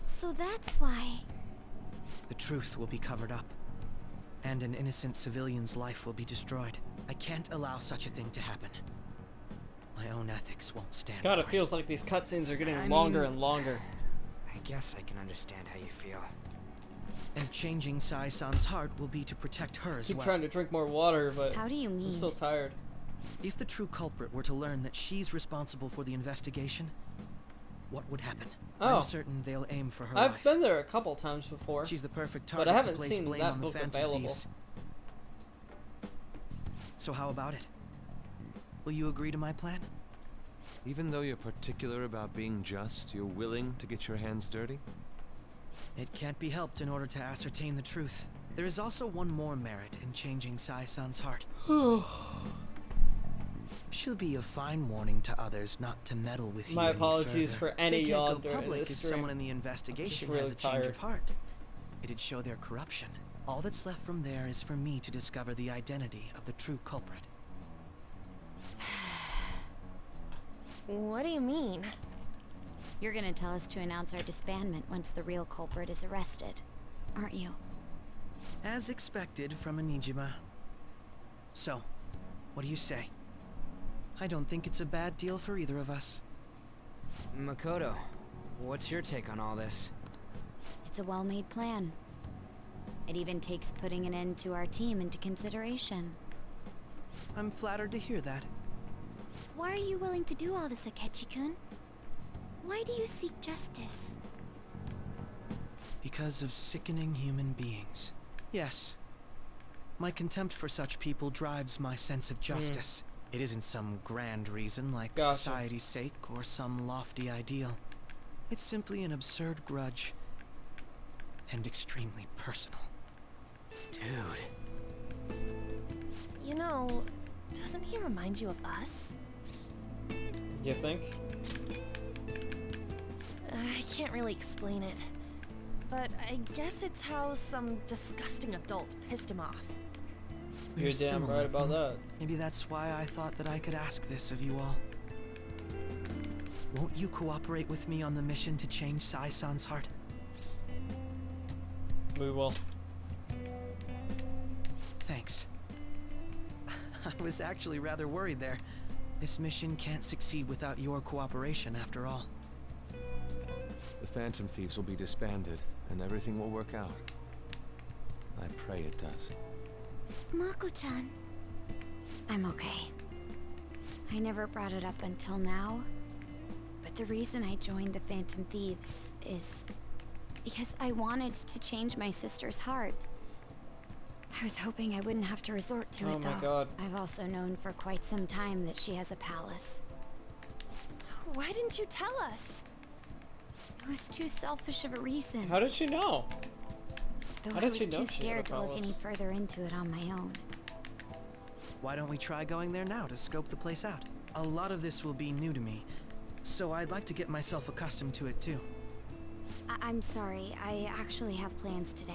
So that's why... The truth will be covered up, and an innocent civilian's life will be destroyed. I can't allow such a thing to happen. My own ethics won't stand God, for it feels like these cutscenes are getting I longer mean, and longer. I guess I can understand how you feel. And changing Sai-san's heart will be to protect her as Keep well. trying to drink more water, but How do you mean? I'm still tired. If the true culprit were to learn that she's responsible for the investigation, what would happen? Oh. I'm certain they'll aim for her I've life. been there a couple times before. She's the perfect but target I to haven't place seen blame that on the book Phantom available. Thieves. So how about it? Will you agree to my plan? Even though you're particular about being just, you're willing to get your hands dirty? It can't be helped in order to ascertain the truth. There is also one more merit in changing Sai-san's heart. She'll be a fine warning to others not to meddle with you My any apologies further. for any They yawn can't go during public this if stream. someone in the I'm investigation just really has a change tired. of heart. It'd show their corruption. All that's left from there is for me to discover the identity of the true culprit. What do you mean? You're gonna tell us to announce our disbandment once the real culprit is arrested, aren't you? As expected from a Nijima. So, what do you say? I don't think it's a bad deal for either of us. Makoto, what's your take on all this? It's a well-made plan. It even takes putting an end to our team into consideration. I'm flattered to hear that. Why are you willing to do all this, Akechi-kun? Why do you seek justice? Because of sickening human beings. Yes. My contempt for such people drives my sense of justice. It isn't some grand reason like Gotcha. society's sake or some lofty ideal. It's simply an absurd grudge. And extremely personal. Dude. You know, doesn't he remind you of us? You think? I can't really explain it. But I guess it's how some disgusting adult pissed him off. You're We're damn similar, right about that. Maybe that's why I thought that I could ask this of you all. Won't you cooperate with me on the mission to change Sai-san's heart? We will. Thanks. I was actually rather worried there. This mission can't succeed without your cooperation, after all. The Phantom Thieves will be disbanded, and everything will work out. I pray it does. Mako-chan. I'm okay. I never brought it up until now, but the reason I joined the Phantom Thieves is because I wanted to change my sister's heart. I was hoping I wouldn't have to resort to Oh it, my though. God. I've also known for quite some time that she has a palace. Why didn't you tell us? It was too selfish of a reason. How did she know? Though How I did was she know too she had a scared to look palace? any further into it on my own. Why don't we try going there now to scope the place out? A lot of this will be new to me, so I'd like to get myself accustomed to it too. I'm sorry, I actually have plans today.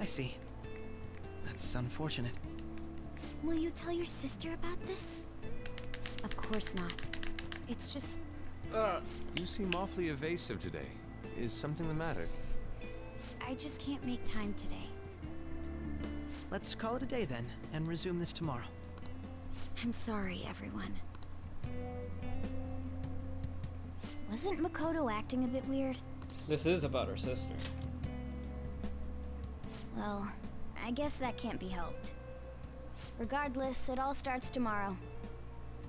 I see. That's unfortunate. Will you tell your sister about this? course not. It's just... You seem awfully evasive today. Is something the matter? I just can't make time today. Let's call it a day then, and resume this tomorrow. I'm sorry, everyone. Wasn't Makoto acting a bit weird? This is about her sister. Well, I guess that can't be helped. Regardless, it all starts tomorrow.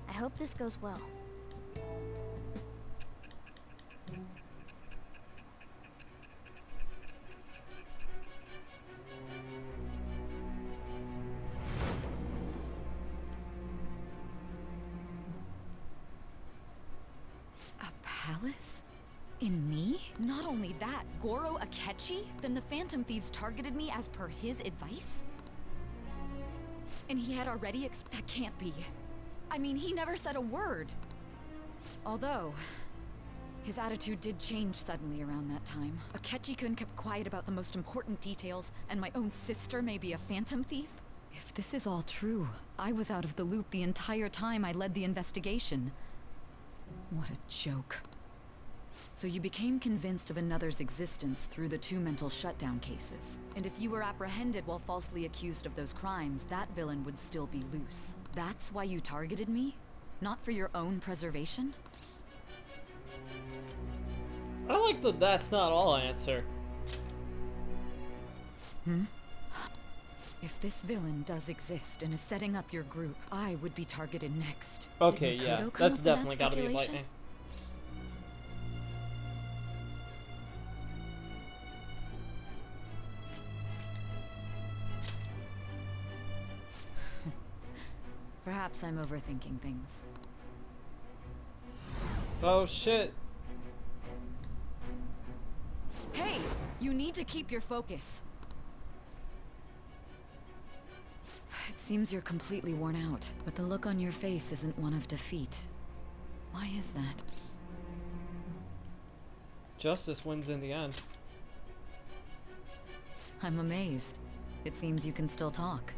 I hope this goes well. A palace? In me? Not only that, Goro Akechi? Then the Phantom Thieves targeted me as per his advice? And he had already that can't be. I mean, he never said a word. Although, his attitude did change suddenly around that time. Akechi-kun kept quiet about the most important details, and my own sister may be a Phantom Thief? If this is all true, I was out of the loop the entire time I led the investigation. What a joke. So you became convinced of another's existence through the 2 mental shutdown cases. And if you were apprehended while falsely accused of those crimes, that villain would still be loose. That's why you targeted me? Not for your own preservation? I like the "that's not all" answer. If this villain does exist and is setting up your group, I would be targeted next. Okay, Did yeah, Makoto come that's up with definitely that gotta be speculation? lightning. Perhaps I'm overthinking things. Oh shit. Hey! You need to keep your focus. It seems you're completely worn out, but the look on your face isn't one of defeat. Why is that? Justice wins in the end. I'm amazed. It seems you can still talk.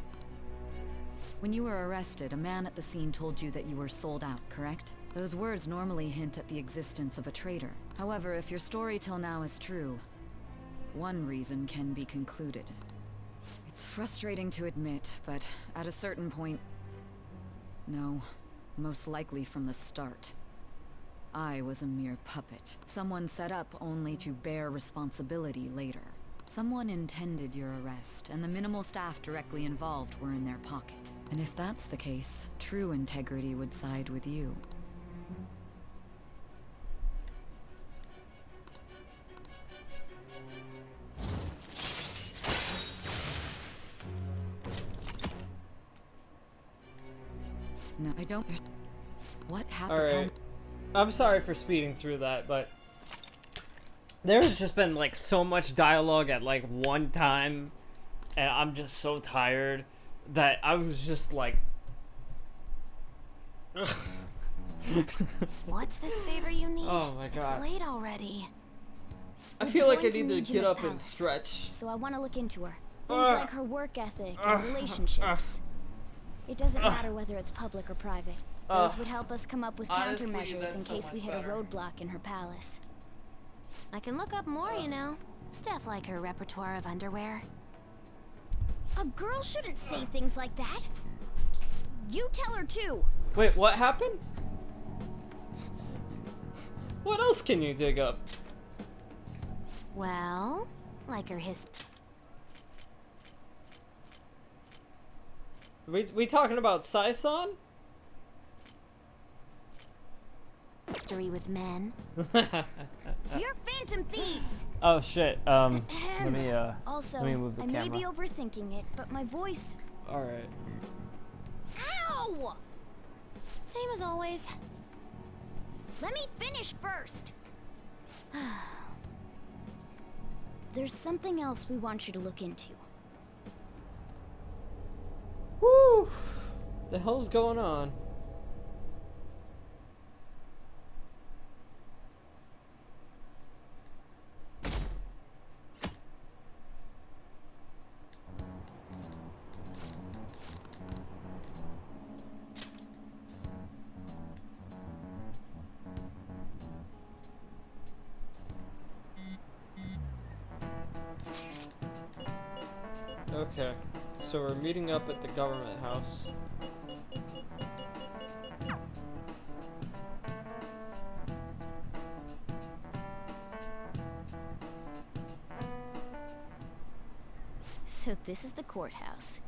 When you were arrested, a man at the scene told you that you were sold out, correct? Those words normally hint at the existence of a traitor. However, if your story till now is true, one reason can be concluded. It's frustrating to admit, but at a certain point... No, most likely from the start. I was a mere puppet. Someone set up only to bear responsibility later. Someone intended your arrest, and the minimal staff directly involved were in their pocket. And if that's the case, true integrity would side with you. No, I don't... What happened? Alright. I'm sorry for speeding through that, but... There's just been, like, so much dialogue at, like, one time, and I'm just so tired that I was just, like... What's this favor you need? Oh my god. It's late already. I We're feel like I going to need to need get Yuma's up and palace, stretch. So I want to look into her. Things like her work ethic and relationships. It doesn't matter whether it's public or private. Those would help us come up with Honestly, countermeasures that's in so case much we hit better. a roadblock in her palace. I can look up more, you know. Stuff like her repertoire of underwear. A girl shouldn't say things like that. You tell her too. Wait, what happened? What else can you dig up? Well, like her We talking about Saison? history with men. You're Phantom Thieves. Oh shit. Let me Also, let me move the I camera. may be overthinking it, but my voice. All right. Ow! Same as always. Let me finish first. There's something else we want you to look into. Woo! The hell's going on? Okay, so we're meeting up at the government house. So this is the courthouse.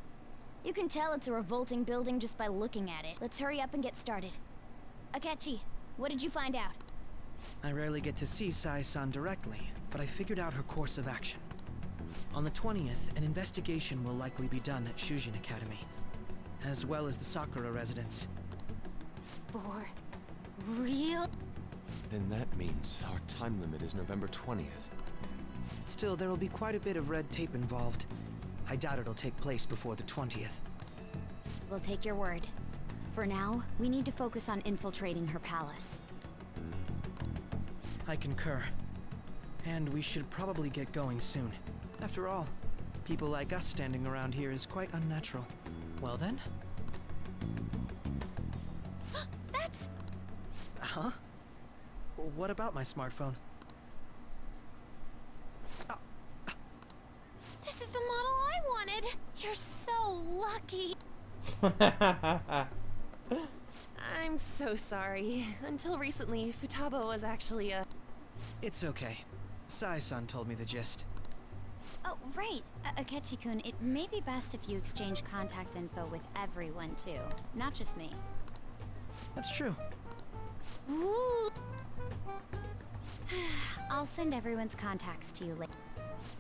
You can tell it's a revolting building just by looking at it. Let's hurry up and get started. Akechi, what did you find out? I rarely get to see Sai-san directly, but I figured out her course of action. On the 20th, an investigation will likely be done at Shujin Academy, as well as the Sakura residence. For real? Then that means our time limit is November 20th. Still, there will be quite a bit of red tape involved. I doubt it'll take place before the 20th. We'll take your word. For now, we need to focus on infiltrating her palace. I concur. And we should probably get going soon. After all, people like us standing around here is quite unnatural. Well then? That's... Huh? What about my smartphone? This is the model I wanted! You're so lucky! I'm so sorry. Until recently, Futaba was actually a... It's okay. Sai-san told me the gist. Oh, right. Akechi-kun, it may be best if you exchange contact info with everyone, too. Not just me. That's true. Ooh. I'll send everyone's contacts to you later.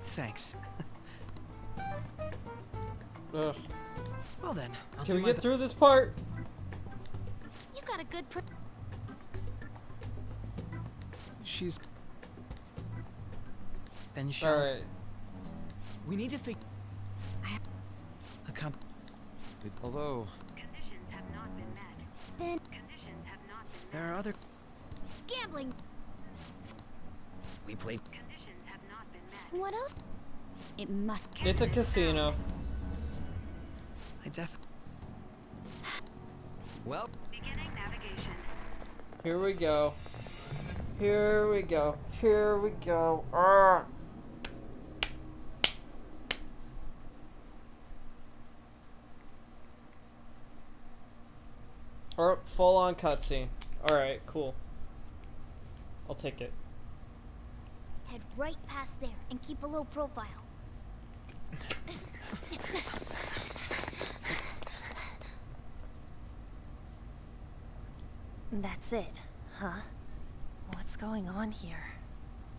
Thanks. Ugh. Well then, Can we get through this part? You got a good She's... Then shall... Alright. We need to figure... Although... Conditions have not been met. Then... Conditions have not been met. There are other... Gambling! We played... Conditions have not been met. What else? It must... It's a casino. I Well... Beginning navigation. Here we go. Here we go. Here we go. Arrgh. Or full on cutscene. Alright, cool. I'll take it. Head right past there and keep a low profile. That's it, huh? What's going on here?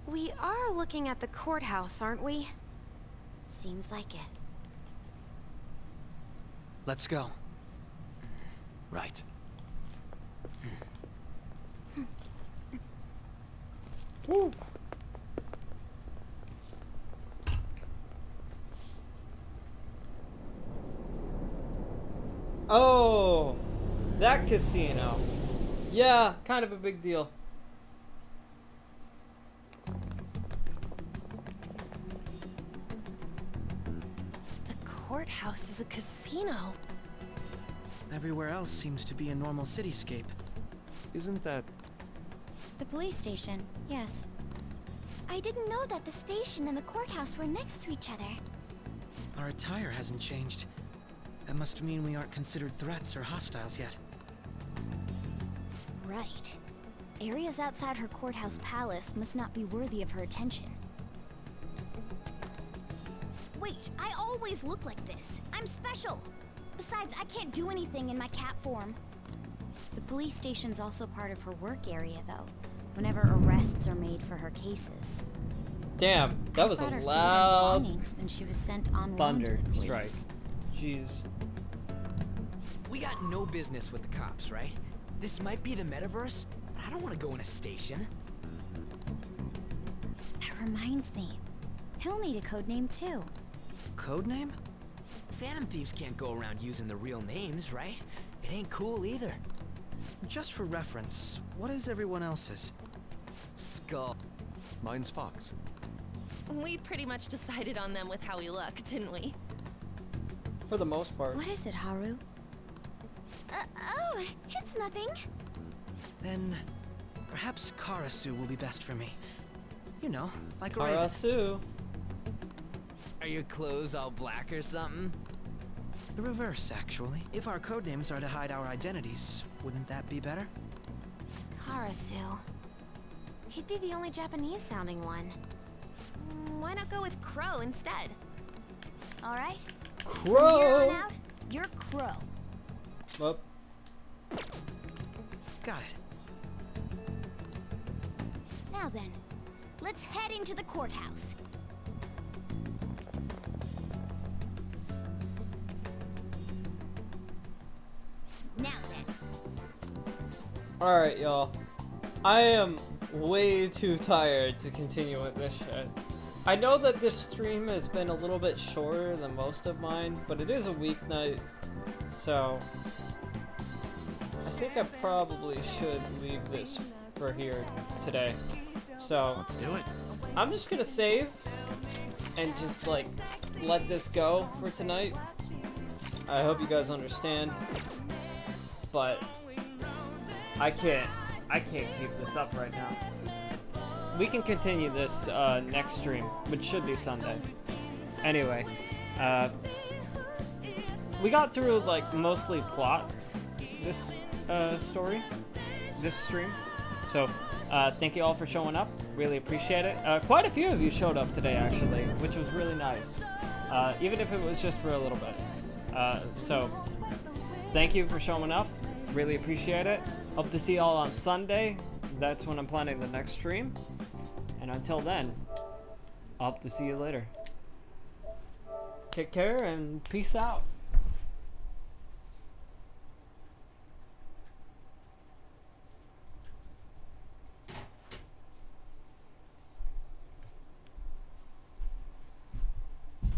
We are looking at the courthouse, aren't we? Seems like it. Let's go. Right. Woo. Oh, that casino. Yeah, kind of a big deal. The courthouse is a casino. Everywhere else seems to be a normal cityscape. Isn't that... The police station, yes. I didn't know that the station and the courthouse were next to each other. Our attire hasn't changed. That must mean we aren't considered threats or hostiles yet. Right. Areas outside her courthouse palace must not be worthy of her attention. Wait, I always look like this. I'm special. Besides, I can't do anything in my cat form. The police station's also part of her work area, though. Whenever arrests are made for her cases. Damn, that was a loud when she was sent on thunder strike. Jeez. We got no business with the cops, right? This might be the metaverse, but I don't want to go in a station. That reminds me. He'll need a code name, too. Code name? Phantom thieves can't go around using the real names, right? It ain't cool either. Just for reference, what is everyone else's? Skull. Mine's Fox. We pretty much decided on them with how we look, didn't we? For the most part. What is it, Haru? Oh, it's nothing. Then, perhaps Karasu will be best for me. You know, like a raven. Karasu. Are Are your clothes all black or something? The reverse, actually. If our codenames are to hide our identities, wouldn't that be better? Karasu. He'd be the only Japanese-sounding one. Why not go with Crow instead? All right. Crow. From here on out, you're Crow. Well. Got it. Now then, let's head into the courthouse. Now then. Alright, y'all. I am way too tired to continue with this shit. I know that this stream has been a little bit shorter than most of mine, but it is a weeknight, so I think I probably should leave this for here today. So let's do it. I'm just gonna save and just like let this go for tonight. I hope you guys understand, but I can't keep this up right now. We can continue this next stream, which should be Sunday. Anyway, we got through like mostly plot this this stream. So thank you all for showing up. Really appreciate it. Quite a few of you showed up today actually, which was really nice. Even if it was just for a little bit. So thank you for showing up. Really appreciate it. Hope to see you all on Sunday. That's when I'm planning the next stream. And until then, I hope to see you later. Take care and peace out.